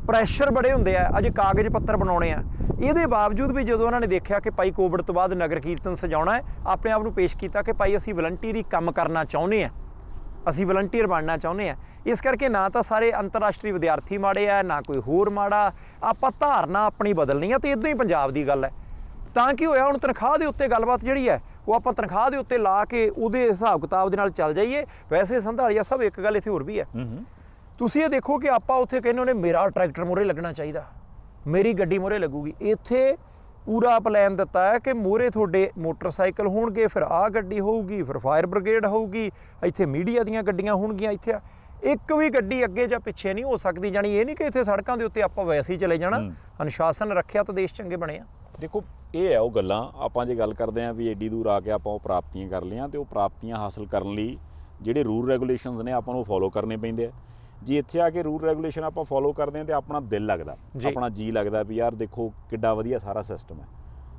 ਪ੍ਰੈਸ਼ਰ ਬੜੇ ਹੁੰਦੇ ਆ, ਅਜੇ ਕਾਗਜ਼ ਪੱਤਰ ਬਣਾਉਣੇ ਆ। ਇਹਦੇ ਬਾਵਜੂਦ ਵੀ ਜਦੋਂ ਉਹਨਾਂ ਨੇ ਦੇਖਿਆ ਕਿ ਭਾਈ ਕੋਵਿਡ ਤੋਂ ਬਾਅਦ ਨਗਰ ਕੀਰਤਨ ਸਜਾਉਣਾ ਹੈ, ਆਪਣੇ ਆਪ ਨੂੰ ਪੇਸ਼ ਕੀਤਾ ਕਿ ਭਾਈ ਅਸੀਂ ਵਲੰਟੀਅਰੀ ਕੰਮ ਕਰਨਾ ਚਾਹੁੰਦੇ ਆ, ਅਸੀਂ ਵਲੰਟੀਅਰ ਬਣਨਾ ਚਾਹੁੰਦੇ ਆ। ਇਸ ਕਰਕੇ ਨਾ ਤਾਂ ਸਾਰੇ ਅੰਤਰਰਾਸ਼ਟਰੀ ਵਿਦਿਆਰਥੀ ਮਾੜੇ ਆ, ਨਾ ਕੋਈ ਹੋਰ ਮਾੜਾ, ਆਪਾਂ ਧਾਰਨਾ ਆਪਣੀ ਬਦਲਣੀ ਆ। ਤੇ ਇਦਾਂ ਹੀ ਪੰਜਾਬ ਦੀ ਗੱਲ ਹੈ। ਤਾਂ ਕੀ ਹੋਇਆ, ਹੁਣ ਤਨਖਾਹ ਦੇ ਉੱਤੇ ਗੱਲਬਾਤ ਜਿਹੜੀ ਹੈ ਉਹ ਆਪਾਂ ਤਨਖਾਹ ਦੇ ਉੱਤੇ ਲਾ ਕੇ ਉਹਦੇ ਹਿਸਾਬ ਕਿਤਾਬ ਦੇ ਨਾਲ ਚੱਲ ਜਾਈਏ। ਵੈਸੇ ਸੰਧਾਲੀਆ ਸਾਹਿਬ ਇੱਕ ਗੱਲ ਇੱਥੇ ਹੋਰ ਵੀ ਹੈ, ਤੁਸੀਂ ਇਹ ਦੇਖੋ ਕਿ ਆਪਾਂ ਉੱਥੇ ਕਹਿੰਦੇ ਨੇ ਮੇਰਾ ਟਰੈਕਟਰ ਮੋਹਰੇ ਲੱਗਣਾ ਚਾਹੀਦਾ, ਮੇਰੀ ਗੱਡੀ ਮੋਹਰੇ ਲੱਗੂਗੀ। ਇੱਥੇ ਪੂਰਾ ਪਲਾਨ ਦਿੱਤਾ ਹੈ ਕਿ ਮੋਹਰੇ ਤੁਹਾਡੇ ਮੋਟਰਸਾਈਕਲ ਹੋਣਗੇ, ਫਿਰ ਆਹ ਗੱਡੀ ਹੋਊਗੀ, ਫਿਰ ਫਾਇਰ ਬ੍ਰਿਗੇਡ ਹੋਊਗੀ, ਇੱਥੇ ਮੀਡੀਆ ਦੀਆਂ ਗੱਡੀਆਂ ਹੋਣਗੀਆਂ। ਇੱਥੇ ਇੱਕ ਵੀ ਗੱਡੀ ਅੱਗੇ ਜਾਂ ਪਿੱਛੇ ਨਹੀਂ ਹੋ ਸਕਦੀ। ਜਾਣੀ ਇਹ ਨਹੀਂ ਕਿ ਇੱਥੇ ਸੜਕਾਂ ਦੇ ਉੱਤੇ ਆਪਾਂ ਵੈਸੇ ਹੀ ਚਲੇ ਜਾਣਾ। ਅਨੁਸ਼ਾਸਨ ਰੱਖਿਆ ਤਾਂ ਦੇਸ਼ ਚੰਗੇ ਬਣੇ ਆ। ਦੇਖੋ, ਇਹ ਹੈ ਉਹ ਗੱਲਾਂ। ਆਪਾਂ ਜੇ ਗੱਲ ਕਰਦੇ ਹਾਂ ਵੀ ਐਡੀ ਦੂਰ ਆ ਕੇ ਆਪਾਂ ਉਹ ਪ੍ਰਾਪਤੀਆਂ ਕਰ ਲਈਆਂ, ਤੇ ਉਹ ਪ੍ਰਾਪਤੀਆਂ ਹਾਸਲ ਕਰਨ ਲਈ ਜਿਹੜੇ ਰੂਲ ਰੈਗੂਲੇਸ਼ਨਸ ਨੇ ਆਪਾਂ ਨੂੰ ਫੋਲੋ ਕਰਨੇ ਪੈਂਦੇ ਆ। ਜੇ ਇੱਥੇ ਆ ਕੇ ਰੂਲ ਰੈਗੂਲੇਸ਼ਨ ਆਪਾਂ ਫੋਲੋ ਕਰਦੇ ਹਾਂ ਤੇ ਆਪਣਾ ਦਿਲ ਲੱਗਦਾ, ਆਪਣਾ ਜੀ ਲੱਗਦਾ ਵੀ ਯਾਰ ਦੇਖੋ ਕਿੱਡਾ ਵਧੀਆ ਸਾਰਾ ਸਿਸਟਮ ਹੈ।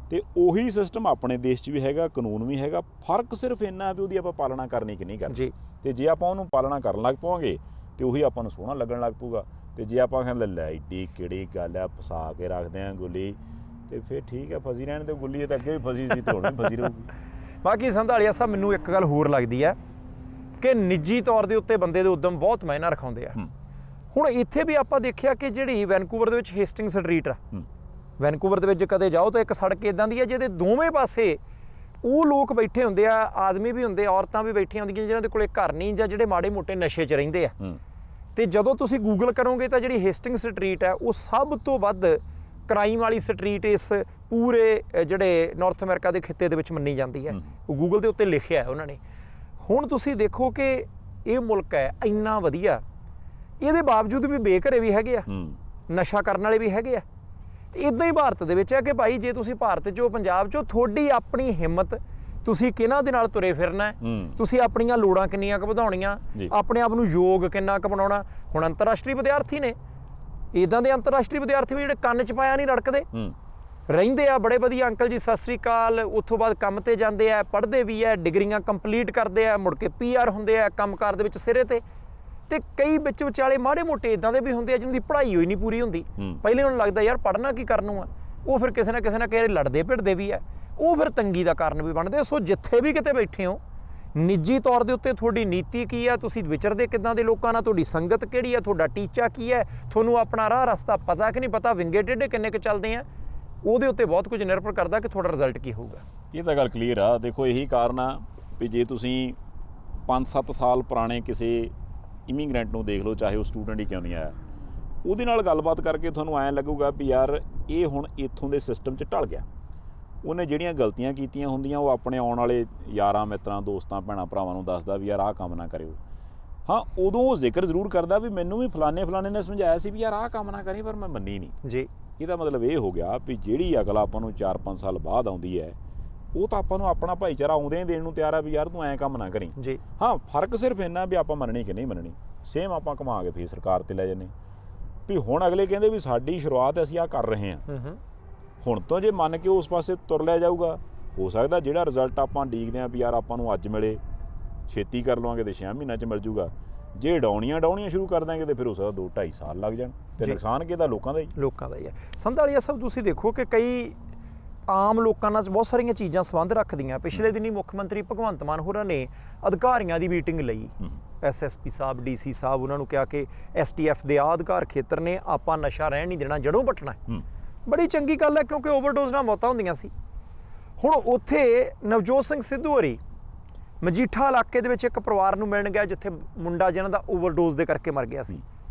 ਤੇ ਉਹੀ ਸਿਸਟਮ ਆਪਣੇ ਦੇਸ਼ 'ਚ ਵੀ ਹੈਗਾ, ਕਾਨੂੰਨ ਵੀ ਹੈਗਾ। ਫਰਕ ਸਿਰਫ ਇੰਨਾ ਵੀ ਉਹਦੀ ਆਪਾਂ ਪਾਲਣਾ ਕਰਨੀ ਕਿ ਨਹੀਂ ਕਰਨੀ। ਤੇ ਜੇ ਆਪਾਂ ਉਹਨੂੰ ਪਾਲਣਾ ਕਰਨ ਲੱਗ ਪਵਾਂਗੇ ਤੇ ਉਹੀ ਆਪਾਂ ਨੂੰ ਸੋਹਣਾ ਲੱਗਣ ਲੱਗ ਪਊਗਾ। ਤੇ ਜੇ ਆਪਾਂ ਕਹਿੰਦੇ ਲੈ ਏਡੀ ਕਿਹੜੀ ਗੱਲ ਆ, ਫਸਾ ਕੇ ਰੱਖਦੇ ਆ ਗੁੱਲੀ, ਤੇ ਫਿਰ ਠੀਕ ਹੈ, ਫਸੀ ਰਹਿਣ ਤੇ ਗੁੱਲੀ ਤਾਂ ਅੱਗੇ ਵੀ ਫਸੀ ਸੀ ਤੇ ਹੁਣ ਵੀ ਫਸੀ ਰਹੂਗੀ। ਬਾਕੀ ਸੰਧਾਲੀਆ ਸਾਹਿਬ ਮੈਨੂੰ ਇੱਕ ਗੱਲ ਹੋਰ ਲੱਗਦੀ ਹੈ ਕਿ ਨਿੱਜੀ ਤੌਰ ਦੇ ਉੱਤੇ ਬੰਦੇ ਦੇ ਉਦਮ ਬਹੁਤ ਮਾਇਨਾ ਰਖਾਉਂਦੇ ਆ। ਹੁਣ ਇੱਥੇ ਵੀ ਆਪਾਂ ਦੇਖਿਆ ਕਿ ਜਿਹੜੀ ਵੈਨਕੂਵਰ ਦੇ ਵਿੱਚ ਹੇਸਟਿੰਗ ਸਟਰੀਟ ਆ, ਵੈਨਕੂਵਰ ਦੇ ਵਿੱਚ ਕਦੇ ਜਾਓ ਤਾਂ ਇੱਕ ਸੜਕ ਇਦਾਂ ਦੀ ਹੈ ਜਿਹਦੇ ਦੋਵੇਂ ਪਾਸੇ ਉਹ ਲੋਕ ਬੈਠੇ ਹੁੰਦੇ ਆ, ਆਦਮੀ ਵੀ ਹੁੰਦੇ, ਔਰਤਾਂ ਵੀ ਬੈਠੀਆਂ ਹੁੰਦੀਆਂ ਜਿਹਨਾਂ ਦੇ ਕੋਲੇ ਘਰ ਨਹੀਂ ਜਾਂ ਜਿਹੜੇ ਮਾੜੇ ਮੋਟੇ ਨਸ਼ੇ 'ਚ ਰਹਿੰਦੇ ਆ। ਤੇ ਜਦੋਂ ਤੁਸੀਂ ਗੂਗਲ ਕਰੋਗੇ ਤਾਂ ਜਿਹੜੀ ਹੇਸਟਿੰਗ ਸਟਰੀਟ ਹੈ ਉਹ ਸਭ ਤੋਂ ਵੱਧ ਕ੍ਰਾਈਮ ਵਾਲੀ ਸਟਰੀਟ ਇਸ ਪੂਰੇ ਜਿਹੜੇ ਨਾਰਥ ਅਮਰੀਕਾ ਦੇ ਖਿੱਤੇ ਦੇ ਵਿੱਚ ਮੰਨੀ ਜਾਂਦੀ ਹੈ। ਉਹ ਗੂਗਲ ਦੇ ਉੱਤੇ ਲਿਖਿਆ ਹੈ ਉਹਨਾਂ ਨੇ। ਹੁਣ ਤੁਸੀਂ ਦੇਖੋ ਕਿ ਇਹ ਮੁਲਕ ਹੈ ਇੰਨਾ ਵਧੀਆ, ਇਹਦੇ ਬਾਵਜੂਦ ਵੀ ਬੇਘਰੇ ਵੀ ਹੈਗੇ ਆ, ਨਸ਼ਾ ਕਰਨ ਵਾਲੇ ਵੀ ਹੈਗੇ ਆ। ਤੇ ਇਦਾਂ ਹੀ ਭਾਰਤ ਦੇ ਵਿੱਚ ਹੈ ਕਿ ਭਾਈ ਜੇ ਤੁਸੀਂ ਭਾਰਤ 'ਚੋਂ, ਪੰਜਾਬ 'ਚੋਂ, ਤੁਹਾਡੀ ਆਪਣੀ ਹਿੰਮਤ, ਤੁਸੀਂ ਕਿਹਨਾਂ ਦੇ ਨਾਲ ਤੁਰੇ ਫਿਰਨਾ, ਤੁਸੀਂ ਆਪਣੀਆਂ ਲੋੜਾਂ ਕਿੰਨੀਆਂ ਕੁ ਵਧਾਉਣੀਆਂ, ਆਪਣੇ ਆਪ ਨੂੰ ਯੋਗ ਕਿੰਨਾ ਕੁ ਬਣਾਉਣਾ। ਹੁਣ ਅੰਤਰਰਾਸ਼ਟਰੀ ਵਿਦਿਆਰਥੀ ਨੇ, ਇੱਦਾਂ ਦੇ ਅੰਤਰਰਾਸ਼ਟਰੀ ਵਿਦਿਆਰਥੀ ਵੀ ਜਿਹੜੇ ਕੰਨ 'ਚ ਪਾਇਆ ਨਹੀਂ ਰੜਕਦੇ, ਰਹਿੰਦੇ ਆ ਬੜੇ ਵਧੀਆ ਅੰਕਲ ਜੀ, ਸਤਿ ਸ੍ਰੀ ਅਕਾਲ। ਉੱਥੋਂ ਬਾਅਦ ਕੰਮ ਤੇ ਜਾਂਦੇ ਆ, ਪੜ੍ਹਦੇ ਵੀ ਆ, ਡਿਗਰੀਆਂ ਕੰਪਲੀਟ ਕਰਦੇ ਆ, ਮੁੜ ਕੇ PR ਹੁੰਦੇ ਆ, ਕੰਮਕਾਰ ਦੇ ਵਿੱਚ ਸਿਰੇ ਤੇ ਕਈ ਵਿੱਚ ਵਿਚਾਲੇ ਮਾੜੇ ਮੋਟੇ ਇਦਾਂ ਦੇ ਵੀ ਹੁੰਦੇ ਆ ਜਿਹਨਾਂ ਦੀ ਪੜ੍ਹਾਈ ਹੋਈ ਨਹੀਂ ਪੂਰੀ ਹੁੰਦੀ। ਪਹਿਲੇ ਉਹਨਾਂ ਨੂੰ ਲੱਗਦਾ ਯਾਰ ਪੜ੍ਹਨਾ ਕੀ ਕਰਨ ਨੂੰ ਆ, ਉਹ ਫਿਰ ਕਿਸੇ ਨਾ ਕਿਸੇ ਲੜਦੇ ਭਿੜਦੇ ਵੀ ਆ, ਉਹ ਫਿਰ ਤੰਗੀ ਦਾ ਕਾਰਨ ਵੀ ਬਣਦੇ। ਸੋ ਜਿੱਥੇ ਵੀ ਕਿਤੇ ਬੈਠੇ ਹੋ, ਨਿੱਜੀ ਤੌਰ ਦੇ ਉੱਤੇ ਤੁਹਾਡੀ ਨੀਤੀ ਕੀ ਆ, ਤੁਸੀਂ ਵਿਚਰਦੇ ਕਿੱਦਾਂ ਦੇ ਲੋਕਾਂ ਨਾਲ, ਤੁਹਾਡੀ ਸੰਗਤ ਕਿਹੜੀ ਆ, ਤੁਹਾਡਾ ਟੀਚਾ ਕੀ ਹੈ, ਤੁਹਾਨੂੰ ਆਪਣਾ ਰਾਹ ਰਸਤਾ ਪਤਾ ਕਿ ਨਹੀਂ ਪਤਾ, ਵਿੰਗੇ ਟੇਢੇ ਕਿੰਨੇ ਕੁ ਚੱਲਦੇ ਆ, ਉਹਦੇ ਉੱਤੇ ਬਹੁਤ ਕੁਝ ਨਿਰਭਰ ਕਰਦਾ ਕਿ ਤੁਹਾਡਾ ਰਿਜ਼ਲਟ ਕੀ ਹੋਊਗਾ। ਇਹ ਤਾਂ ਗੱਲ ਕਲੀਅਰ ਆ। ਦੇਖੋ ਇਹੀ ਕਾਰਨ ਆ ਵੀ ਜੇ ਤੁਸੀਂ 5-7 ਸਾਲ ਪੁਰਾਣੇ ਕਿਸੇ ਇਮੀਗ੍ਰੈਂਟ ਨੂੰ ਦੇਖ ਲਓ, ਚਾਹੇ ਉਹ ਸਟੂਡੈਂਟ ਹੀ ਕਿਉਂ ਨਹੀਂ ਆਇਆ, ਉਹਦੇ ਨਾਲ ਗੱਲਬਾਤ ਕਰਕੇ ਤੁਹਾਨੂੰ ਐਂ ਲੱਗੂਗਾ ਵੀ ਯਾਰ ਇਹ ਹੁਣ ਇੱਥੋਂ ਦੇ ਸਿਸਟਮ 'ਚ ਢਲ ਗਿਆ। ਉਹਨੇ ਜਿਹੜੀਆਂ ਗਲਤੀਆਂ ਕੀਤੀਆਂ ਹੁੰਦੀਆਂ ਉਹ ਆਪਣੇ ਆਉਣ ਵਾਲੇ ਯਾਰਾਂ ਮਿੱਤਰਾਂ ਦੋਸਤਾਂ ਭੈਣਾਂ ਭਰਾਵਾਂ ਨੂੰ ਦੱਸਦਾ ਵੀ ਯਾਰ ਆਹ ਕੰਮ ਨਾ ਕਰਿਓ। ਹਾਂ, ਉਦੋਂ ਉਹ ਜ਼ਿਕਰ ਜ਼ਰੂਰ ਕਰਦਾ ਵੀ ਮੈਨੂੰ ਵੀ ਫਲਾਣੇ ਨੇ ਸਮਝਾਇਆ ਸੀ ਵੀ ਯਾਰ ਆਹ ਕੰਮ ਨਾ ਕਰੀ, ਪਰ ਮੈਂ ਮੰਨੀ ਨਹੀਂ ਜੀ। ਇਹਦਾ ਮਤਲਬ ਇਹ ਹੋ ਗਿਆ ਵੀ ਜਿਹੜੀ ਅਕਲ ਆਪਾਂ ਨੂੰ 4-5 ਸਾਲ ਬਾਅਦ ਆਉਂਦੀ ਹੈ, ਉਹ ਤਾਂ ਆਪਾਂ ਨੂੰ ਆਪਣਾ ਭਾਈਚਾਰਾ ਆਉਂਦੇ ਹੀ ਦੇਣ ਨੂੰ ਤਿਆਰ ਆ ਵੀ ਯਾਰ ਤੂੰ ਐਂ ਕੰਮ ਨਾ ਕਰੀ ਜੀ। ਹਾਂ, ਫਰਕ ਸਿਰਫ ਇੰਨਾ ਵੀ ਆਪਾਂ ਮੰਨਣੀ ਕਿ ਨਹੀਂ ਮੰਨਣੀ। ਸੇਮ ਆਪਾਂ ਘੁਮਾ ਕੇ ਫੇਰ ਸਰਕਾਰ ਤੇ ਲੈ ਜਾਂਦੇ ਵੀ ਹੁਣ ਅਗਲੇ ਕਹਿੰਦੇ ਵੀ ਸਾਡੀ ਸ਼ੁਰੂਆਤ ਅਸੀਂ ਆਹ ਕਰ ਰਹੇ ਹਾਂ, ਹੁਣ ਤੋਂ ਜੇ ਮੰਨ ਕੇ ਉਸ ਪਾਸੇ ਤੁਰ ਲਿਆ ਜਾਊਗਾ, ਹੋ ਸਕਦਾ ਜਿਹੜਾ ਰਿਜ਼ਲਟ ਆਪਾਂ ਉਡੀਕਦੇ ਹਾਂ ਵੀ ਯਾਰ ਆਪਾਂ ਨੂੰ ਅੱਜ ਮਿਲੇ, ਛੇਤੀ ਕਰ ਲਵਾਂਗੇ ਤੇ 6 ਮਹੀਨਿਆਂ 'ਚ ਮਿਲ ਜੂਗਾ। ਜੇ ਡਾਉਣੀਆਂ ਸ਼ੁਰੂ ਕਰ ਦਾਂਗੇ ਤੇ ਫਿਰ ਹੋ ਸਕਦਾ 2-2.5 ਸਾਲ ਲੱਗ ਜਾਣ, ਤੇ ਨੁਕਸਾਨ ਕਿਹਦਾ? ਲੋਕਾਂ ਦਾ ਹੀ ਹੈ। ਸੰਧਾਲੀਆ ਸਾਹਿਬ, ਤੁਸੀਂ ਦੇਖੋ ਕਿ ਕਈ ਆਮ ਲੋਕਾਂ ਨਾਲ ਬਹੁਤ ਸਾਰੀਆਂ ਚੀਜ਼ਾਂ ਸੰਬੰਧ ਰੱਖਦੀਆਂ। ਪਿਛਲੇ ਦਿਨੀ ਮੁੱਖ ਮੰਤਰੀ ਭਗਵੰਤ ਮਾਨ ਹੋਰਾਂ ਨੇ ਅਧਿਕਾਰੀਆਂ ਦੀ ਮੀਟਿੰਗ ਲਈ, SSP ਸਾਹਿਬ, DC ਸਾਹਿਬ, ਉਹਨਾਂ ਨੂੰ ਕਿਹਾ ਕਿ STF ਦੇ ਅਧਿਕਾਰ ਖੇਤਰ ਨੇ, ਆਪਾਂ ਨਸ਼ਾ ਰਹਿਣ ਨਹੀਂ ਦੇਣਾ, ਜੜੋਂ ਪੱਟਣਾ। ਬੜੀ ਚੰਗੀ ਗੱਲ ਹੈ ਕਿਉਂਕਿ ਓਵਰਡੋਜ਼ ਨਾਲ ਮੌਤਾਂ ਹੁੰਦੀਆਂ ਸੀ। ਹੁਣ ਉੱਥੇ ਨਵਜੋਤ ਸਿੰਘ ਸਿੱਧੂ ਹੋਰੀ ਮਜੀਠਾ ਇਲਾਕੇ ਦੇ ਵਿੱਚ ਇੱਕ ਪਰਿਵਾਰ ਨੂੰ ਮਿਲਣ ਗਿਆ ਜਿੱਥੇ ਮੁੰਡਾ ਜਿਹਨਾਂ ਦਾ ਓਵਰਡੋਜ਼ ਦੇ ਕਰਕੇ ਮਰ ਗਿਆ ਸੀ।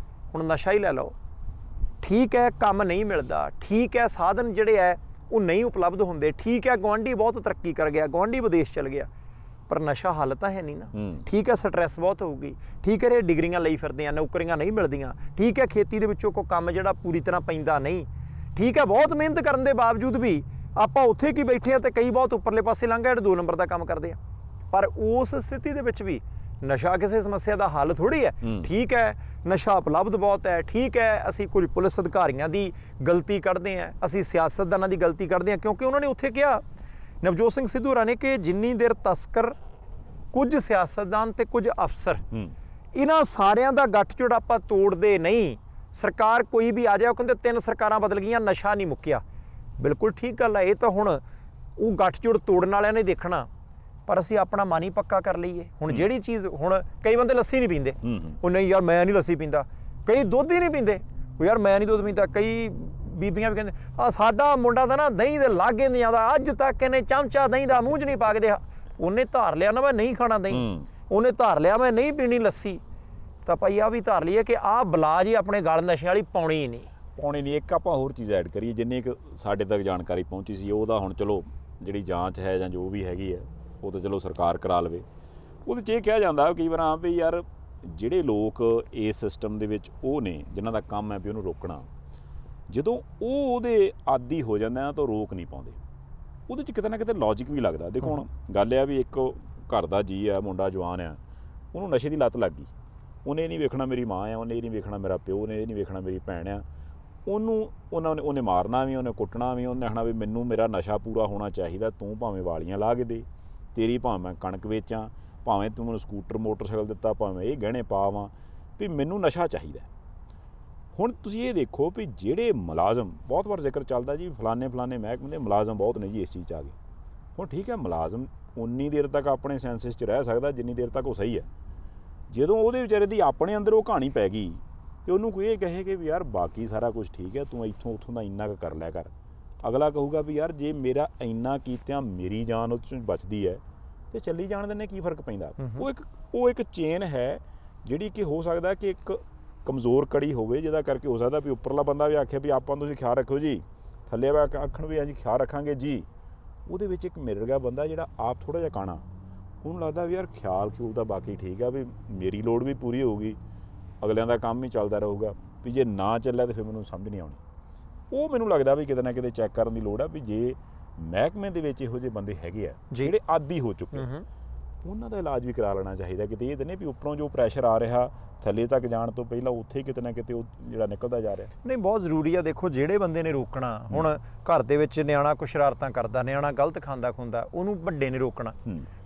ਹੁਣ ਨਸ਼ਾ ਹੀ ਲੈ ਲਓ, ਠੀਕ ਹੈ, ਕੰਮ ਨਹੀਂ ਮਿਲਦਾ, ਠੀਕ ਹੈ, ਸਾਧਨ ਜਿਹੜੇ ਹੈ ਉਹ ਨਹੀਂ ਉਪਲਬਧ ਹੁੰਦੇ, ਠੀਕ ਹੈ, ਗੁਆਂਢੀ ਬਹੁਤ ਤਰੱਕੀ ਕਰ ਗਿਆ, ਗੁਆਂਢੀ ਵਿਦੇਸ਼ ਚਲ ਗਿਆ, ਪਰ ਨਸ਼ਾ ਹੱਲ ਤਾਂ ਹੈ ਨਹੀਂ ਨਾ। ਠੀਕ ਹੈ, ਸਟ੍ਰੈਸ ਬਹੁਤ ਹੋਊਗੀ, ਠੀਕ ਹੈ, ਇਹ ਡਿਗਰੀਆਂ ਲਈ ਫਿਰਦੇ ਆ, ਨੌਕਰੀਆਂ ਨਹੀਂ ਮਿਲਦੀਆਂ, ਠੀਕ ਹੈ, ਖੇਤੀ ਦੇ ਵਿੱਚੋਂ ਕੋਈ ਕੰਮ ਜਿਹੜਾ ਪੂਰੀ ਤਰ੍ਹਾਂ ਪੈਂਦਾ ਨਹੀਂ, ਠੀਕ ਹੈ, ਬਹੁਤ ਮਿਹਨਤ ਕਰਨ ਦੇ ਬਾਵਜੂਦ ਵੀ ਆਪਾਂ ਉੱਥੇ ਕੀ ਬੈਠੇ ਆ ਤੇ ਕਈ ਬਹੁਤ ਉੱਪਰਲੇ ਪਾਸੇ ਲੰਘ ਗਏ 2 ਨੰਬਰ ਦਾ ਕੰਮ ਕਰਦੇ ਆ। ਪਰ ਉਸ ਸਥਿਤੀ ਦੇ ਵਿੱਚ ਵੀ ਨਸ਼ਾ ਕਿਸੇ ਸਮੱਸਿਆ ਦਾ ਹੱਲ ਥੋੜੀ ਹੈ। ਠੀਕ ਹੈ, ਨਸ਼ਾ ਉਪਲਬਧ ਬਹੁਤ ਹੈ, ਠੀਕ ਹੈ, ਅਸੀਂ ਕੁਝ ਪੁਲਿਸ ਅਧਿਕਾਰੀਆਂ ਦੀ ਗਲਤੀ ਕੱਢਦੇ ਹਾਂ, ਅਸੀਂ ਸਿਆਸਤਦਾਨਾਂ ਦੀ ਗਲਤੀ ਕੱਢਦੇ ਹਾਂ, ਕਿਉਂਕਿ ਉਹਨਾਂ ਨੇ ਉੱਥੇ ਕਿਹਾ, ਨਵਜੋਤ ਸਿੰਘ ਸਿੱਧੂ ਹੋਰਾਂ ਨੇ, ਕਿ ਜਿੰਨੀ ਦੇਰ ਤਸਕਰ, ਕੁਝ ਸਿਆਸਤਦਾਨ ਤੇ ਕੁਝ ਅਫਸਰ, ਇਹਨਾਂ ਸਾਰਿਆਂ ਦਾ ਗੱਠਜੋੜ ਆਪਾਂ ਤੋੜਦੇ ਨਹੀਂ, ਸਰਕਾਰ ਕੋਈ ਵੀ ਆ ਜਾਏ, ਉਹ ਕਹਿੰਦੇ 3 ਸਰਕਾਰਾਂ ਬਦਲ ਗਈਆਂ, ਨਸ਼ਾ ਨਹੀਂ ਮੁੱਕਿਆ। ਬਿਲਕੁਲ ਠੀਕ ਗੱਲ ਹੈ। ਇਹ ਤਾਂ ਹੁਣ ਉਹ ਗੱਠਜੋੜ ਤੋੜਨ ਵਾਲਿਆਂ ਨੇ ਦੇਖਣਾ, ਪਰ ਅਸੀਂ ਆਪਣਾ ਮਨ ਹੀ ਪੱਕਾ ਕਰ ਲਈਏ। ਹੁਣ ਜਿਹੜੀ ਚੀਜ਼, ਹੁਣ ਕਈ ਬੰਦੇ ਲੱਸੀ ਨਹੀਂ ਪੀਂਦੇ, ਉਹ ਨਹੀਂ ਯਾਰ ਮੈਂ ਨਹੀਂ ਲੱਸੀ ਪੀਂਦਾ, ਕਈ ਦੁੱਧ ਹੀ ਨਹੀਂ ਪੀਂਦੇ, ਉਹ ਯਾਰ ਮੈਂ ਨਹੀਂ ਦੁੱਧ ਪੀਂਦਾ, ਕਈ ਬੀਬੀਆਂ ਵੀ ਕਹਿੰਦੇ ਆ ਸਾਡਾ ਮੁੰਡਾ ਤਾਂ ਨਾ ਦਹੀਂ ਦੇ ਲਾਗੇ ਨਹੀਂ ਆਉਂਦਾ, ਅੱਜ ਤੱਕ ਇਹਨੇ ਚਮਚਾ ਦਹੀਂ ਦਾ ਮੂੰਹ 'ਚ ਨਹੀਂ ਪਾ ਕੇ ਦਿਆ। ਉਹਨੇ ਧਾਰ ਲਿਆ ਨਾ ਮੈਂ ਨਹੀਂ ਖਾਣਾ ਦਹੀਂ, ਉਹਨੇ ਧਾਰ ਲਿਆ ਮੈਂ ਨਹੀਂ ਪੀਣੀ ਲੱਸੀ, ਤਾਂ ਭਾਈ ਆਹ ਵੀ ਧਾਰ ਲਈਏ ਕਿ ਆਹ ਬਲਾਜ ਹੀ ਆਪਣੇ ਗਲ ਨਸ਼ੇ ਵਾਲੀ ਪਾਉਣੀ ਹੀ ਨਹੀਂ। ਇੱਕ ਆਪਾਂ ਹੋਰ ਚੀਜ਼ ਐਡ ਕਰੀਏ, ਜਿੰਨੀ ਕੁ ਸਾਡੇ ਤੱਕ ਜਾਣਕਾਰੀ ਪਹੁੰਚੀ ਸੀ, ਉਹਦਾ ਹੁਣ ਚਲੋ ਜਿਹੜੀ ਜਾਂਚ ਹੈ ਜਾਂ ਜੋ ਵੀ ਹੈਗੀ ਹੈ ਉਹ ਤਾਂ ਚਲੋ ਸਰਕਾਰ ਕਰਾ ਲਵੇ। ਉਹਦੇ 'ਚ ਇਹ ਕਿਹਾ ਜਾਂਦਾ ਕਈ ਵਾਰ ਵੀ ਯਾਰ ਜਿਹੜੇ ਲੋਕ ਇਸ ਸਿਸਟਮ ਦੇ ਵਿੱਚ ਉਹ ਨੇ ਜਿਨ੍ਹਾਂ ਦਾ ਕੰਮ ਹੈ ਵੀ ਉਹਨੂੰ ਰੋਕਣਾ, ਜਦੋਂ ਉਹ ਉਹਦੇ ਆਦੀ ਹੋ ਜਾਂਦੇ ਆ ਤਾਂ ਰੋਕ ਨਹੀਂ ਪਾਉਂਦੇ। ਉਹਦੇ 'ਚ ਕਿਤੇ ਨਾ ਕਿਤੇ ਲੌਜਿਕ ਵੀ ਲੱਗਦਾ। ਦੇਖੋ ਹੁਣ ਗੱਲ ਇਹ ਆ ਵੀ ਇੱਕ ਘਰ ਦਾ ਜੀ ਆ, ਮੁੰਡਾ ਜਵਾਨ ਆ, ਉਹਨੂੰ ਨਸ਼ੇ ਦੀ ਲੱਤ ਲੱਗ ਗਈ, ਉਹਨੇ ਇਹ ਨਹੀਂ ਵੇਖਣਾ ਮੇਰੀ ਮਾਂ ਆ, ਉਹਨੇ ਇਹ ਨਹੀਂ ਵੇਖਣਾ ਮੇਰਾ ਪਿਓ, ਉਹਨੇ ਇਹ ਨਹੀਂ ਵੇਖਣਾ ਮੇਰੀ ਭੈਣ ਆ, ਉਹਨੇ ਮਾਰਨਾ ਵੀ, ਉਹਨੇ ਕੁੱਟਣਾ ਵੀ, ਉਹਨੇ ਆਖਣਾ ਵੀ ਮੈਨੂੰ ਮੇਰਾ ਨਸ਼ਾ ਪੂਰਾ ਹੋਣਾ ਚਾਹੀਦਾ, ਤੂੰ ਭਾਵੇਂ ਵਾਲੀਆਂ ਲਾ ਕੇ ਦੇ, ਤੇਰੀ ਭਾਵੇਂ ਮੈਂ ਕਣਕ ਵੇਚਾਂ, ਭਾਵੇਂ ਤੂੰ ਮੈਨੂੰ ਸਕੂਟਰ ਮੋਟਰਸਾਈਕਲ ਦਿੱਤਾ, ਭਾਵੇਂ ਇਹ ਗਹਿਣੇ ਪਾਵਾਂ, ਵੀ ਮੈਨੂੰ ਨਸ਼ਾ ਚਾਹੀਦਾ। ਹੁਣ ਤੁਸੀਂ ਇਹ ਦੇਖੋ ਵੀ ਜਿਹੜੇ ਮੁਲਾਜ਼ਮ, ਬਹੁਤ ਵਾਰ ਜ਼ਿਕਰ ਚੱਲਦਾ ਜੀ ਫਲਾਣੇ ਮਹਿਕਮੇ ਦੇ ਮੁਲਾਜ਼ਮ ਬਹੁਤ ਨੇ ਜੀ ਇਸ ਚੀਜ਼ 'ਚ ਆ ਗਏ। ਹੁਣ ਠੀਕ ਹੈ, ਮੁਲਾਜ਼ਮ ਉਨੀ ਦੇਰ ਤੱਕ ਆਪਣੇ ਸੈਂਸਿਸ 'ਚ ਰਹਿ ਸਕਦਾ ਜਿੰਨੀ ਦੇਰ ਤੱਕ ਉਹ ਸਹੀ ਹੈ। ਜਦੋਂ ਉਹਦੇ ਵਿਚਾਰੇ ਦੀ ਆਪਣੇ ਅੰਦਰ ਉਹ ਕਹਾਣੀ ਪੈ ਗਈ ਤੇ ਉਹਨੂੰ ਕੋਈ ਇਹ ਕਹੇ ਕਿ ਵੀ ਯਾਰ ਬਾਕੀ ਸਾਰਾ ਕੁਝ ਠੀਕ ਹੈ, ਤੂੰ ਇੱਥੋਂ ਉੱਥੋਂ ਦਾ ਇੰਨਾ ਕੁ ਕਰ ਲਿਆ ਕਰ, ਅਗਲਾ ਕਹੂਗਾ ਵੀ ਯਾਰ ਜੇ ਮੇਰਾ ਇੰਨਾ ਕੀਤਿਆਂ ਮੇਰੀ ਜਾਨ ਉਹ 'ਚੋਂ ਬਚਦੀ ਹੈ ਤੇ ਚੱਲੀ ਜਾਣ ਦਿੰਦੇ ਕੀ ਫਰਕ ਪੈਂਦਾ। ਉਹ ਇੱਕ ਚੇਨ ਹੈ ਜਿਹੜੀ ਕਿ ਹੋ ਸਕਦਾ ਕਿ ਇੱਕ ਕਮਜ਼ੋਰ ਕੜੀ ਹੋਵੇ, ਜਿਹਦਾ ਕਰਕੇ ਹੋ ਸਕਦਾ ਵੀ ਉੱਪਰਲਾ ਬੰਦਾ ਵੀ ਆਖੇ ਵੀ ਆਪਾਂ ਤੁਸੀਂ ਖਿਆਲ ਰੱਖੋ ਜੀ, ਥੱਲੇ ਆਖਣ ਵੀ ਅਸੀਂ ਖਿਆਲ ਰੱਖਾਂਗੇ ਜੀ। ਉਹਦੇ ਵਿੱਚ ਇੱਕ ਮਿਲ ਗਿਆ ਬੰਦਾ ਜਿਹੜਾ ਆਪ ਥੋੜ੍ਹਾ ਜਿਹਾ ਕਾਣਾ, ਉਹਨੂੰ ਲੱਗਦਾ ਵੀ ਯਾਰ ਖਿਆਲ ਤਾਂ ਬਾਕੀ ਠੀਕ ਆ, ਵੀ ਮੇਰੀ ਲੋੜ ਵੀ ਪੂਰੀ ਹੋਊਗੀ, ਅਗਲਿਆਂ ਦਾ ਕੰਮ ਹੀ ਚੱਲਦਾ ਰਹੂਗਾ, ਵੀ ਜੇ ਨਾ ਚੱਲਿਆ ਤਾਂ ਫਿਰ ਮੈਨੂੰ ਸਮਝ ਨਹੀਂ ਆਉਣੀ। ਉਹ ਮੈਨੂੰ ਲੱਗਦਾ ਵੀ ਕਿਤੇ ਨਾ ਕਿਤੇ ਚੈੱਕ ਕਰਨ ਦੀ ਲੋੜ ਆ ਵੀ ਜੇ ਮਹਿਕਮੇ ਦੇ ਵਿੱਚ ਇਹੋ ਜਿਹੇ ਬੰਦੇ ਹੈਗੇ ਆ ਜਿਹੜੇ ਆਦੀ ਹੋ ਚੁੱਕੇ, ਉਹਨਾਂ ਦਾ ਇਲਾਜ ਵੀ ਕਰਾ ਲੈਣਾ ਚਾਹੀਦਾ। ਕਿਤੇ ਇਹ ਤਾਂ ਨਹੀਂ ਵੀ ਉੱਪਰੋਂ ਜੋ ਪ੍ਰੈਸ਼ਰ ਆ ਰਿਹਾ ਥੱਲੇ ਤੱਕ ਜਾਣ ਤੋਂ ਪਹਿਲਾਂ ਉੱਥੇ ਕਿਤੇ ਨਾ ਕਿਤੇ ਉਹ ਜਿਹੜਾ ਨਿਕਲਦਾ ਜਾ ਰਿਹਾ। ਨਹੀਂ, ਬਹੁਤ ਜ਼ਰੂਰੀ ਆ। ਦੇਖੋ, ਜਿਹੜੇ ਬੰਦੇ ਨੇ ਰੋਕਣਾ, ਹੁਣ ਘਰ ਦੇ ਵਿੱਚ ਨਿਆਣਾ ਕੁਛ ਸ਼ਰਾਰਤਾਂ ਕਰਦਾ, ਨਿਆਣਾ ਗਲਤ ਖਾਂਦਾ ਖੁੰਦਾ, ਉਹਨੂੰ ਵੱਡੇ ਨੇ ਰੋਕਣਾ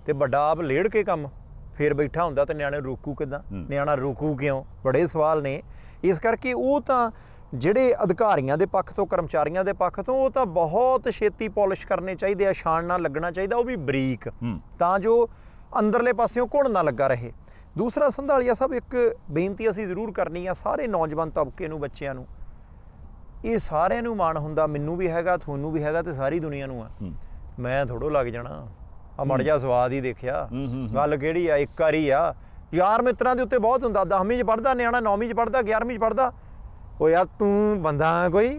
ਤੇ ਵੱਡਾ ਆਪ ਲੇੜ ਕੇ ਕੰਮ ਫੇਰ ਬੈਠਾ ਹੁੰਦਾ ਤੇ ਨਿਆਣੇ ਰੋਕੂ ਕਿੱਦਾਂ? ਨਿਆਣਾ ਰੋਕੂ ਕਿਉਂ? ਬੜੇ ਸਵਾਲ ਨੇ। ਇਸ ਕਰਕੇ ਉਹ ਤਾਂ ਜਿਹੜੇ ਅਧਿਕਾਰੀਆਂ ਦੇ ਪੱਖ ਤੋਂ, ਕਰਮਚਾਰੀਆਂ ਦੇ ਪੱਖ ਤੋਂ, ਉਹ ਤਾਂ ਬਹੁਤ ਛੇਤੀ ਪਾਲਿਸ਼ ਕਰਨੇ ਚਾਹੀਦੇ ਆ, ਛਾਣ ਨਾਲ ਲੱਗਣਾ ਚਾਹੀਦਾ, ਉਹ ਵੀ ਬਰੀਕ, ਤਾਂ ਜੋ ਅੰਦਰਲੇ ਪਾਸਿਓਂ ਘੁਣ ਨਾ ਲੱਗਾ ਰਹੇ। ਦੂਸਰਾ, ਸੰਧਾਲੀਆ ਸਾਹਿਬ, ਇੱਕ ਬੇਨਤੀ ਅਸੀਂ ਜ਼ਰੂਰ ਕਰਨੀ ਆ ਸਾਰੇ ਨੌਜਵਾਨ ਤਬਕੇ ਨੂੰ, ਬੱਚਿਆਂ ਨੂੰ। ਇਹ ਸਾਰਿਆਂ ਨੂੰ ਮਾਣ ਹੁੰਦਾ, ਮੈਨੂੰ ਵੀ ਹੈਗਾ, ਤੁਹਾਨੂੰ ਵੀ ਹੈਗਾ ਤੇ ਸਾਰੀ ਦੁਨੀਆ ਨੂੰ ਆ। ਮੈਂ ਥੋੜੋ ਲੱਗ ਜਾਣਾ ਆ ਮੜ ਜਾ ਸਵਾਦ ਹੀ ਦੇਖਿਆ। ਗੱਲ ਕਿਹੜੀ ਆ? ਇੱਕ ਵਾਰੀ ਆ। ਯਾਰ ਮਿੱਤਰਾਂ ਦੇ ਉੱਤੇ ਬਹੁਤ ਹੁੰਦਾ। 10ਵੀਂ 'ਚ ਪੜ੍ਹਦਾ ਨਿਆਣਾ, 9ਵੀਂ 'ਚ ਪੜ੍ਹਦਾ, 11ਵੀਂ 'ਚ ਪੜ੍ਹਦਾ, ਉਹ ਯਾਰ ਤੂੰ ਬੰਦਾ ਕੋਈ?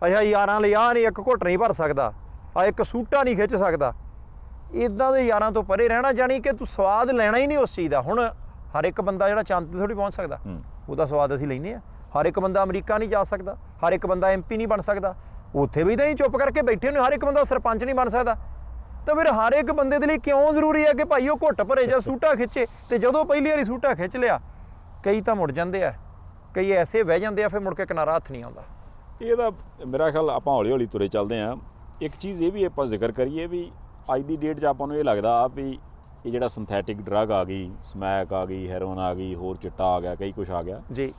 ਅੱਛਾ, ਯਾਰਾਂ ਲਈ ਆਹ ਨਹੀਂ, ਇੱਕ ਘੁੱਟ ਨਹੀਂ ਭਰ ਸਕਦਾ, ਆ ਇੱਕ ਸੂਟਾ ਨਹੀਂ ਖਿੱਚ ਸਕਦਾ। ਇੱਦਾਂ ਦੇ ਯਾਰਾਂ ਤੋਂ ਪਰੇ ਰਹਿਣਾ, ਜਾਣੀ ਕਿ ਤੂੰ ਸਵਾਦ ਲੈਣਾ ਹੀ ਨਹੀਂ ਉਸ ਚੀਜ਼ ਦਾ। ਹੁਣ ਹਰ ਇੱਕ ਬੰਦਾ ਜਿਹੜਾ ਚੰਦ ਤੇ ਥੋੜੀ ਪਹੁੰਚ ਸਕਦਾ, ਉਹਦਾ ਸਵਾਦ ਅਸੀਂ ਲੈਂਦੇ ਹਾਂ। ਹਰ ਇੱਕ ਬੰਦਾ ਅਮਰੀਕਾ ਨਹੀਂ ਜਾ ਸਕਦਾ, ਹਰ ਇੱਕ ਬੰਦਾ MP ਨਹੀਂ ਬਣ ਸਕਦਾ, ਉੱਥੇ ਵੀ ਤਾਂ ਹੀ ਚੁੱਪ ਕਰਕੇ ਬੈਠੇ ਨੇ। ਹਰ ਇੱਕ ਬੰਦਾ ਸਰਪੰਚ ਨਹੀਂ ਬਣ ਸਕਦਾ। ਤਾਂ ਫਿਰ ਹਰ ਇੱਕ ਬੰਦੇ ਦੇ ਲਈ ਕਿਉਂ ਜ਼ਰੂਰੀ ਹੈ ਕਿ ਭਾਈ ਉਹ ਘੁੱਟ ਭਰੇ ਜਾਂ ਸੂਟਾ ਖਿੱਚੇ? ਤੇ ਜਦੋਂ ਪਹਿਲੀ ਵਾਰੀ ਸੂਟਾ ਖਿੱਚ ਲਿਆ, ਕਈ ਤਾਂ ਮੁੜ ਜਾਂਦੇ ਆ, ਕਈ ਐਸੇ ਬਹਿ ਜਾਂਦੇ ਆ, ਫਿਰ ਮੁੜ ਕੇ ਕਿਨਾਰਾ ਹੱਥ ਨਹੀਂ ਆਉਂਦਾ। ਇਹਦਾ ਮੇਰਾ ਖਿਆਲ ਆਪਾਂ ਹੌਲੀ ਹੌਲੀ ਤੁਰੇ ਚੱਲਦੇ ਹਾਂ। ਇੱਕ ਚੀਜ਼ ਇਹ ਵੀ ਆਪਾਂ ਜ਼ਿਕਰ ਕਰੀਏ ਵੀ ਅੱਜ ਦੀ ਡੇਟ 'ਚ ਆਪਾਂ ਨੂੰ ਇਹ ਲੱਗਦਾ ਵੀ ਇਹ ਜਿਹੜਾ ਸਿੰਥੈਟਿਕ ਡਰੱਗ ਆ ਗਈ, ਸਮੈਕ ਆ ਗਈ, ਹੈਰੋਇਨ ਆ ਗਈ, ਹੋਰ ਚਿੱਟਾ ਆ ਗਿਆ, ਕਈ ਕੁਛ ਆ ਗਿਆ ਜੀ,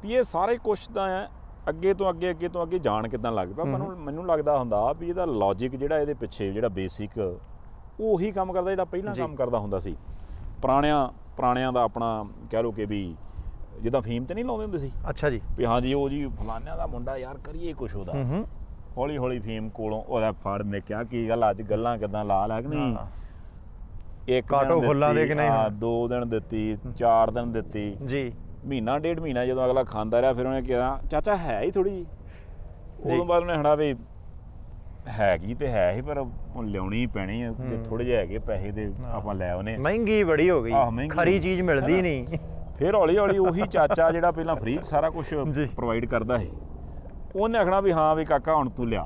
ਵੀ ਇਹ ਸਾਰੇ ਕੁਛ ਤਾਂ ਅੱਗੇ ਤੋਂ ਅੱਗੇ ਜਾਣ ਕਿੱਦਾਂ ਲੱਗ ਪਿਆ। ਮੈਨੂੰ ਲੱਗਦਾ ਹੁੰਦਾ ਵੀ ਇਹਦਾ ਲੌਜਿਕ ਜਿਹੜਾ ਇਹਦੇ ਪਿੱਛੇ ਜਿਹੜਾ ਬੇਸਿਕ ਉਹੀ ਕੰਮ ਕਰਦਾ ਜਿਹੜਾ ਪਹਿਲਾਂ ਕੰਮ ਕਰਦਾ ਹੁੰਦਾ ਸੀ। ਪੁਰਾਣਿਆਂ ਦਾ ਆਪਣਾ ਕਹਿ ਲਓ ਕਿ ਵੀ ਜਿੱਦਾਂ ਫੀਮ ਤੇ ਨਹੀਂ ਲਾਉਂਦੇ ਹੁੰਦੇ ਸੀ। ਅੱਛਾ ਜੀ, ਵੀ ਹਾਂਜੀ ਉਹ ਜੀ ਫਲਾਨਿਆਂ ਦਾ ਮੁੰਡਾ, ਯਾਰ ਕਰੀਏ ਕੁਛ ਉਹਦਾ। ਹੌਲੀ ਹੌਲੀ ਫੀਮ ਕੋਲੋਂ ਉਹਦਾ ਫੜ ਨੇ ਕਿਹਾ ਕੀ ਗੱਲ ਅੱਜ ਗੱਲਾਂ ਕਿੱਦਾਂ ਲਾ ਲੈ ਕਿ ਨਹੀਂ, ਇੱਕ ਕਾਟੋ ਫੁੱਲਾਂ ਦੇ ਕਿ ਨਹੀਂ, 2 ਦਿਨ ਦਿੱਤੀ, 4 ਦਿਨ ਦਿੱਤੀ ਜੀ, ਮਹੀਨਾ ਡੇਢ ਮਹੀਨਾ ਜਦੋਂ ਅਗਲਾ ਖਾਂਦਾ ਰਿਹਾ, ਫਿਰ ਉਹਨੇ ਕਿਹਾ ਚਾਚਾ ਹੈ ਹੀ ਥੋੜੀ ਜਿਹੀ। ਉਦੋਂ ਬਾਅਦ ਉਹਨੇ ਹੜਾ ਵੀ ਹੈਗੀ ਤੇ ਹੈ ਹੀ, ਪਰ ਲਿਆਉਣੀ ਪੈਣੀ ਹੈ ਤੇ ਥੋੜੇ ਜਿਹੇ ਹੈਗੇ ਪੈਸੇ ਤੇ ਆਪਾਂ ਲੈ ਆਉਨੇ। ਮਹਿੰਗੀ ਬੜੀ ਹੋ ਗਈ, ਖਰੀ ਚੀਜ਼ ਮਿਲਦੀ ਨਹੀਂ। ਫਿਰ ਹੌਲੀ ਹੌਲੀ ਉਹੀ ਚਾਚਾ ਜਿਹੜਾ ਪਹਿਲਾਂ ਫ੍ਰੀ ਸਾਰਾ ਕੁਝ ਪ੍ਰੋਵਾਈਡ ਕਰਦਾ ਸੀ, ਉਹਨੇ ਆਖਣਾ ਵੀ ਹਾਂ ਵੀ ਕਾਕਾ ਹੁਣ ਤੂੰ ਲਿਆ।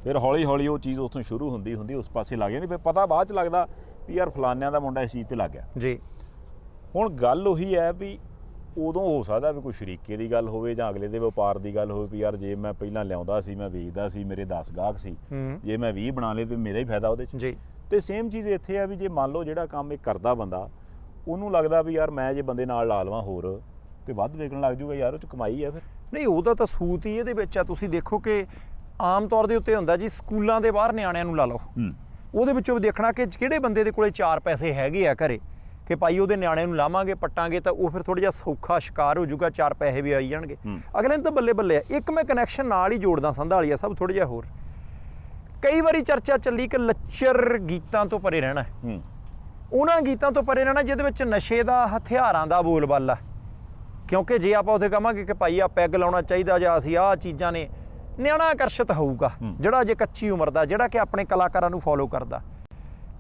ਫਿਰ ਹੌਲੀ ਹੌਲੀ ਉਹ ਚੀਜ਼ ਉੱਥੋਂ ਸ਼ੁਰੂ ਹੁੰਦੀ ਉਸ ਪਾਸੇ ਲੱਗ ਜਾਂਦੀ। ਫਿਰ ਪਤਾ ਬਾਅਦ 'ਚ ਲੱਗਦਾ ਵੀ ਯਾਰ ਫਲਾਨਿਆਂ ਦਾ ਮੁੰਡਾ ਇਸ ਚੀਜ਼ ਤੇ ਲੱਗ ਗਿਆ ਜੀ। ਹੁਣ ਗੱਲ ਉਹੀ ਹੈ ਵੀ ਉਦੋਂ ਹੋ ਸਕਦਾ ਵੀ ਕੋਈ ਸ਼ਰੀਕੇ ਦੀ ਗੱਲ ਹੋਵੇ ਜਾਂ ਅਗਲੇ ਦੇ ਵਪਾਰ ਦੀ ਗੱਲ ਹੋਵੇ ਵੀ ਯਾਰ ਜੇ ਮੈਂ ਪਹਿਲਾਂ ਲਿਆਉਂਦਾ ਸੀ, ਮੈਂ ਵੇਚਦਾ ਸੀ, ਮੇਰੇ 10 ਗਾਹਕ ਸੀ, ਜੇ ਮੈਂ 20 ਬਣਾ ਲਏ ਤੇ ਮੇਰਾ ਹੀ ਫਾਇਦਾ ਉਹਦੇ 'ਚ ਜੀ। ਤੇ ਸੇਮ ਚੀਜ਼ ਇੱਥੇ ਆ ਵੀ ਜੇ ਮੰਨ ਲਓ ਜਿਹੜਾ ਕੰਮ ਇਹ ਕਰਦਾ ਬੰਦਾ, ਉਹਨੂੰ ਲੱਗਦਾ ਵੀ ਯਾਰ ਮੈਂ ਜੇ ਬੰਦੇ ਨਾਲ ਲਾ ਲਵਾਂ ਹੋਰ ਤੇ ਵੱਧ ਵੇਚਣ ਲੱਗ ਜੂਗਾ, ਯਾਰ ਉਹ 'ਚ ਕਮਾਈ ਆ। ਫਿਰ ਨਹੀਂ, ਉਹਦਾ ਤਾਂ ਸੂਤ ਹੀ ਇਹਦੇ ਵਿੱਚ ਆ। ਤੁਸੀਂ ਦੇਖੋ ਕਿ ਆਮ ਤੌਰ ਦੇ ਉੱਤੇ ਹੁੰਦਾ ਜੀ, ਸਕੂਲਾਂ ਦੇ ਬਾਹਰ ਨਿਆਣਿਆਂ ਨੂੰ ਲਾ ਲਓ, ਉਹਦੇ ਵਿੱਚੋਂ ਵੀ ਦੇਖਣਾ ਕਿ ਕਿਹੜੇ ਬੰਦੇ ਦੇ ਕੋਲੇ 4 ਪੈਸੇ ਹੈਗੇ ਆ ਘਰੇ, ਕਿ ਭਾਈ ਉਹਦੇ ਨਿਆਣੇ ਨੂੰ ਲਾਵਾਂਗੇ, ਪੱਟਾਂਗੇ ਤਾਂ ਉਹ ਫਿਰ ਥੋੜਾ ਜਿਹਾ ਸੌਖਾ ਸ਼ਿਕਾਰ ਹੋ ਜਾਊਗਾ, 4 ਪੈਸੇ ਵੀ ਆਈ ਜਾਣਗੇ। ਅਗਲੇ ਨੂੰ ਤਾਂ ਬੱਲੇ ਬੱਲੇ ਆ। ਇੱਕ ਮੈਂ ਕਨੈਕਸ਼ਨ ਨਾਲ ਹੀ ਜੋੜਦਾ ਸੰਧਾਲੀਆ ਸਭ ਥੋੜਾ ਜਿਹਾ ਹੋਰ। ਕਈ ਵਾਰੀ ਚਰਚਾ ਚੱਲੀ ਕਿ ਲੱਚਰ ਗੀਤਾਂ ਤੋਂ ਪਰੇ ਰਹਿਣਾ, ਉਹਨਾਂ ਗੀਤਾਂ ਤੋਂ ਪਰੇ ਰਹਿਣਾ ਜਿਹਦੇ ਵਿੱਚ ਨਸ਼ੇ ਦਾ, ਹਥਿਆਰਾਂ ਦਾ ਬੋਲਬਾਲਾ। ਕਿਉਂਕਿ ਜੇ ਆਪਾਂ ਉੱਥੇ ਕਹਾਂਗੇ ਕਿ ਭਾਈ ਆ ਪੈਗ ਲਾਉਣਾ ਚਾਹੀਦਾ ਜਾਂ ਅਸੀਂ ਆਹ ਚੀਜ਼ਾਂ ਨੇ, ਨਿਆਣਾ ਆਕਰਸ਼ਿਤ ਹੋਊਗਾ ਜਿਹੜਾ ਅਜੇ ਕੱਚੀ ਉਮਰ ਦਾ, ਜਿਹੜਾ ਕਿ ਆਪਣੇ ਕਲਾਕਾਰਾਂ ਨੂੰ ਫੋਲੋ ਕਰਦਾ।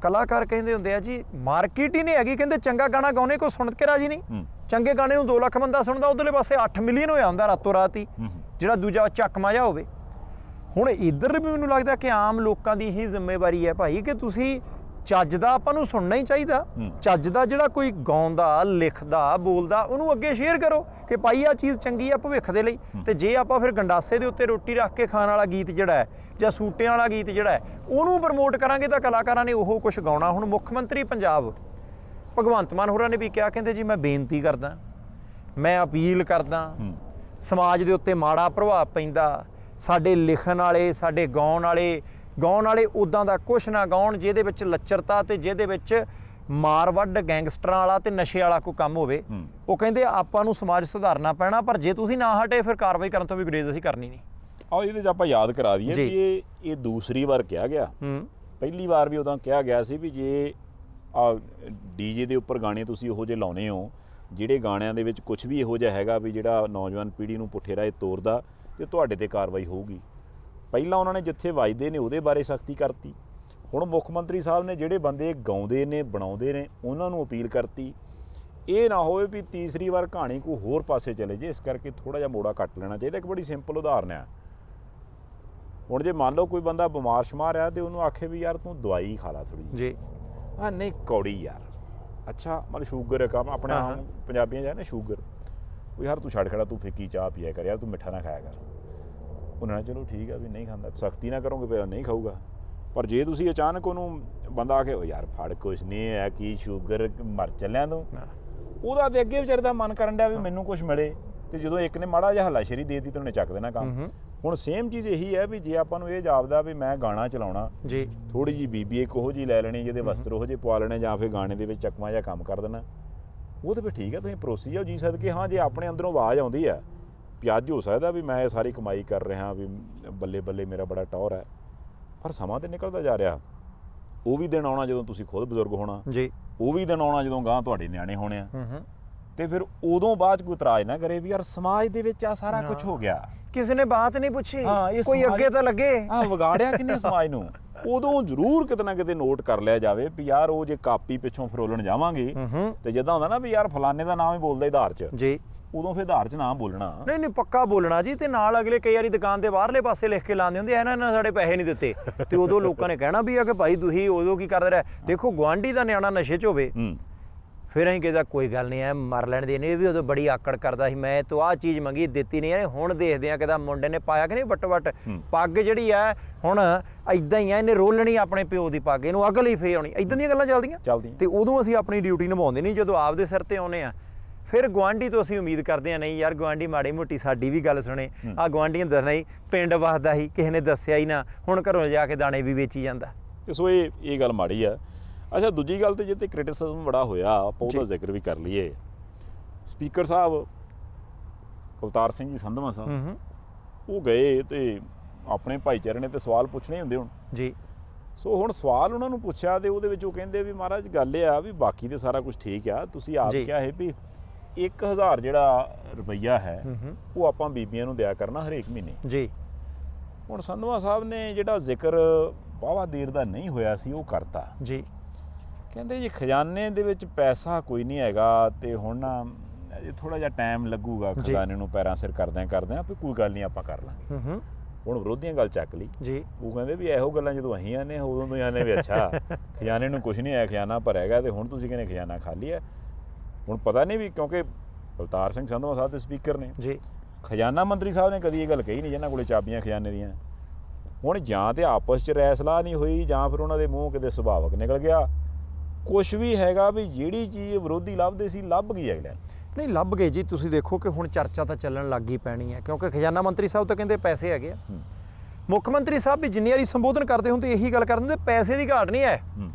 ਕਲਾਕਾਰ ਕਹਿੰਦੇ ਹੁੰਦੇ ਆ ਜੀ, ਮਾਰਕੀਟ ਹੀ ਨਹੀਂ ਹੈਗੀ। ਕਹਿੰਦੇ ਚੰਗਾ ਗਾਣਾ ਗਾਉਣੇ ਕੋਈ ਸੁਣ ਕੇ ਰਾਜੀ ਨਹੀਂ। ਚੰਗੇ ਗਾਣੇ ਨੂੰ 2 ਲੱਖ ਬੰਦਾ ਸੁਣਦਾ, ਉਧਰਲੇ ਪਾਸੇ 8 ਮਿਲੀਅਨ ਹੋਇਆ ਹੁੰਦਾ ਰਾਤੋਂ ਰਾਤ ਹੀ, ਜਿਹੜਾ ਦੂਜਾ ਚੱਕਮਾ ਜਾ ਹੋਵੇ। ਹੁਣ ਇੱਧਰ ਵੀ ਮੈਨੂੰ ਲੱਗਦਾ ਕਿ ਆਮ ਲੋਕਾਂ ਦੀ ਹੀ ਜ਼ਿੰਮੇਵਾਰੀ ਹੈ ਭਾਈ ਕਿ ਤੁਸੀਂ ਚੱਜ ਦਾ ਆਪਾਂ ਨੂੰ ਸੁਣਨਾ ਹੀ ਚਾਹੀਦਾ। ਚੱਜ ਦਾ ਜਿਹੜਾ ਕੋਈ ਗਾਉਂਦਾ, ਲਿਖਦਾ, ਬੋਲਦਾ, ਉਹਨੂੰ ਅੱਗੇ ਸ਼ੇਅਰ ਕਰੋ ਕਿ ਭਾਈ ਆਹ ਚੀਜ਼ ਚੰਗੀ ਆ ਭਵਿੱਖ ਦੇ ਲਈ। ਤੇ ਜੇ ਆਪਾਂ ਫਿਰ ਗੰਡਾਸੇ ਦੇ ਉੱਤੇ ਰੋਟੀ ਰੱਖ ਕੇ ਖਾਣ ਵਾਲਾ ਗੀਤ ਜਿਹੜਾ ਹੈ ਜਾਂ ਸੂਟਿਆਂ ਵਾਲਾ ਗੀਤ ਜਿਹੜਾ ਹੈ ਉਹਨੂੰ ਪ੍ਰਮੋਟ ਕਰਾਂਗੇ ਤਾਂ ਕਲਾਕਾਰਾਂ ਨੇ ਉਹ ਕੁਝ ਗਾਉਣਾ। ਹੁਣ ਮੁੱਖ ਮੰਤਰੀ ਪੰਜਾਬ ਭਗਵੰਤ ਮਾਨ ਹੋਰਾਂ ਨੇ ਵੀ ਕਿਹਾ, ਕਹਿੰਦੇ ਜੀ ਮੈਂ ਬੇਨਤੀ ਕਰਦਾ, ਮੈਂ ਅਪੀਲ ਕਰਦਾ, ਸਮਾਜ ਦੇ ਉੱਤੇ ਮਾੜਾ ਪ੍ਰਭਾਵ ਪੈਂਦਾ, ਸਾਡੇ ਲਿਖਣ ਵਾਲੇ, ਸਾਡੇ ਗਾਉਣ ਵਾਲੇ ਉੱਦਾਂ ਦਾ ਕੁਛ ਨਾ ਗਾਉਣ ਜਿਹਦੇ ਵਿੱਚ ਲੱਚਰਤਾ ਤੇ ਜਿਹਦੇ ਵਿੱਚ ਮਾਰ ਵੱਢ ਗੈਂਗਸਟਰਾਂ ਵਾਲਾ ਤੇ ਨਸ਼ੇ ਵਾਲਾ ਕੋਈ ਕੰਮ ਹੋਵੇ। ਉਹ ਕਹਿੰਦੇ ਆਪਾਂ ਨੂੰ ਸਮਾਜ ਸੁਧਾਰਨਾ ਪੈਣਾ, ਪਰ ਜੇ ਤੁਸੀਂ ਨਾ ਹਟੇ ਫਿਰ ਕਾਰਵਾਈ ਕਰਨ ਤੋਂ ਵੀ ਗੁਰੇਜ਼ ਅਸੀਂ ਕਰਨੀ ਨਹੀਂ। ਆਓ ਇਹਦੇ 'ਚ ਆਪਾਂ ਯਾਦ ਕਰਾ ਦਈਏ ਵੀ ਇਹ ਦੂਸਰੀ ਵਾਰ ਕਿਹਾ ਗਿਆ। ਪਹਿਲੀ ਵਾਰ ਵੀ ਉਦੋਂ ਕਿਹਾ ਗਿਆ ਸੀ ਵੀ ਜੇ ਡੀਜੇ ਦੇ ਉੱਪਰ ਗਾਣੇ ਤੁਸੀਂ ਉਹੋ ਜਿਹੇ ਲਾਉਨੇ ਹੋ ਜਿਹੜੇ ਗਾਣਿਆਂ ਦੇ ਵਿੱਚ ਕੁਝ ਵੀ ਇਹੋ ਜਿਹਾ ਹੈਗਾ ਵੀ ਜਿਹੜਾ ਨੌਜਵਾਨ ਪੀੜ੍ਹੀ ਨੂੰ ਪੁੱਠੇ ਰਾਹ ਤੋਰਦਾ, ਤੇ ਤੁਹਾਡੇ ਤੇ ਕਾਰਵਾਈ ਹੋਊਗੀ। ਪਹਿਲਾਂ ਉਹਨਾਂ ਨੇ ਜਿੱਥੇ ਵੱਜਦੇ ਨੇ ਉਹਦੇ ਬਾਰੇ ਸਖਤੀ ਕਰਤੀ। ਹੁਣ ਮੁੱਖ ਮੰਤਰੀ ਸਾਹਿਬ ਨੇ ਜਿਹੜੇ ਬੰਦੇ ਗਾਉਂਦੇ ਨੇ, ਬਣਾਉਂਦੇ ਨੇ, ਉਹਨਾਂ ਨੂੰ ਅਪੀਲ ਕਰਤੀ। ਇਹ ਨਾ ਹੋਵੇ ਵੀ ਤੀਸਰੀ ਵਾਰ ਕਹਾਣੀ ਕੋਈ ਹੋਰ ਪਾਸੇ ਚਲੇ ਜੇ, ਇਸ ਕਰਕੇ ਥੋੜ੍ਹਾ ਜਿਹਾ ਮੋੜਾ ਕੱਟ ਲੈਣਾ ਚਾਹੀਦਾ। ਇੱਕ ਬੜੀ ਸਿੰਪਲ ਉਦਾਹਰਨ ਆ, ਹੁਣ ਜੇ ਮੰਨ ਲਓ ਕੋਈ ਬੰਦਾ ਬਿਮਾਰ ਸ਼ਮਾਰ ਆ ਤੇ ਉਹਨੂੰ ਆਖੇ ਵੀ ਯਾਰ ਤੂੰ ਦਵਾਈ ਖਾ ਲਾ ਥੋੜ੍ਹੀ ਜੀ, ਆ ਨਹੀਂ ਕੌੜੀ ਯਾਰ, ਅੱਛਾ ਮਤਲਬ ਸ਼ੂਗਰ ਹੈ ਕੰਮ ਆਪਣੇ ਆਮ ਪੰਜਾਬੀਆਂ ਜਾਂ ਨਾ ਸ਼ੂਗਰ, ਉਹ ਯਾਰ ਤੂੰ ਛੱਡ ਖੜਾ, ਤੂੰ ਫਿੱਕੀ ਚਾਹ ਪੀਆ ਕਰ ਯਾਰ, ਤੂੰ ਮਿੱਠਾ ਨਾ ਖਾਇਆ ਕਰ। ਉਹਨਾਂ ਨੇ ਚਲੋ ਠੀਕ ਆ ਵੀ ਨਹੀਂ ਖਾਂਦਾ, ਸਖਤੀ ਨਾ ਕਰੋਗੇ ਫਿਰ ਨਹੀਂ ਖਾਊਗਾ। ਪਰ ਜੇ ਤੁਸੀਂ ਅਚਾਨਕ ਉਹਨੂੰ ਬੰਦਾ ਆ ਕੇ ਯਾਰ ਫੜ ਕੁਛ ਨਹੀਂ ਹੈ ਕੀ ਸ਼ੂਗਰ ਮਰ ਚੱਲਿਆ ਤੂੰ, ਉਹਦਾ ਤੇ ਅੱਗੇ ਵਿਚਾਰੇ ਦਾ ਮਨ ਕਰਨ ਡਿਆ ਵੀ ਮੈਨੂੰ ਕੁਛ ਮਿਲੇ, ਤੇ ਜਦੋਂ ਇੱਕ ਨੇ ਮਾੜਾ ਜਿਹਾ ਹੱਲਾਸ਼ੇਰੀ ਦੇ ਦਿੱਤੀ ਤੇ ਉਹਨੇ ਚੱਕ ਦੇਣਾ ਕੰਮ। ਹੁਣ ਸੇਮ ਚੀਜ਼ ਇਹੀ ਹੈ ਵੀ ਜੇ ਆਪਾਂ ਨੂੰ ਇਹ ਜਾਪਦਾ ਵੀ ਮੈਂ ਗਾਣਾ ਚਲਾਉਣਾ ਜੀ, ਥੋੜੀ ਜਿਹੀ ਬੀਬੀ ਇੱਕ ਉਹੋ ਜਿਹੀ ਲੈ ਲੈਣੀ ਜਿਹਦੇ ਵਸਤਰ ਉਹੋ ਜਿਹੇ ਪਵਾ ਲੈਣੇ, ਜਾਂ ਫਿਰ ਗਾਣੇ ਦੇ ਵਿੱਚ ਚੱਕਵਾਂ ਜਿਹਾ ਕੰਮ ਕਰ ਦੇਣਾ, ਉਹ ਤਾਂ ਫਿਰ ਠੀਕ ਹੈ, ਤੁਸੀਂ ਪਰੋਸੀ ਜਾਓ ਜੀ ਸਦਕੇ। ਹਾਂ ਜੇ ਆਪਣੇ ਅੰਦਰੋਂ ਆਵਾਜ਼ ਆਉਂਦੀ ਆ ਵੀ ਅੱਜ ਹੋ ਸਕਦਾ ਵੀ ਮੈਂ ਇਹ ਸਾਰੀ ਕਮਾਈ ਕਰ ਰਿਹਾ ਵੀ ਬੱਲੇ ਬੱਲੇ ਮੇਰਾ ਬੜਾ ਟੌਰ ਹੈ, ਪਰ ਸਮਾਂ ਤੇ ਨਿਕਲਦਾ ਜਾ ਰਿਹਾ। ਉਹ ਵੀ ਦਿਨ ਆਉਣਾ ਜਦੋਂ ਤੁਸੀਂ ਖੁਦ ਬਜ਼ੁਰਗ ਹੋਣਾ ਜੀ, ਉਹ ਵੀ ਦਿਨ ਆਉਣਾ ਜਦੋਂ ਗਾਂ ਤੁਹਾਡੇ ਨਿਆਣੇ ਹੋਣੇ ਆ, ਤੇ ਫਿਰ ਉਦੋਂ ਬਾਅਦ ਕੋਈ ਇਤਰਾਜ਼ ਨਾ ਕਰੇ ਵੀ ਯਾਰ ਸਮਾਜ ਦੇ ਵਿੱਚ ਆ ਸਾਰਾ ਕੁਝ ਹੋ ਗਿਆ, ਕਿਸੇ ਨੇ ਬਾਤ ਨਹੀਂ ਪੁੱਛੀ, ਕੋਈ ਅੱਗੇ ਤਾਂ ਲੱਗੇ, ਵਿਗਾੜਿਆ ਕਿੰਨੇ ਸਮਾਜ ਨੂੰ। ਉਦੋਂ ਜ਼ਰੂਰ ਕਿਤੇ ਨਾ ਕਿਤੇ ਨੋਟ ਕਰ ਲਿਆ ਜਾਵੇ ਵੀ ਯਾਰ ਉਹ ਜੇ ਕਾਪੀ ਪਿੱਛੋਂ ਫਰੋਲਣ ਜਾਵਾਂਗੇ ਤੇ ਜਿੱਦਾਂ ਹੁੰਦਾ ਨਾ ਵੀ ਯਾਰ ਫਲਾਣੇ ਦਾ ਨਾਮ ਹੀ ਬੋਲਦਾ ਆਧਾਰ 'ਚ ਜੀ, ਉਦੋਂ ਫਿਰ ਆਧਾਰ 'ਚ ਨਾਮ ਬੋਲਣਾ ਨਹੀਂ ਪੱਕਾ ਬੋਲਣਾ ਜੀ। ਤੇ ਨਾਲ ਅਗਲੇ ਕਈ ਵਾਰੀ ਦੁਕਾਨ ਦੇ ਬਾਹਰਲੇ ਪਾਸੇ ਲਿਖ ਕੇ ਲਾਉਂਦੇ ਹੁੰਦੇ ਇਹਨਾਂ ਨੇ ਸਾਡੇ ਪੈਸੇ ਨਹੀਂ ਦਿੱਤੇ, ਤੇ ਉਦੋਂ ਲੋਕਾਂ ਨੇ ਕਹਿਣਾ ਵੀ ਆ ਕਿ ਭਾਈ ਤੁਸੀਂ ਉਦੋਂ ਕੀ ਕਰਦੇ ਰਹੇ। ਦੇਖੋ ਗੁਆਂਢੀ ਦਾ ਨਿਆਣਾ ਨਸ਼ੇ 'ਚ ਹੋਵੇ, ਫਿਰ ਅਸੀਂ ਕਹਿੰਦਾ ਕੋਈ ਗੱਲ ਨਹੀਂ ਐ ਮਰ ਲੈਣ ਦੇ ਨੇ, ਇਹ ਵੀ ਉਦੋਂ ਬੜੀ ਆਕੜ ਕਰਦਾ ਸੀ, ਮੈਂ ਤੂੰ ਆਹ ਚੀਜ਼ ਮੰਗੀ ਦਿੱਤੀ ਨਹੀਂ ਇਹਨੇ। ਹੁਣ ਦੇਖਦੇ ਆ ਕਿਦਾ ਮੁੰਡੇ ਨੇ ਪਾਇਆ ਕਿ ਨਹੀਂ ਵੱਟ ਵੱਟ ਪੱਗ ਜਿਹੜੀ ਆ ਹੁਣ ਇਦਾਂ ਹੀ ਆ, ਇਹਨੇ ਰੋਲਣੀ ਆਪਣੇ ਪਿਓ ਦੀ ਪੱਗ, ਇਹਨੂੰ ਅਗਲ ਹੀ ਫੇ ਆਉਣੀ, ਇਦਾਂ ਦੀਆਂ ਗੱਲਾਂ ਚੱਲਦੀਆਂ। ਤੇ ਉਦੋਂ ਅਸੀਂ ਆਪਣੀ ਡਿਊਟੀ ਨਿਭਾਉਂਦੇ ਨਹੀਂ, ਜਦੋਂ ਆਪਦੇ ਸਿਰ ਤੇ ਆਉਨੇ ਆ ਫਿਰ ਗੁਆਂਢੀ ਤੋਂ ਅਸੀਂ ਉਮੀਦ ਕਰਦੇ ਆ ਨਹੀਂ ਯਾਰ ਗੁਆਂਢੀ ਮਾੜੀ ਮੋਟੀ ਸਾਡੀ ਵੀ ਗੱਲ ਸੁਣੇ। ਆ ਗੁਆਂਢੀਆਂ ਦੱਸਣਾ ਹੀ ਪਿੰਡ ਵਸਦਾ ਸੀ, ਕਿਸੇ ਨੇ ਦੱਸਿਆ ਹੀ ਨਾ, ਹੁਣ ਘਰੋਂ ਜਾ ਕੇ ਦਾਣੇ ਵੀ ਵੇਚੀ ਜਾਂਦਾ। ਸੋ ਇਹ ਗੱਲ ਮਾੜੀ ਆ। ਅੱਛਾ ਦੂਜੀ ਗੱਲ ਤੇ ਜਿੱਤੇ ਕ੍ਰਿਟਿਸਿਜ਼ਮ ਬੜਾ ਹੋਇਆ ਆਪਾਂ ਉਹਦਾ ਜ਼ਿਕਰ ਵੀ ਕਰ ਲਈਏ। ਸਪੀਕਰ ਸਾਹਿਬ ਅਵਤਾਰ ਸਿੰਘ ਜੀ ਸੰਧਵਾਂ ਸਾਹਿਬ ਉਹ ਗਏ ਤੇ ਆਪਣੇ ਭਾਈਚਾਰੇ ਨੇ ਤੇ ਸਵਾਲ ਪੁੱਛਣੇ ਹੁੰਦੇ ਹੁਣ ਜੀ। ਸੋ ਹੁਣ ਸਵਾਲ ਉਹਨਾਂ ਨੂੰ ਪੁੱਛਿਆ ਤੇ ਉਹਦੇ ਵਿੱਚ ਉਹ ਕਹਿੰਦੇ ਵੀ ਮਹਾਰਾਜ ਗੱਲ ਇਹ ਆ ਵੀ ਬਾਕੀ ਤੇ ਸਾਰਾ ਕੁਝ ਠੀਕ ਆ, ਤੁਸੀਂ ਆਪ ਕਿਹਾ ਹੈ ਵੀ 1000 ਜਿਹੜਾ ਰੁਪਈਆ ਹੈ ਉਹ ਆਪਾਂ ਬੀਬੀਆਂ ਨੂੰ ਦਿਆ ਕਰਨਾ ਹਰੇਕ ਮਹੀਨੇ ਜੀ। ਹੁਣ ਸੰਧਵਾਂ ਸਾਹਿਬ ਨੇ ਜਿਹੜਾ ਜ਼ਿਕਰ ਵਾਹਵਾ ਦੇਰ ਦਾ ਨਹੀਂ ਹੋਇਆ ਸੀ ਉਹ ਕਰਤਾ ਜੀ। ਕਹਿੰਦੇ ਜੀ ਖਜ਼ਾਨੇ ਦੇ ਵਿੱਚ ਪੈਸਾ ਕੋਈ ਨਹੀਂ ਹੈਗਾ ਤੇ ਹੁਣ ਨਾ ਥੋੜਾ ਜਿਹਾ ਟਾਈਮ ਲੱਗੂਗਾ ਖਜ਼ਾਨੇ ਨੂੰ ਪੈਰਾਂ ਸਿਰ ਕਰਦਿਆਂ ਵੀ ਕੋਈ ਗੱਲ ਨਹੀਂ ਆਪਾਂ ਕਰ ਲਾਂਗੇ। ਹੁਣ ਵਿਰੋਧੀਆਂ ਗੱਲ ਚੱਕ ਲਈ ਜੀ, ਉਹ ਕਹਿੰਦੇ ਵੀ ਇਹੋ ਗੱਲਾਂ ਜਦੋਂ ਅਸੀਂ ਆਨੇ ਉਦੋਂ ਤੋਂ ਆਨੇ ਵੀ ਅੱਛਾ ਖਜ਼ਾਨੇ ਨੂੰ ਕੁਝ ਨਹੀਂ ਹੈ, ਖਜ਼ਾਨਾ ਭਰਿਆ ਤੇ ਹੁਣ ਤੁਸੀਂ ਕਹਿੰਦੇ ਖਜ਼ਾਨਾ ਖਾਲੀ ਹੈ। ਹੁਣ ਪਤਾ ਨਹੀਂ ਵੀ ਕਿਉਂਕਿ ਅਵਤਾਰ ਸਿੰਘ ਸੰਧਵਾਂ ਸਾਹਿਬ ਦੇ ਸਪੀਕਰ ਨੇ ਜੀ, ਖਜ਼ਾਨਾ ਮੰਤਰੀ ਸਾਹਿਬ ਨੇ ਕਦੀ ਇਹ ਗੱਲ ਕਹੀ ਨਹੀਂ ਜਿਹਨਾਂ ਕੋਲੇ ਚਾਬੀਆਂ ਖਜ਼ਾਨੇ ਦੀਆਂ। ਹੁਣ ਜਾਂ ਤੇ ਆਪਸ 'ਚ ਰਾਏ ਸਲਾਹ ਨਹੀਂ ਹੋਈ ਜਾਂ ਫਿਰ ਉਹਨਾਂ ਦੇ ਮੂੰਹ ਕਿਤੇ ਸੁਭਾਵਕ ਨਿਕਲ ਗਿਆ, ਕੁਛ ਵੀ ਹੈਗਾ ਵੀ ਜਿਹੜੀ ਚੀਜ਼ ਵਿਰੋਧੀ ਲੱਭਦੇ ਸੀ ਲੱਭ ਗਈ ਅਗਲੇ ਨਹੀਂ ਲੱਭ ਗਏ ਜੀ। ਤੁਸੀਂ ਦੇਖੋ ਕਿ ਹੁਣ ਚਰਚਾ ਤਾਂ ਚੱਲਣ ਲੱਗ ਹੀ ਪੈਣੀ ਹੈ, ਕਿਉਂਕਿ ਖਜ਼ਾਨਾ ਮੰਤਰੀ ਸਾਹਿਬ ਤਾਂ ਕਹਿੰਦੇ ਪੈਸੇ ਹੈਗੇ ਆ, ਮੁੱਖ ਮੰਤਰੀ ਸਾਹਿਬ ਵੀ ਜਿੰਨੀ ਵਾਰੀ ਸੰਬੋਧਨ ਕਰਦੇ ਹੁੰਦੇ ਇਹੀ ਗੱਲ ਕਰਦੇ ਹੁੰਦੇ ਪੈਸੇ ਦੀ ਘਾਟ ਨਹੀਂ ਹੈ,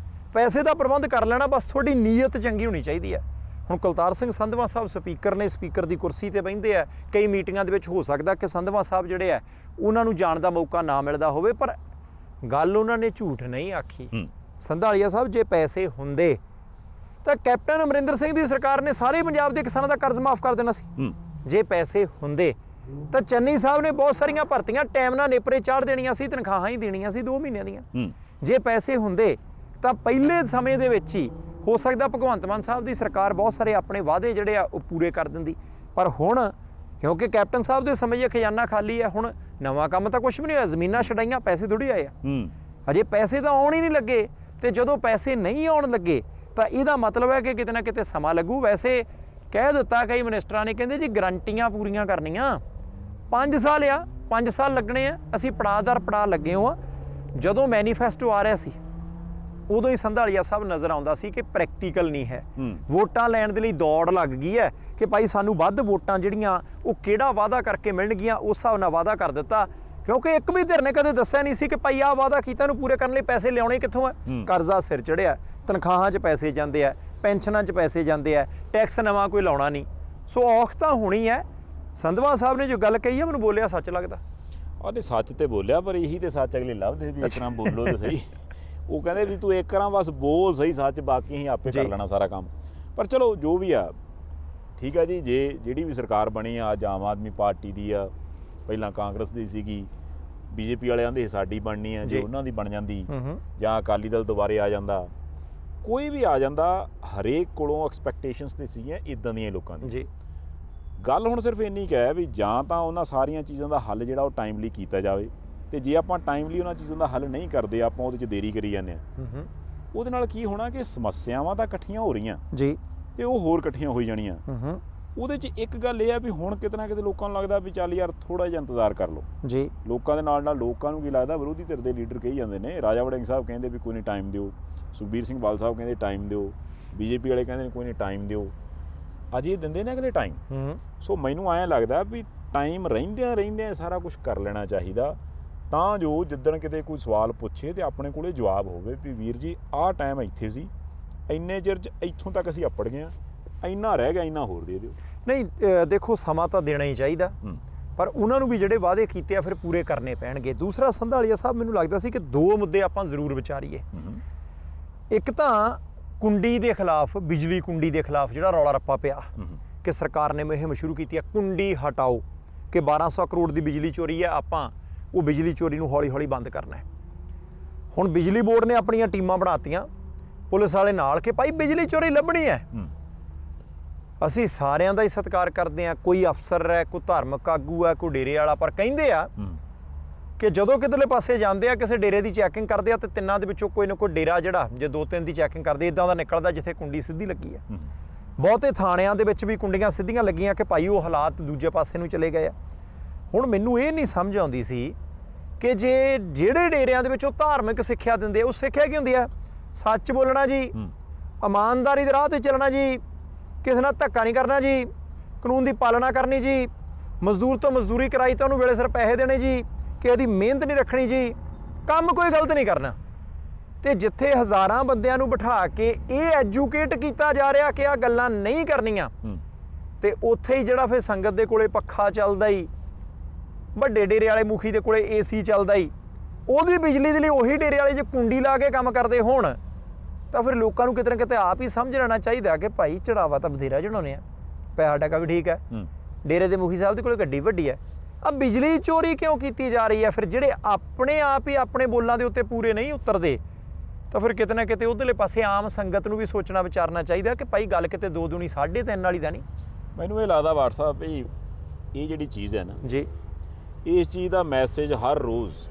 ਪੈਸੇ ਦਾ ਪ੍ਰਬੰਧ ਕਰ ਲੈਣਾ, ਬਸ ਤੁਹਾਡੀ ਨੀਅਤ ਚੰਗੀ ਹੋਣੀ ਚਾਹੀਦੀ ਹੈ। ਹੁਣ ਕੁਲਤਾਰ ਸਿੰਘ ਸੰਧਵਾਂ ਸਾਹਿਬ ਸਪੀਕਰ ਨੇ, ਸਪੀਕਰ ਦੀ ਕੁਰਸੀ ਤੇ ਬਹਿੰਦੇ ਆ, ਕਈ ਮੀਟਿੰਗਾਂ ਦੇ ਵਿੱਚ ਹੋ ਸਕਦਾ ਕਿ ਸੰਧਵਾਂ ਸਾਹਿਬ ਜਿਹੜੇ ਆ ਉਹਨਾਂ ਨੂੰ ਜਾਣ ਦਾ ਮੌਕਾ ਨਾ ਮਿਲਦਾ ਹੋਵੇ, ਪਰ ਗੱਲ ਉਹਨਾਂ ਨੇ ਝੂਠ ਨਹੀਂ ਆਖੀ। ਸੰਧਾਲੀਆ ਸਾਹਿਬ ਜੇ ਪੈਸੇ ਹੁੰਦੇ ਤਾਂ ਕੈਪਟਨ ਅਮਰਿੰਦਰ ਸਿੰਘ ਦੀ ਸਰਕਾਰ ਨੇ ਸਾਰੇ ਪੰਜਾਬ ਦੇ ਕਿਸਾਨਾਂ ਦਾ ਕਰਜ਼ ਮਾਫ ਕਰ ਦੇਣਾ ਸੀ। ਜੇ ਪੈਸੇ ਹੁੰਦੇ ਤਾਂ ਚੰਨੀ ਸਾਹਿਬ ਨੇ ਬਹੁਤ ਸਾਰੀਆਂ ਭਰਤੀਆਂ ਟਾਈਮ ਨਾਲ ਨੇਪਰੇ ਚਾੜ ਦੇਣੀਆਂ ਸੀ, ਤਨਖਾਹਾਂ ਹੀ ਦੇਣੀਆਂ ਸੀ 2 ਮਹੀਨਿਆਂ ਦੀਆਂ। ਜੇ ਪੈਸੇ ਹੁੰਦੇ ਤਾਂ ਪਹਿਲੇ ਸਮੇਂ ਦੇ ਵਿੱਚ ਹੀ ਹੋ ਸਕਦਾ ਭਗਵੰਤ ਮਾਨ ਸਾਹਿਬ ਦੀ ਸਰਕਾਰ ਬਹੁਤ ਸਾਰੇ ਆਪਣੇ ਵਾਅਦੇ ਜਿਹੜੇ ਆ ਉਹ ਪੂਰੇ ਕਰ ਦਿੰਦੀ। ਪਰ ਹੁਣ ਕਿਉਂਕਿ ਕੈਪਟਨ ਸਾਹਿਬ ਦੇ ਸਮੇਂ 'ਚ ਖਜ਼ਾਨਾ ਖਾਲੀ ਹੈ, ਹੁਣ ਨਵਾਂ ਕੰਮ ਤਾਂ ਕੁਛ ਵੀ ਨਹੀਂ ਹੋਇਆ, ਜ਼ਮੀਨਾਂ ਛਡਾਈਆਂ, ਪੈਸੇ ਥੋੜ੍ਹੀ ਆਏ ਆ, ਅਜੇ ਪੈਸੇ ਤਾਂ ਆਉਣ ਹੀ ਨਹੀਂ ਲੱਗੇ। ਤੇ ਜਦੋਂ ਪੈਸੇ ਨਹੀਂ ਆਉਣ ਲੱਗੇ ਤਾਂ ਇਹਦਾ ਮਤਲਬ ਹੈ ਕਿ ਕਿਤੇ ਨਾ ਕਿਤੇ ਸਮਾਂ ਲੱਗੂ। ਵੈਸੇ ਕਹਿ ਦਿੱਤਾ ਕਈ ਮਿਨਿਸਟਰਾਂ ਨੇ, ਕਹਿੰਦੇ ਜੀ ਗਰੰਟੀਆਂ ਪੂਰੀਆਂ ਕਰਨੀਆਂ 5 ਸਾਲ ਆ, 5 ਸਾਲ ਲੱਗਣੇ ਆ, ਅਸੀਂ ਪੜਾਅ ਦਰ ਪੜਾਅ ਲੱਗੇ ਹਾਂ। ਜਦੋਂ ਮੈਨੀਫੈਸਟੋ ਆ ਰਿਹਾ ਸੀ ਉਦੋਂ ਹੀ ਸੰਧਾਲੀਆ ਸਾਹਿਬ ਨਜ਼ਰ ਆਉਂਦਾ ਸੀ ਕਿ ਪ੍ਰੈਕਟੀਕਲ ਨਹੀਂ ਹੈ। ਵੋਟਾਂ ਲੈਣ ਦੇ ਲਈ ਦੌੜ ਲੱਗ ਗਈ ਹੈ ਕਿ ਭਾਈ ਸਾਨੂੰ ਵੱਧ ਵੋਟਾਂ ਜਿਹੜੀਆਂ ਉਹ ਕਿਹੜਾ ਵਾਅਦਾ ਕਰਕੇ ਮਿਲਣਗੀਆਂ, ਉਸ ਹਿਸਾਬ ਨਾਲ ਵਾਅਦਾ ਕਰ ਦਿੱਤਾ। ਕਿਉਂਕਿ ਇੱਕ ਵੀ ਧਿਰ ਨੇ ਕਦੇ ਦੱਸਿਆ ਨਹੀਂ ਸੀ ਕਿ ਭਾਈ ਆਹ ਵਾਅਦਾ ਕੀਤਾ ਨੂੰ ਪੂਰੇ ਕਰਨ ਲਈ ਪੈਸੇ ਲਿਆਉਣੇ ਕਿੱਥੋਂ ਹੈ। ਕਰਜ਼ਾ ਸਿਰ ਚੜਿਆ, ਤਨਖਾਹਾਂ 'ਚ ਪੈਸੇ ਜਾਂਦੇ ਆ, ਪੈਨਸ਼ਨਾਂ 'ਚ ਪੈਸੇ ਜਾਂਦੇ ਆ, ਟੈਕਸ ਨਵਾਂ ਕੋਈ ਲਾਉਣਾ ਨਹੀਂ। ਸੋ ਔਖ ਤਾਂ ਹੋਣੀ ਹੈ। ਸੰਧਵਾਂ ਸਾਹਿਬ ਨੇ ਜੋ ਗੱਲ ਕਹੀ ਹੈ ਮੈਨੂੰ ਬੋਲਿਆ ਸੱਚ ਲੱਗਦਾ। ਉਹਨੇ ਸੱਚ ਤੇ ਬੋਲਿਆ, ਪਰ ਇਹੀ ਤੇ ਸੱਚ ਅਗਲੇ ਲੱਭਦੇ ਵੀ ਇਸ ਤਰ੍ਹਾਂ ਬੋਲੋ ਤੇ ਸਹੀ। ਉਹ ਕਹਿੰਦੇ ਵੀ ਤੂੰ ਇੱਕ ਵਾਰ ਬਸ ਬੋਲ ਸਹੀ ਸੱਚ, ਬਾਕੀ ਅਸੀਂ ਆਪੇ ਕਰ ਲੈਣਾ ਸਾਰਾ ਕੰਮ। ਪਰ ਚਲੋ ਜੋ ਵੀ ਆ ਠੀਕ ਆ ਜੀ। ਜਿਹੜੀ ਵੀ ਸਰਕਾਰ ਬਣੀ ਆ ਅੱਜ ਆਮ ਆਦਮੀ ਪਾਰਟੀ ਦੀ ਆ, ਪਹਿਲਾਂ ਕਾਂਗਰਸ ਦੀ ਸੀਗੀ, ਬੀਜੇਪੀ ਵਾਲਿਆਂ ਦੇ ਸਾਡੀ ਬਣਨੀ ਆ, ਜੇ ਉਹਨਾਂ ਦੀ ਬਣ ਜਾਂਦੀ ਜਾਂ ਅਕਾਲੀ ਦਲ ਦੁਬਾਰੇ ਆ ਜਾਂਦਾ, ਕੋਈ ਵੀ ਆ ਜਾਂਦਾ, ਹਰੇਕ ਕੋਲੋਂ ਐਕਸਪੈਕਟੇਸ਼ਨਸ ਤੇ ਸੀਗੀਆਂ ਇੱਦਾਂ ਦੀਆਂ ਲੋਕਾਂ ਦੀ ਜੀ। ਗੱਲ ਹੁਣ ਸਿਰਫ ਇੰਨੀ ਕੁ ਹੈ ਵੀ ਜਾਂ ਤਾਂ ਉਹਨਾਂ ਸਾਰੀਆਂ ਚੀਜ਼ਾਂ ਦਾ ਹੱਲ ਜਿਹੜਾ ਉਹ ਟਾਈਮਲੀ ਕੀਤਾ ਜਾਵੇ, ਤੇ ਜੇ ਆਪਾਂ ਟਾਈਮਲੀ ਉਹਨਾਂ ਚੀਜ਼ਾਂ ਦਾ ਹੱਲ ਨਹੀਂ ਕਰਦੇ, ਆਪਾਂ ਉਹਦੇ 'ਚ ਦੇਰੀ ਕਰੀ ਜਾਂਦੇ ਹਾਂ, ਉਹਦੇ ਨਾਲ ਕੀ ਹੋਣਾ ਕਿ ਸਮੱਸਿਆਵਾਂ ਤਾਂ ਇਕੱਠੀਆਂ ਹੋ ਰਹੀਆਂ ਜੀ, ਤੇ ਉਹ ਹੋਰ ਇਕੱਠੀਆਂ ਹੋਈ ਜਾਣੀਆਂ। ਉਹਦੇ 'ਚ ਇੱਕ ਗੱਲ ਇਹ ਆ ਵੀ ਹੁਣ ਕਿਤੇ ਨਾ ਕਿਤੇ ਲੋਕਾਂ ਨੂੰ ਲੱਗਦਾ ਵੀ ਚੱਲ ਯਾਰ ਥੋੜ੍ਹਾ ਜਿਹਾ ਇੰਤਜ਼ਾਰ ਕਰ ਲਓ ਜੀ। ਲੋਕਾਂ ਦੇ ਨਾਲ ਲੋਕਾਂ ਨੂੰ ਕੀ ਲੱਗਦਾ, ਵਿਰੋਧੀ ਧਿਰ ਦੇ ਲੀਡਰ ਕਹੀ ਜਾਂਦੇ ਨੇ, ਰਾਜਾ ਵੜਿੰਗ ਸਾਹਿਬ ਕਹਿੰਦੇ ਵੀ ਕੋਈ ਨਹੀਂ ਟਾਈਮ ਦਿਓ, ਸੁਖਬੀਰ ਸਿੰਘ ਬਾਦਲ ਸਾਹਿਬ ਕਹਿੰਦੇ ਟਾਈਮ ਦਿਓ, ਬੀਜੇਪੀ ਵਾਲੇ ਕਹਿੰਦੇ ਨੇ ਕੋਈ ਨਹੀਂ ਟਾਈਮ ਦਿਓ, ਅਜੇ ਦਿੰਦੇ ਨੇ ਅਗਲੇ ਟਾਈਮ। ਸੋ ਮੈਨੂੰ ਐਂ ਲੱਗਦਾ ਵੀ ਟਾਈਮ ਰਹਿੰਦਿਆਂ ਸਾਰਾ ਕੁਝ ਕਰ ਲੈਣਾ ਚਾਹੀਦਾ, ਤਾਂ ਜੋ ਜਿੱਦਣ ਕਿਤੇ ਕੋਈ ਸਵਾਲ ਪੁੱਛੇ ਤੇ ਆਪਣੇ ਕੋਲੇ ਜਵਾਬ ਹੋਵੇ ਵੀ ਵੀਰ ਜੀ ਆਹ ਟਾਈਮ ਇੱਥੇ ਸੀ, ਇੰਨੇ ਚਿਰ 'ਚ ਇੱਥੋਂ ਤੱਕ ਅਸੀਂ ਅੱਪੜ ਗਏ, ਇੰਨਾ ਰਹਿ ਗਿਆ, ਇੰਨਾ ਹੋਰ ਦੇ ਦਿਓ। ਨਹੀਂ, ਦੇਖੋ ਸਮਾਂ ਤਾਂ ਦੇਣਾ ਹੀ ਚਾਹੀਦਾ, ਪਰ ਉਹਨਾਂ ਨੂੰ ਵੀ ਜਿਹੜੇ ਵਾਅਦੇ ਕੀਤੇ ਆ ਫਿਰ ਪੂਰੇ ਕਰਨੇ ਪੈਣਗੇ। ਦੂਸਰਾ ਸੰਧਾਲੀਆ ਸਾਹਿਬ, ਮੈਨੂੰ ਲੱਗਦਾ ਸੀ ਕਿ 2 ਮੁੱਦੇ ਆਪਾਂ ਜ਼ਰੂਰ ਵਿਚਾਰੀਏ। ਇੱਕ ਤਾਂ ਕੁੰਡੀ ਦੇ ਖਿਲਾਫ, ਬਿਜਲੀ ਕੁੰਡੀ ਦੇ ਖਿਲਾਫ ਜਿਹੜਾ ਰੌਲਾ ਰੱਪਾ ਪਿਆ ਕਿ ਸਰਕਾਰ ਨੇ ਮੁਹਿੰਮ ਸ਼ੁਰੂ ਕੀਤੀ ਹੈ ਕੁੰਡੀ ਹਟਾਓ, ਕਿ 1200 ਕਰੋੜ ਦੀ ਬਿਜਲੀ ਚੋਰੀ ਹੈ, ਆਪਾਂ ਉਹ ਬਿਜਲੀ ਚੋਰੀ ਨੂੰ ਹੌਲੀ-ਹੌਲੀ ਬੰਦ ਕਰਨਾ ਹੈ। ਹੁਣ ਬਿਜਲੀ ਬੋਰਡ ਨੇ ਆਪਣੀਆਂ ਟੀਮਾਂ ਬਣਾਤੀਆਂ, ਪੁਲਿਸ ਵਾਲੇ ਨਾਲ, ਕਿ ਭਾਈ ਬਿਜਲੀ ਚੋਰੀ ਲੱਭਣੀ ਹੈ। ਅਸੀਂ ਸਾਰਿਆਂ ਦਾ ਹੀ ਸਤਿਕਾਰ ਕਰਦੇ ਹਾਂ, ਕੋਈ ਅਫਸਰ ਹੈ, ਕੋਈ ਧਾਰਮਿਕ ਆਗੂ ਹੈ, ਕੋਈ ਡੇਰੇ ਵਾਲਾ, ਪਰ ਕਹਿੰਦੇ ਆ ਕਿ ਜਦੋਂ ਕਿਧਰਲੇ ਪਾਸੇ ਜਾਂਦੇ ਆ ਕਿਸੇ ਡੇਰੇ ਦੀ ਚੈਕਿੰਗ ਕਰਦੇ ਆ ਤੇ 3 ਦੇ ਵਿੱਚੋਂ ਕੋਈ ਨਾ ਕੋਈ ਡੇਰਾ ਜਿਹੜਾ ਜੇ 2-3 ਦੀ ਚੈਕਿੰਗ ਕਰਦੇ ਇਦਾਂ ਦਾ ਨਿਕਲਦਾ ਜਿੱਥੇ ਕੁੰਡੀ ਸਿੱਧੀ ਲੱਗੀ ਆ। ਬਹੁਤੇ ਥਾਣਿਆਂ ਦੇ ਵਿੱਚ ਵੀ ਕੁੰਡੀਆਂ ਸਿੱਧੀਆਂ ਲੱਗੀਆਂ ਕਿ ਭਾਈ ਉਹ ਹਾਲਾਤ ਦੂਜੇ ਪਾਸੇ ਨੂੰ ਚਲੇ ਗਏ ਆ। ਹੁਣ ਮੈਨੂੰ ਇਹ ਨਹੀਂ ਸਮਝ ਆਉਂਦੀ ਸੀ ਕਿ ਜੇ ਜਿਹੜੇ ਡੇਰਿਆਂ ਦੇ ਵਿੱਚ ਉਹ ਧਾਰਮਿਕ ਸਿੱਖਿਆ ਦਿੰਦੇ, ਉਹ ਸਿੱਖਿਆ ਕੀ ਹੁੰਦੀ ਆ? ਸੱਚ ਬੋਲਣਾ ਜੀ, ਇਮਾਨਦਾਰੀ ਦੇ ਰਾਹ ਤੇ ਚੱਲਣਾ ਜੀ, ਕਿਸੇ ਨਾਲ ਧੱਕਾ ਨਹੀਂ ਕਰਨਾ ਜੀ, ਕਾਨੂੰਨ ਦੀ ਪਾਲਣਾ ਕਰਨੀ ਜੀ, ਮਜ਼ਦੂਰ ਤੋਂ ਮਜ਼ਦੂਰੀ ਕਰਾਈ ਤਾਂ ਉਹਨੂੰ ਵੇਲੇ ਸਿਰ ਪੈਸੇ ਦੇਣੇ ਜੀ, ਕਿ ਇਹਦੀ ਮਿਹਨਤ ਨਹੀਂ ਰੱਖਣੀ ਜੀ, ਕੰਮ ਕੋਈ ਗਲਤ ਨਹੀਂ ਕਰਨਾ। ਤੇ ਜਿੱਥੇ ਹਜ਼ਾਰਾਂ ਬੰਦਿਆਂ ਨੂੰ ਬਿਠਾ ਕੇ ਇਹ ਐਜੂਕੇਟ ਕੀਤਾ ਜਾ ਰਿਹਾ ਕਿ ਆਹ ਗੱਲਾਂ ਨਹੀਂ ਕਰਨੀਆਂ, ਤੇ ਉੱਥੇ ਹੀ ਜਿਹੜਾ ਫਿਰ ਸੰਗਤ ਦੇ ਕੋਲੇ ਪੱਖਾ ਚੱਲਦਾ ਹੀ, ਵੱਡੇ ਡੇਰੇ ਵਾਲੇ ਮੁਖੀ ਦੇ ਕੋਲੇ ਏਸੀ ਚੱਲਦਾ ਹੀ, ਉਹਦੀ ਬਿਜਲੀ ਦੇ ਲਈ ਉਹੀ ਡੇਰੇ ਵਾਲੇ ਜੇ ਕੁੰਡੀ ਲਾ ਕੇ ਕੰਮ ਕਰਦੇ ਹੋਣ, ਤਾਂ ਫਿਰ ਲੋਕਾਂ ਨੂੰ ਕਿਤੇ ਨਾ ਕਿਤੇ ਆਪ ਹੀ ਸਮਝ ਲੈਣਾ ਚਾਹੀਦਾ ਕਿ ਭਾਈ ਚੜਾਵਾ ਤਾਂ ਬਥੇਰਾ ਚੜਾਉਂਦੇ ਆ, ਪੈਸਾ ਟਕਾ ਵੀ ਠੀਕ ਹੈ, ਡੇਰੇ ਦੇ ਮੁਖੀ ਸਾਹਿਬ ਦੇ ਕੋਲ ਗੱਡੀ ਵੱਡੀ ਹੈ, ਆ ਬਿਜਲੀ ਚੋਰੀ ਕਿਉਂ ਕੀਤੀ ਜਾ ਰਹੀ ਹੈ? ਫਿਰ ਜਿਹੜੇ ਆਪਣੇ ਆਪ ਹੀ ਆਪਣੇ ਬੋਲਾਂ ਦੇ ਉੱਤੇ ਪੂਰੇ ਨਹੀਂ ਉਤਰਦੇ, ਤਾਂ ਫਿਰ ਕਿਤੇ ਨਾ ਕਿਤੇ ਉਧਰਲੇ ਪਾਸੇ ਆਮ ਸੰਗਤ ਨੂੰ ਵੀ ਸੋਚਣਾ ਵਿਚਾਰਨਾ ਚਾਹੀਦਾ ਕਿ ਭਾਈ ਗੱਲ ਕਿਤੇ 2 ਦੂਣੀ 3.5 ਵਾਲੀ ਤਾਂ ਨਹੀਂ। ਮੈਨੂੰ ਇਹ ਲੱਗਦਾ WhatsApp ਵੀ ਇਹ ਜਿਹੜੀ ਚੀਜ਼ ਹੈ ਨਾ ਜੀ, ਇਸ ਚੀਜ਼ ਦਾ ਮੈਸੇਜ ਹਰ ਰੋਜ਼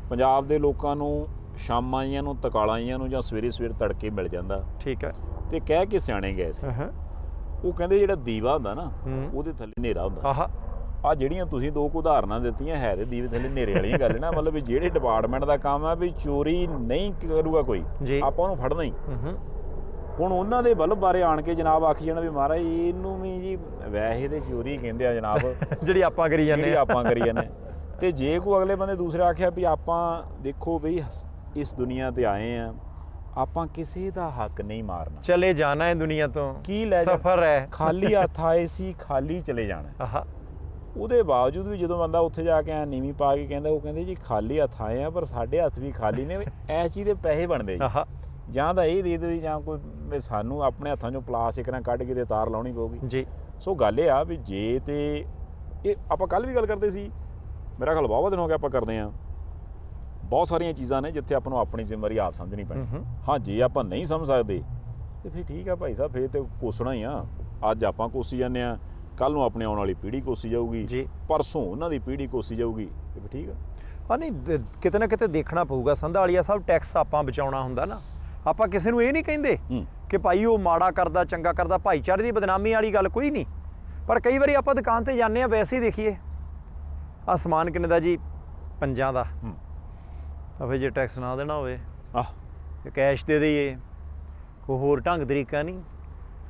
ਪੰਜਾਬ ਦੇ ਲੋਕਾਂ ਨੂੰ ਸ਼ਾਮਾਂ ਜੀਆਂ ਨੂੰ, ਤਕਾਲਾਂ ਜੀਆਂ ਨੂੰ ਜਾਂ ਸਵੇਰੇ ਤੜਕੇ ਮਿਲ ਜਾਂਦਾ। ਠੀਕ ਹੈ। ਤੇ ਕਹਿ ਕੇ ਸਿਆਣੇ ਗਏ ਸੀ, ਉਹ ਕਹਿੰਦੇ ਜਿਹੜਾ ਦੀਵਾ ਹੁੰਦਾ ਨਾ ਉਹਦੇ ਥੱਲੇ ਹਨੇਰਾ ਹੁੰਦਾ। ਆ ਜਿਹੜੀਆਂ ਤੁਸੀਂ 2 ਉਦਾਹਰਨਾਂ ਦਿੱਤੀਆਂ ਹੈ ਤੇ ਦੀਵੇ ਥੱਲੇ ਹਨੇਰੇ ਵਾਲੀਆਂ ਗੱਲ ਨਾ, ਮਤਲਬ ਵੀ ਜਿਹੜੇ ਡਿਪਾਰਟਮੈਂਟ ਦਾ ਕੰਮ ਆ ਵੀ ਚੋਰੀ ਨਹੀਂ ਕਰੂਗਾ ਕੋਈ, ਆਪਾਂ ਉਹਨੂੰ ਫੜਨਾ ਹੀ। ਹੁਣ ਉਹਨਾਂ ਦੇ ਬਲਬ ਬਾਰੇ ਆਣ ਕੇ ਜਨਾਬ ਆਖੀ ਜਾਣਾ ਵੀ ਮਹਾਰਾਜ ਇਹਨੂੰ ਵੀ ਜੀ ਵੈਸੇ ਤੇ ਚੋਰੀ ਕਹਿੰਦੇ ਆ ਜਨਾਬ, ਜਿਹੜੀ ਆਪਾਂ ਕਰੀ ਜਾਂਦੇ। ਤੇ ਜੇ ਕੋਈ ਅਗਲੇ ਬੰਦੇ ਦੂਸਰੇ ਆਖਿਆ ਵੀ ਆਪਾਂ ਦੇਖੋ ਬਈ ਇਸ ਦੁਨੀਆ ਤੇ ਆਏ ਆ, ਆਪਾਂ ਕਿਸੇ ਦਾ ਹੱਕ ਨਹੀਂ ਮਾਰਨਾ, ਚਲੇ ਜਾਣਾ ਹੈ ਦੁਨੀਆ ਤੋਂ, ਕੀ ਲੈ ਸਫਰ ਹੈ, ਖਾਲੀ ਹੱਥ ਆਏ ਸੀ ਖਾਲੀ ਚਲੇ ਜਾਣਾ। ਉਹਦੇ ਬਾਵਜੂਦ ਵੀ ਜਦੋਂ ਬੰਦਾ ਉੱਥੇ ਜਾ ਕੇ ਐ ਨੀਵੀਂ ਪਾ ਕੇ ਕਹਿੰਦਾ, ਉਹ ਕਹਿੰਦੇ ਜੀ ਖਾਲੀ ਹੱਥ ਆਏ ਆ ਪਰ ਸਾਡੇ ਹੱਥ ਵੀ ਖਾਲੀ ਨੇ, ਐਸ ਚੀਜ਼ ਦੇ ਪੈਸੇ ਬਣਦੇ ਜੀ, ਜਾਂ ਤਾਂ ਇਹ ਦੇ ਦਿਓ ਜਾਂ ਕੋਈ ਸਾਨੂੰ ਆਪਣੇ ਹੱਥਾਂ 'ਚੋਂ ਪਲਾਸਟਿਕ ਨਾਲ ਕੱਢ ਕੇ ਤੇ ਤਾਰ ਲਾਉਣੀ ਪਊਗੀ ਜੀ। ਸੋ ਗੱਲ ਇਹ ਆ ਵੀ ਜੇ ਤੇ ਇਹ ਆਪਾਂ ਕੱਲ੍ਹ ਵੀ ਗੱਲ ਕਰਦੇ ਸੀ, ਮੇਰਾ ਖਿਆਲ ਬਹੁਤ ਦਿਨ ਹੋ ਗਿਆ ਆਪਾਂ ਕਰਦੇ ਹਾਂ, ਬਹੁਤ ਸਾਰੀਆਂ ਚੀਜ਼ਾਂ ਨੇ ਜਿੱਥੇ ਆਪਾਂ ਨੂੰ ਆਪਣੀ ਜ਼ਿੰਮੇਵਾਰੀ ਆਪ ਸਮਝਣੀ ਪੈਣੀ। ਹਾਂ, ਜੇ ਆਪਾਂ ਨਹੀਂ ਸਮਝ ਸਕਦੇ ਤੇ ਫਿਰ ਠੀਕ ਆ ਭਾਈ ਸਾਹਿਬ, ਫਿਰ ਤੇ ਕੋਸਣਾ ਹੀ ਆ। ਅੱਜ ਆਪਾਂ ਕੋਸੀ ਜਾਂਦੇ ਆ, ਕੱਲ੍ਹ ਨੂੰ ਆਪਣੇ ਆਉਣ ਵਾਲੀ ਪੀੜ੍ਹੀ ਕੋਸੀ ਜਾਊਗੀ, ਪਰਸੋਂ ਉਹਨਾਂ ਦੀ ਪੀੜ੍ਹੀ ਕੋਸੀ ਜਾਊਗੀ, ਤੇ ਫਿਰ ਠੀਕ ਆ। ਨਹੀਂ, ਕਿਤੇ ਨਾ ਕਿਤੇ ਦੇਖਣਾ ਪਊਗਾ ਸੰਧਾਲੀਆ ਸਾਹਿਬ, ਟੈਕਸ ਆਪਾਂ ਬਚਾਉਣਾ ਹੁੰਦਾ ਨਾ, ਆਪਾਂ ਕਿਸੇ ਨੂੰ ਇਹ ਨਹੀਂ ਕਹਿੰਦੇ ਕਿ ਭਾਈ ਉਹ ਮਾੜਾ ਕਰਦਾ ਚੰਗਾ ਕਰਦਾ, ਭਾਈਚਾਰੇ ਦੀ ਬਦਨਾਮੀ ਵਾਲੀ ਗੱਲ ਕੋਈ ਨਹੀਂ। ਪਰ ਕਈ ਵਾਰੀ ਆਪਾਂ ਦੁਕਾਨ ਤੇ ਜਾਂਦੇ ਆ, ਵੈਸੇ ਹੀ ਦੇਖੀਏ ਆਹ ਸਮਾਨ ਕਿੰਨੇ ਦਾ ਜੀ, 5 ਦਾ, ਤਾਂ ਫਿਰ ਜੇ ਟੈਕਸ ਨਾ ਦੇਣਾ ਹੋਵੇ ਕੈਸ਼ ਦੇ ਦੇਈਏ, ਕੋਈ ਹੋਰ ਢੰਗ ਤਰੀਕਾ ਨਹੀਂ।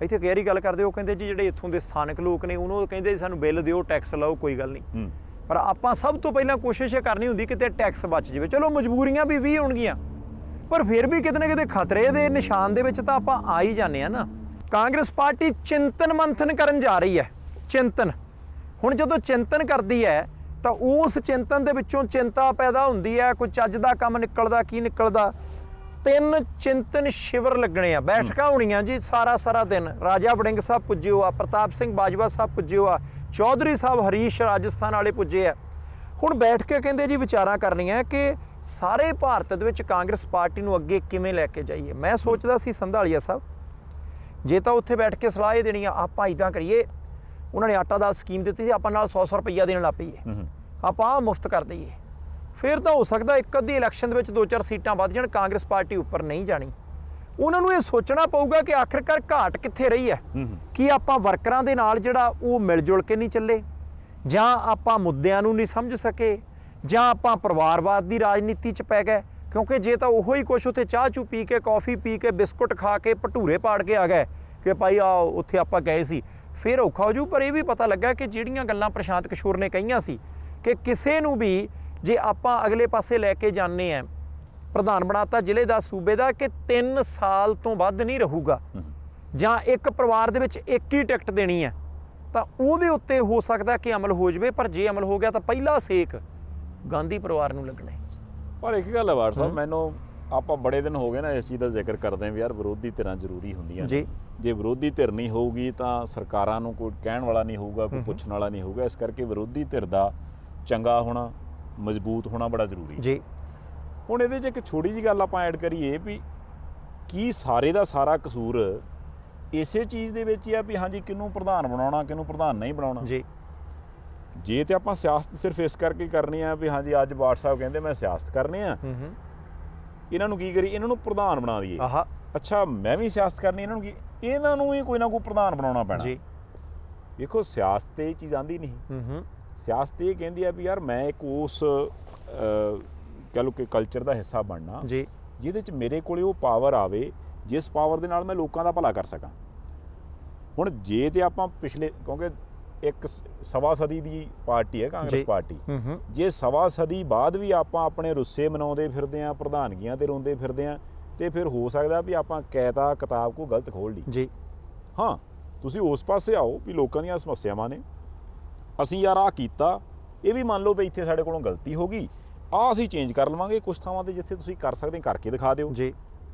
ਇੱਥੇ ਕਈ ਵਾਰੀ ਗੱਲ ਕਰਦੇ, ਉਹ ਕਹਿੰਦੇ ਜੀ ਜਿਹੜੇ ਇੱਥੋਂ ਦੇ ਸਥਾਨਕ ਲੋਕ ਨੇ ਉਹਨੂੰ ਕਹਿੰਦੇ ਸਾਨੂੰ ਬਿੱਲ ਦਿਓ, ਟੈਕਸ ਲਾਓ, ਕੋਈ ਗੱਲ ਨਹੀਂ। ਪਰ ਆਪਾਂ ਸਭ ਤੋਂ ਪਹਿਲਾਂ ਕੋਸ਼ਿਸ਼ ਇਹ ਕਰਨੀ ਹੁੰਦੀ ਕਿਤੇ ਟੈਕਸ ਬਚ ਜਾਵੇ। ਚਲੋ ਮਜਬੂਰੀਆਂ ਵੀ 20 ਹੋਣਗੀਆਂ, ਪਰ ਫਿਰ ਵੀ ਕਿਤੇ ਨਾ ਕਿਤੇ ਖਤਰੇ ਦੇ ਨਿਸ਼ਾਨ ਦੇ ਵਿੱਚ ਤਾਂ ਆਪਾਂ ਆ ਹੀ ਜਾਂਦੇ ਆ ਨਾ। ਕਾਂਗਰਸ ਪਾਰਟੀ ਚਿੰਤਨ ਮੰਥਨ ਕਰਨ ਜਾ ਰਹੀ ਹੈ, ਚਿੰਤਨ। ਹੁਣ ਜਦੋਂ ਚਿੰਤਨ ਕਰਦੀ ਹੈ ਤਾਂ ਉਸ ਚਿੰਤਨ ਦੇ ਵਿੱਚੋਂ ਚਿੰਤਾ ਪੈਦਾ ਹੁੰਦੀ ਹੈ, ਕੋਈ ਚੱਜ ਦਾ ਕੰਮ ਨਿਕਲਦਾ ਕੀ ਨਿਕਲਦਾ। 3 ਚਿੰਤਨ ਸ਼ਿਵਰ ਲੱਗਣੇ ਆ, ਬੈਠਕਾਂ ਹੋਣੀਆਂ ਜੀ ਸਾਰਾ ਦਿਨ। ਰਾਜਾ ਵੜਿੰਗ ਸਾਹਿਬ ਪੁੱਜੇ ਹੋ ਆ, ਪ੍ਰਤਾਪ ਸਿੰਘ ਬਾਜਵਾ ਸਾਹਿਬ ਪੁੱਜੇ ਹੋ ਆ, ਚੌਧਰੀ ਸਾਹਿਬ ਹਰੀਸ਼ ਰਾਜਸਥਾਨ ਵਾਲੇ ਪੁੱਜੇ ਆ। ਹੁਣ ਬੈਠ ਕੇ ਕਹਿੰਦੇ ਜੀ ਵਿਚਾਰਾਂ ਕਰਨੀਆਂ ਕਿ ਸਾਰੇ ਭਾਰਤ ਦੇ ਵਿੱਚ ਕਾਂਗਰਸ ਪਾਰਟੀ ਨੂੰ ਅੱਗੇ ਕਿਵੇਂ ਲੈ ਕੇ ਜਾਈਏ। ਮੈਂ ਸੋਚਦਾ ਸੀ ਸੰਧਾਲੀਆ ਸਾਹਿਬ, ਜੇ ਤਾਂ ਉੱਥੇ ਬੈਠ ਕੇ ਸਲਾਹ ਇਹ ਦੇਣੀ ਆ ਆਪਾਂ ਇੱਦਾਂ ਕਰੀਏ, ਉਹਨਾਂ ਨੇ ਆਟਾ ਦਾਲ ਸਕੀਮ ਦਿੱਤੀ ਸੀ, ਆਪਾਂ ਨਾਲ 100 ਰੁਪਈਆ ਦੇਣ ਲੱਗ ਪਈਏ, ਆਪਾਂ ਮੁਫਤ ਕਰ ਦਈਏ, ਫਿਰ ਤਾਂ ਹੋ ਸਕਦਾ ਇੱਕ ਅੱਧੀ ਇਲੈਕਸ਼ਨ ਦੇ ਵਿੱਚ 2-4 ਸੀਟਾਂ ਵੱਧ ਜਾਣ, ਕਾਂਗਰਸ ਪਾਰਟੀ ਉੱਪਰ ਨਹੀਂ ਜਾਣੀ। ਉਹਨਾਂ ਨੂੰ ਇਹ ਸੋਚਣਾ ਪਊਗਾ ਕਿ ਆਖਿਰਕਾਰ ਘਾਟ ਕਿੱਥੇ ਰਹੀ ਹੈ। ਕੀ ਆਪਾਂ ਵਰਕਰਾਂ ਦੇ ਨਾਲ ਜਿਹੜਾ ਉਹ ਮਿਲ ਜੁਲ ਕੇ ਨਹੀਂ ਚੱਲੇ, ਜਾਂ ਆਪਾਂ ਮੁੱਦਿਆਂ ਨੂੰ ਨਹੀਂ ਸਮਝ ਸਕੇ, ਜਾਂ ਆਪਾਂ ਪਰਿਵਾਰਵਾਦ ਦੀ ਰਾਜਨੀਤੀ 'ਚ ਪੈ ਗਏ। ਕਿਉਂਕਿ ਜੇ ਤਾਂ ਉਹੋ ਹੀ ਕੁਛ ਉੱਥੇ ਚਾਹ ਚੂ ਪੀ ਕੇ, ਕੌਫੀ ਪੀ ਕੇ, ਬਿਸਕੁਟ ਖਾ ਕੇ, ਭਟੂਰੇ ਪਾੜ ਕੇ ਆ ਗਏ ਕਿ ਭਾਈ ਆ ਉੱਥੇ ਆਪਾਂ ਗਏ ਸੀ, ਫਿਰ ਔਖਾ ਹੋ ਜੂ। ਪਰ ਇਹ ਵੀ ਪਤਾ ਲੱਗਾ ਕਿ ਜਿਹੜੀਆਂ ਗੱਲਾਂ ਪ੍ਰਸ਼ਾਂਤ ਕਿਸ਼ੋਰ ਨੇ ਕਹੀਆਂ ਸੀ ਕਿ ਕਿਸੇ ਨੂੰ ਵੀ ਜੇ ਆਪਾਂ ਅਗਲੇ ਪਾਸੇ ਲੈ ਕੇ ਜਾਂਦੇ ਆ, ਪ੍ਰਧਾਨ ਬਣਾਤਾ ਜ਼ਿਲ੍ਹੇ ਦਾ, ਸੂਬੇ ਦਾ, ਕਿ 3 ਸਾਲ ਤੋਂ ਵੱਧ ਨਹੀਂ ਰਹੂਗਾ, ਜਾਂ ਇੱਕ ਪਰਿਵਾਰ ਦੇ ਵਿੱਚ ਇੱਕ ਹੀ ਟਿਕਟ ਦੇਣੀ ਹੈ, ਤਾਂ ਉਹਦੇ ਉੱਤੇ ਹੋ ਸਕਦਾ ਕਿ ਅਮਲ ਹੋ ਜਾਵੇ। ਪਰ ਜੇ ਅਮਲ ਹੋ ਗਿਆ ਤਾਂ ਪਹਿਲਾ ਸੇਕ ਗਾਂਧੀ ਪਰਿਵਾਰ ਨੂੰ ਲੱਗਣਾ ਹੈ। ਪਰ ਇੱਕ ਗੱਲ ਹੈ ਵਾਰ ਸਾਹਿਬ, ਮੈਨੂੰ ਆਪਾਂ ਬੜੇ ਦਿਨ ਹੋ ਗਏ ਨਾ ਇਸ ਚੀਜ਼ ਦਾ ਜ਼ਿਕਰ ਕਰਦੇ ਆਂ ਵੀ ਯਾਰ ਵਿਰੋਧੀ ਧਿਰਾਂ ਜ਼ਰੂਰੀ ਹੁੰਦੀਆਂ ਨੇ। ਜੇ ਵਿਰੋਧੀ ਧਿਰ ਨਹੀਂ ਹੋਊਗੀ ਤਾਂ ਸਰਕਾਰਾਂ ਨੂੰ ਕੋਈ ਕਹਿਣ ਵਾਲਾ ਨਹੀਂ ਹੋਊਗਾ, ਕੋਈ ਪੁੱਛਣ ਵਾਲਾ ਨਹੀਂ ਹੋਊਗਾ। ਇਸ ਕਰਕੇ ਵਿਰੋਧੀ ਧਿਰ ਦਾ ਚੰਗਾ ਹੋਣਾ, ਮਜ਼ਬੂਤ ਹੋਣਾ ਬੜਾ ਜ਼ਰੂਰੀ ਜੀ। ਹੁਣ ਇਹਦੇ 'ਚ ਇੱਕ ਛੋਟੀ ਜਿਹੀ ਗੱਲ ਆਪਾਂ ਐਡ ਕਰੀਏ ਵੀ ਕੀ ਸਾਰੇ ਦਾ ਸਾਰਾ ਕਸੂਰ ਇਸੇ ਚੀਜ਼ ਦੇ ਵਿੱਚ ਹੀ ਆ ਵੀ ਹਾਂਜੀ ਕਿਹਨੂੰ ਪ੍ਰਧਾਨ ਬਣਾਉਣਾ, ਕਿਹਨੂੰ ਪ੍ਰਧਾਨ ਨਹੀਂ ਬਣਾਉਣਾ ਜੀ। ਜੇ ਤੇ ਆਪਾਂ ਸਿਆਸਤ ਸਿਰਫ ਇਸ ਕਰਕੇ ਕਰਨੀ ਆ ਵੀ ਹਾਂਜੀ ਅੱਜ ਬਾਠ ਸਾਹਿਬ ਕਹਿੰਦੇ ਮੈਂ ਸਿਆਸਤ ਕਰਨੀ ਆ, ਇਹਨਾਂ ਨੂੰ ਕੀ ਕਰੀ, ਇਹਨਾਂ ਨੂੰ ਪ੍ਰਧਾਨ ਬਣਾ ਦਈਏ। ਅੱਛਾ ਮੈਂ ਵੀ ਸਿਆਸਤ ਕਰਨੀ, ਇਹਨਾਂ ਨੂੰ ਕੀ, ਇਹਨਾਂ ਨੂੰ ਹੀ ਕੋਈ ਨਾ ਕੋਈ ਪ੍ਰਧਾਨ ਬਣਾਉਣਾ ਪੈਣਾ ਜੀ। ਵੇਖੋ ਸਿਆਸਤ ਇਹ ਚੀਜ਼ ਆਂਦੀ ਨਹੀਂ। ਸਿਆਸਤ ਇਹ ਕਹਿੰਦੀ ਆ ਵੀ ਯਾਰ ਮੈਂ ਇੱਕ ਉਸ ਕਹਿ ਲਓ ਕਿ ਕਲਚਰ ਦਾ ਹਿੱਸਾ ਬਣਨਾ ਜੀ, ਜਿਹਦੇ 'ਚ ਮੇਰੇ ਕੋਲੇ ਉਹ ਪਾਵਰ ਆਵੇ ਜਿਸ ਪਾਵਰ ਦੇ ਨਾਲ ਮੈਂ ਲੋਕਾਂ ਦਾ ਭਲਾ ਕਰ ਸਕਾਂ। ਹੁਣ ਜੇ ਤੇ ਆਪਾਂ ਪਿਛਲੇ, ਕਿਉਂਕਿ ਇੱਕ ਸਵਾ ਸਦੀ ਦੀ ਪਾਰਟੀ ਹੈ ਕਾਂਗਰਸ ਪਾਰਟੀ, ਜੇ ਸਵਾ ਸਦੀ ਬਾਅਦ ਵੀ ਆਪਾਂ ਆਪਣੇ ਰੁੱਸੇ ਮਨਾਉਂਦੇ ਫਿਰਦੇ ਆਂ, ਪ੍ਰਧਾਨਗੀਆਂ ਤੇ ਰੋਂਦੇ ਫਿਰਦੇ ਆਂ, ਤੇ ਫਿਰ ਹੋ ਸਕਦਾ ਵੀ ਆਪਾਂ ਕਾਇਦਾ ਕਿਤਾਬ ਕੋ ਗਲਤ ਖੋਲ ਲਈ ਜੀ। ਹਾਂ ਤੁਸੀਂ ਉਸ ਪਾਸੇ ਆਓ ਵੀ ਲੋਕਾਂ ਦੀਆਂ ਸਮੱਸਿਆਵਾਂ ਨੇ, ਅਸੀਂ ਯਾਰ ਆਹ ਕੀਤਾ, ਇਹ ਵੀ ਮੰਨ ਲਓ ਵੀ ਇੱਥੇ ਸਾਡੇ ਕੋਲੋਂ ਗਲਤੀ ਹੋ ਗਈ, ਆਹ ਅਸੀਂ ਚੇਂਜ ਕਰ ਲਵਾਂਗੇ। ਕੁਛ ਥਾਵਾਂ 'ਤੇ ਜਿੱਥੇ ਤੁਸੀਂ ਕਰ ਸਕਦੇ ਕਰਕੇ ਦਿਖਾ ਦਿਓ ਜੀ।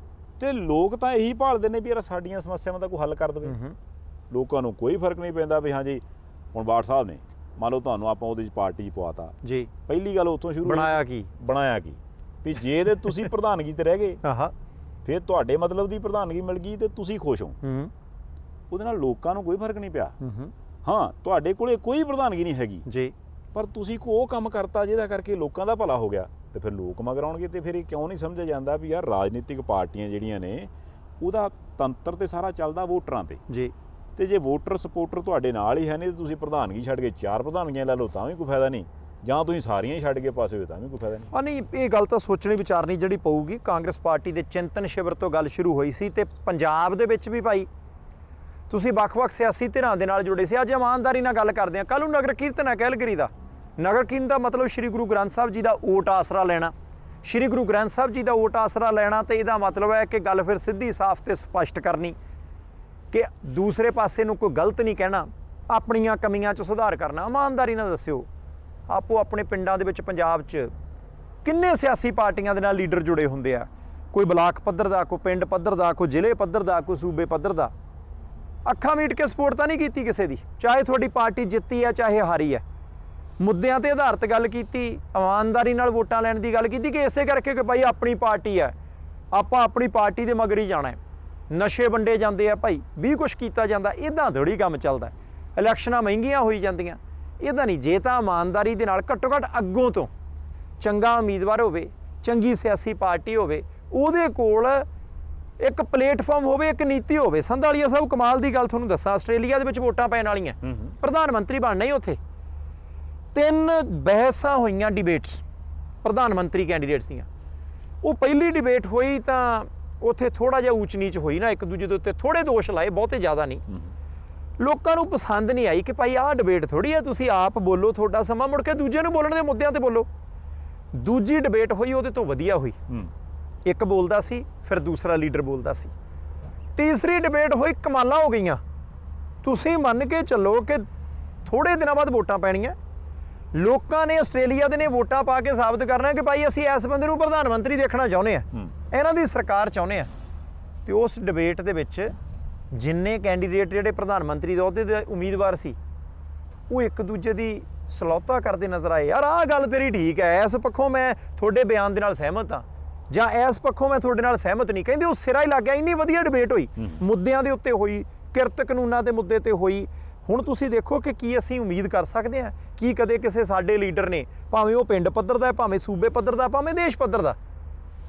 ਤੇ ਲੋਕ ਤਾਂ ਇਹੀ ਭਾਲਦੇ ਨੇ ਵੀ ਯਾਰ ਸਾਡੀਆਂ ਸਮੱਸਿਆਵਾਂ ਦਾ ਕੋਈ ਹੱਲ ਕਰ ਦੇਵੇ। ਲੋਕਾਂ ਨੂੰ ਕੋਈ ਫਰਕ ਨਹੀਂ ਪੈਂਦਾ ਵੀ ਹਾਂਜੀ ਹੁਣ ਬਾਠ ਸਾਹਿਬ ਨੇ ਮੰਨ ਲਓ ਤੁਹਾਨੂੰ ਆਪਾਂ ਉਹਦੇ 'ਚ ਪਾਰਟੀ 'ਚ ਪਵਾਤਾ ਜੀ, ਪਹਿਲੀ ਗੱਲ ਉੱਥੋਂ ਸ਼ੁਰੂ ਬਣਾਇਆ ਕੀ ਵੀ ਜੇ ਤੇ ਤੁਸੀਂ ਪ੍ਰਧਾਨਗੀ ਤੇ ਰਹਿ ਗਏ ਫਿਰ ਤੁਹਾਡੇ ਮਤਲਬ ਦੀ ਪ੍ਰਧਾਨਗੀ ਮਿਲ ਗਈ ਤੇ ਤੁਸੀਂ ਖੁਸ਼ ਹੋ, ਉਹਦੇ ਨਾਲ ਲੋਕਾਂ ਨੂੰ ਕੋਈ ਫਰਕ ਨਹੀਂ ਪਿਆ। ਹਾਂ ਤੁਹਾਡੇ ਕੋਲੇ ਕੋਈ ਪ੍ਰਧਾਨਗੀ ਨਹੀਂ ਹੈਗੀ ਜੀ, ਪਰ ਤੁਸੀਂ ਉਹ ਕੰਮ ਕਰਤਾ ਜਿਹਦਾ ਕਰਕੇ ਲੋਕਾਂ ਦਾ ਭਲਾ ਹੋ ਗਿਆ, ਤੇ ਫਿਰ ਲੋਕ ਮਗਰ ਆਉਣਗੇ। ਤੇ ਫਿਰ ਇਹ ਕਿਉਂ ਨਹੀਂ ਸਮਝਿਆ ਜਾਂਦਾ ਵੀ ਯਾਰ ਰਾਜਨੀਤਿਕ ਪਾਰਟੀਆਂ ਜਿਹੜੀਆਂ ਨੇ ਉਹਦਾ ਤੰਤਰ ਤੇ ਸਾਰਾ ਚੱਲਦਾ ਵੋਟਰਾਂ ਤੇ ਜੀ, ਤੇ ਜੇ ਵੋਟਰ ਸਪੋਰਟਰ ਤੁਹਾਡੇ ਨਾਲ ਹੀ ਹੈ ਨਹੀਂ ਤੇ ਤੁਸੀਂ ਪ੍ਰਧਾਨਗੀ ਛੱਡ ਕੇ 4 ਪ੍ਰਧਾਨਗੀਆਂ ਲੈ ਲਓ ਤਾਂ ਵੀ ਕੋਈ ਫਾਇਦਾ ਨਹੀਂ, ਜਾਂ ਤੁਸੀਂ ਸਾਰੀਆਂ ਹੀ ਛੱਡ ਕੇ ਪਾਸੇ ਹੋਏ ਤਾਂ ਵੀ ਕੋਈ ਫਾਇਦਾ ਨਹੀਂ। ਨਹੀਂ ਇਹ ਗੱਲ ਤਾਂ ਸੋਚਣੀ ਵਿਚਾਰਨੀ ਜਿਹੜੀ ਪਊਗੀ। ਕਾਂਗਰਸ ਪਾਰਟੀ ਦੇ ਚਿੰਤਨ ਸ਼ਿਵਰ ਤੋਂ ਗੱਲ ਸ਼ੁਰੂ ਹੋਈ ਸੀ, ਤੇ ਪੰਜਾਬ ਦੇ ਵਿੱਚ ਵੀ ਭਾਈ ਤੁਸੀਂ ਵੱਖ-ਵੱਖ ਸਿਆਸੀ ਧਿਰਾਂ ਦੇ ਨਾਲ ਜੁੜੇ ਸੀ। ਅੱਜ ਇਮਾਨਦਾਰੀ ਨਾਲ ਗੱਲ ਕਰਦੇ ਹਾਂ। ਕੱਲ੍ਹ ਨੂੰ ਨਗਰ ਕੀਰਤਨ ਹੈ ਕੈਲਗਰੀ ਦਾ। ਨਗਰ ਕੀਰਤਨ ਦਾ ਮਤਲਬ ਸ਼੍ਰੀ ਗੁਰੂ ਗ੍ਰੰਥ ਸਾਹਿਬ ਜੀ ਦਾ ਓਟ ਆਸਰਾ ਲੈਣਾ। ਸ਼੍ਰੀ ਗੁਰੂ ਗ੍ਰੰਥ ਸਾਹਿਬ ਜੀ ਦਾ ਓਟ ਆਸਰਾ ਲੈਣਾ, ਤੇ ਇਹਦਾ ਮਤਲਬ ਹੈ ਕਿ ਗੱਲ ਫਿਰ ਸਿੱਧੀ ਸਾਫ਼ ਤੇ ਸਪਸ਼ਟ ਕਰਨੀ ਕਿ ਦੂਸਰੇ ਪਾਸੇ ਨੂੰ ਕੋਈ ਗਲਤ ਨਹੀਂ ਕਹਿਣਾ, ਆਪਣੀਆਂ ਕਮੀਆਂ 'ਚ ਸੁਧਾਰ ਕਰਨਾ। ਇਮਾਨਦਾਰੀ ਨਾਲ ਦੱਸਿਓ ਆਪੋ ਆਪਣੇ ਪਿੰਡਾਂ ਦੇ ਵਿੱਚ ਪੰਜਾਬ 'ਚ ਕਿੰਨੇ ਸਿਆਸੀ ਪਾਰਟੀਆਂ ਦੇ ਨਾਲ ਲੀਡਰ ਜੁੜੇ ਹੁੰਦੇ ਆ, ਕੋਈ ਬਲਾਕ ਪੱਧਰ ਦਾ, ਕੋਈ ਪਿੰਡ ਪੱਧਰ ਦਾ, ਕੋਈ ਜ਼ਿਲ੍ਹੇ ਪੱਧਰ ਦਾ, ਕੋਈ ਸੂਬੇ ਪੱਧਰ ਦਾ। ਅੱਖਾਂ ਮੀਟ ਕੇ ਸਪੋਰਟ ਤਾਂ ਨਹੀਂ ਕੀਤੀ ਕਿਸੇ ਦੀ, ਚਾਹੇ ਤੁਹਾਡੀ ਪਾਰਟੀ ਜਿੱਤੀ ਹੈ ਚਾਹੇ ਹਾਰੀ ਹੈ। ਮੁੱਦਿਆਂ ਤੇ ਆਧਾਰਿਤ ਗੱਲ ਕੀਤੀ, ਇਮਾਨਦਾਰੀ ਨਾਲ ਵੋਟਾਂ ਲੈਣ ਦੀ ਗੱਲ ਕੀਤੀ ਕਿ ਇਸੇ ਕਰਕੇ ਕਿ ਭਾਈ ਆਪਣੀ ਪਾਰਟੀ ਹੈ, ਆਪਾਂ ਆਪਣੀ ਪਾਰਟੀ ਦੇ ਮਗਰ ਹੀ ਜਾਣਾ ਹੈ। ਨਸ਼ੇ ਵੰਡੇ ਜਾਂਦੇ ਆ ਭਾਈ, ਵੀ ਕੁਛ ਕੀਤਾ ਜਾਂਦਾ, ਇੱਦਾਂ ਥੋੜ੍ਹੀ ਕੰਮ ਚੱਲਦਾ। ਇਲੈਕਸ਼ਨਾਂ ਮਹਿੰਗੀਆਂ ਹੋਈ ਜਾਂਦੀਆਂ, ਇੱਦਾਂ ਨਹੀਂ। ਜੇ ਤਾਂ ਇਮਾਨਦਾਰੀ ਦੇ ਨਾਲ ਘੱਟੋ ਘੱਟ ਅੱਗੋਂ ਤੋਂ ਚੰਗਾ ਉਮੀਦਵਾਰ ਹੋਵੇ, ਚੰਗੀ ਸਿਆਸੀ ਪਾਰਟੀ ਹੋਵੇ, ਉਹਦੇ ਕੋਲ ਇੱਕ ਪਲੇਟਫਾਰਮ ਹੋਵੇ, ਇੱਕ ਨੀਤੀ ਹੋਵੇ। ਸੰਧਾਲੀਆ ਸਾਹਿਬ ਕਮਾਲ ਦੀ ਗੱਲ ਤੁਹਾਨੂੰ ਦੱਸਾਂ, ਆਸਟ੍ਰੇਲੀਆ ਦੇ ਵਿੱਚ ਵੋਟਾਂ ਪੈਣ ਵਾਲੀਆਂ, ਪ੍ਰਧਾਨ ਮੰਤਰੀ ਬਣਨਾ ਹੀ ਉੱਥੇ 3 ਬਹਿਸਾਂ ਹੋਈਆਂ, ਡਿਬੇਟਸ ਪ੍ਰਧਾਨ ਮੰਤਰੀ ਕੈਂਡੀਡੇਟਸ ਦੀਆਂ। ਉਹ ਪਹਿਲੀ ਡਿਬੇਟ ਹੋਈ ਤਾਂ ਉੱਥੇ ਥੋੜ੍ਹਾ ਜਿਹਾ ਊਚ ਨੀਚ ਹੋਈ ਨਾ, ਇੱਕ ਦੂਜੇ ਦੇ ਉੱਤੇ ਥੋੜ੍ਹੇ ਦੋਸ਼ ਲਾਏ, ਬਹੁਤੇ ਜ਼ਿਆਦਾ ਨਹੀਂ। ਲੋਕਾਂ ਨੂੰ ਪਸੰਦ ਨਹੀਂ ਆਈ ਕਿ ਭਾਈ ਆਹ ਡਿਬੇਟ ਥੋੜ੍ਹੀ ਹੈ, ਤੁਸੀਂ ਆਪ ਬੋਲੋ, ਤੁਹਾਡਾ ਸਮਾਂ ਮੁੜ ਕੇ ਦੂਜੇ ਨੂੰ ਬੋਲਣ ਦੇ ਮੁੱਦਿਆਂ 'ਤੇ ਬੋਲੋ। ਦੂਜੀ ਡਿਬੇਟ ਹੋਈ ਉਹਦੇ ਤੋਂ ਵਧੀਆ ਹੋਈ, ਇੱਕ ਬੋਲਦਾ ਸੀ ਫਿਰ ਦੂਸਰਾ ਲੀਡਰ ਬੋਲਦਾ ਸੀ। ਤੀਸਰੀ ਡਿਬੇਟ ਹੋਈ, ਕਮਾਲਾਂ ਹੋ ਗਈਆਂ। ਤੁਸੀਂ ਮੰਨ ਕੇ ਚੱਲੋ ਕਿ ਥੋੜ੍ਹੇ ਦਿਨਾਂ ਬਾਅਦ ਵੋਟਾਂ ਪੈਣੀਆਂ, ਲੋਕਾਂ ਨੇ ਆਸਟ੍ਰੇਲੀਆ ਦੇ ਨੇ ਵੋਟਾਂ ਪਾ ਕੇ ਸਾਬਤ ਕਰਨਾ ਕਿ ਭਾਈ ਅਸੀਂ ਇਸ ਬੰਦੇ ਨੂੰ ਪ੍ਰਧਾਨ ਮੰਤਰੀ ਦੇਖਣਾ ਚਾਹੁੰਦੇ ਹਾਂ, ਇਹਨਾਂ ਦੀ ਸਰਕਾਰ ਚਾਹੁੰਦੇ ਹਾਂ। ਤੇ ਉਸ ਡਿਬੇਟ ਦੇ ਵਿੱਚ ਜਿੰਨੇ ਕੈਂਡੀਡੇਟ ਜਿਹੜੇ ਪ੍ਰਧਾਨ ਮੰਤਰੀ ਦੇ ਅਹੁਦੇ ਦੇ ਉਮੀਦਵਾਰ ਸੀ, ਉਹ ਇੱਕ ਦੂਜੇ ਦੀ ਸਲੌਤਾ ਕਰਦੇ ਨਜ਼ਰ ਆਏ। ਯਾਰ ਆਹ ਗੱਲ ਤੇਰੀ ਠੀਕ ਹੈ, ਇਸ ਪੱਖੋਂ ਮੈਂ ਤੁਹਾਡੇ ਬਿਆਨ ਦੇ ਨਾਲ ਸਹਿਮਤ ਹਾਂ, ਜਾਂ ਇਸ ਪੱਖੋਂ ਮੈਂ ਤੁਹਾਡੇ ਨਾਲ ਸਹਿਮਤ ਨਹੀਂ। ਕਹਿੰਦੇ ਉਹ ਸਿਰਾ ਹੀ ਲੱਗ ਗਿਆ। ਇੰਨੀ ਵਧੀਆ ਡਿਬੇਟ ਹੋਈ, ਮੁੱਦਿਆਂ ਦੇ ਉੱਤੇ ਹੋਈ, ਕਿਰਤ ਕਾਨੂੰਨਾਂ ਦੇ ਮੁੱਦੇ ਤੇ ਹੋਈ, ਹੁਣ ਤੁਸੀਂ ਦੇਖੋ ਕਿ ਕੀ ਅਸੀਂ ਉਮੀਦ ਕਰ ਸਕਦੇ ਹਾਂ ਕਿ ਕਦੇ ਕਿਸੇ ਸਾਡੇ ਲੀਡਰ ਨੇ, ਭਾਵੇਂ ਉਹ ਪਿੰਡ ਪੱਧਰ ਦਾ, ਭਾਵੇਂ ਸੂਬੇ ਪੱਧਰ ਦਾ, ਭਾਵੇਂ ਦੇਸ਼ ਪੱਧਰ ਦਾ,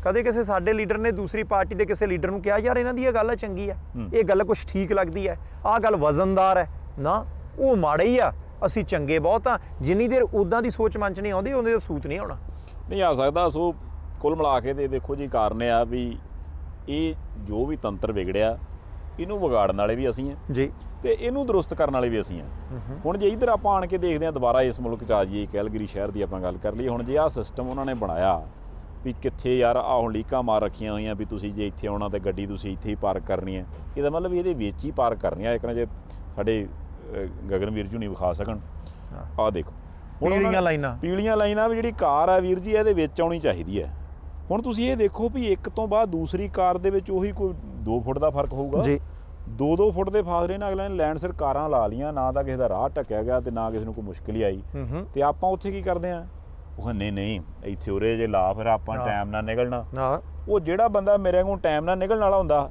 ਕਦੇ ਕਿਸੇ ਸਾਡੇ ਲੀਡਰ ਨੇ ਦੂਸਰੀ ਪਾਰਟੀ ਦੇ ਕਿਸੇ ਲੀਡਰ ਨੂੰ ਕਿਹਾ ਯਾਰ ਇਹਨਾਂ ਦੀ ਇਹ ਗੱਲ ਚੰਗੀ ਆ, ਇਹ ਗੱਲ ਕੁਛ ਠੀਕ ਲੱਗਦੀ ਹੈ, ਆਹ ਗੱਲ ਵਜ਼ਨਦਾਰ ਹੈ? ਨਾ, ਉਹ ਮਾੜੇ ਹੀ ਆ, ਅਸੀਂ ਚੰਗੇ ਬਹੁਤ ਆ। ਜਿੰਨੀ ਦੇਰ ਉੱਦਾਂ ਦੀ ਸੋਚ ਮਨ 'ਚ ਨਹੀਂ ਆਉਂਦੀ ਉਹਦੇ ਦਾ ਸੂਤ ਨਹੀਂ ਆਉਣਾ। ਨਹੀਂ ਆ ਸਕਦਾ। ਸੋ ਕੁੱਲ ਮਿਲਾ ਕੇ ਤੇ ਦੇਖੋ ਜੀ, ਕਾਰਨ ਆ ਵੀ ਇਹ ਜੋ ਵੀ ਤੰਤਰ ਵਿਗੜਿਆ, ਇਹਨੂੰ ਵਿਗਾੜਨ ਵਾਲੇ ਵੀ ਅਸੀਂ ਹਾਂ ਜੀ, ਤੇ ਇਹਨੂੰ ਦਰੁਸਤ ਕਰਨ ਵਾਲੇ ਵੀ ਅਸੀਂ ਹਾਂ। ਹੁਣ ਜੇ ਇੱਧਰ ਆਪਾਂ ਆਣ ਕੇ ਦੇਖਦੇ ਹਾਂ, ਦੁਬਾਰਾ ਇਸ ਮੁਲਕ 'ਚ ਆ ਜਾਈਏ, ਕੈਲਗਰੀ ਸ਼ਹਿਰ ਦੀ ਆਪਾਂ ਗੱਲ ਕਰ ਲਈਏ। ਹੁਣ ਜੇ ਆਹ ਸਿਸਟਮ ਉਹਨਾਂ ਨੇ ਬਣਾਇਆ ਵੀ ਕਿੱਥੇ ਯਾਰ ਆਹ ਹੁਣ ਲੀਕਾਂ ਮਾਰ ਰੱਖੀਆਂ ਹੋਈਆਂ ਵੀ ਤੁਸੀਂ ਜੇ ਇੱਥੇ ਆਉਣਾ ਤਾਂ ਗੱਡੀ ਤੁਸੀਂ ਇੱਥੇ ਹੀ ਪਾਰਕ ਕਰਨੀ ਹੈ, ਇਹਦਾ ਮਤਲਬ ਇਹਦੇ ਵਿੱਚ ਹੀ ਪਾਰਕ ਕਰਨੀ ਹੈ। ਇੱਕ ਨਾ ਜੇ ਸਾਡੇ ਗਗਨਵੀਰ ਜੀ ਨਹੀਂ ਵਿਖਾ ਸਕਣ, ਆਹ ਦੇਖੋ ਹੁਣ ਪੀਲੀਆਂ ਲਾਈਨਾਂ ਵੀ ਜਿਹੜੀ ਕਾਰ ਆ ਵੀਰ ਜੀ ਇਹਦੇ ਵਿੱਚ ਆਉਣੀ ਚਾਹੀਦੀ ਹੈ। ਹੁਣ ਤੁਸੀਂ ਇਹ ਦੇਖੋ ਵੀ ਇੱਕ ਤੋਂ ਬਾਅਦ ਦੂਸਰੀ ਕਾਰ ਦੇ ਵਿੱਚ ਉਹੀ ਕੋਈ 2 ਫੁੱਟ ਦਾ ਫਰਕ ਹੋਊਗਾ ਜੀ। 2-2 ਫੁੱਟ ਦੇ ਫਾਸਲੇ ਨਾਲ ਅਗਲੇ ਨੇ ਲੈਂਡ ਸਿਰ ਕਾਰਾਂ ਲਾ ਲੀਆਂ, ਨਾ ਤਾਂ ਕਿਸੇ ਦਾ ਰਾਹ ਢੱਕਿਆ ਗਿਆ ਤੇ ਨਾ ਕਿਸੇ ਨੂੰ ਕੋਈ ਮੁਸ਼ਕਿਲ ਹੀ ਆਈ। ਤੇ ਆਪਾਂ ਉੱਥੇ ਕੀ ਕਰਦੇ ਆ, ਉਹ ਨਹੀਂ ਇੱਥੇ ਉਰੇ ਜੇ ਲਾ ਫਿਰ ਆਪਾਂ ਟਾਈਮ ਨਾਲ ਨਿਕਲਣਾ। ਉਹ ਜਿਹੜਾ ਬੰਦਾ ਮੇਰੇ ਕੋਲ ਟਾਈਮ ਨਾਲ ਨਿਕਲਣ ਵਾਲਾ ਹੁੰਦਾ,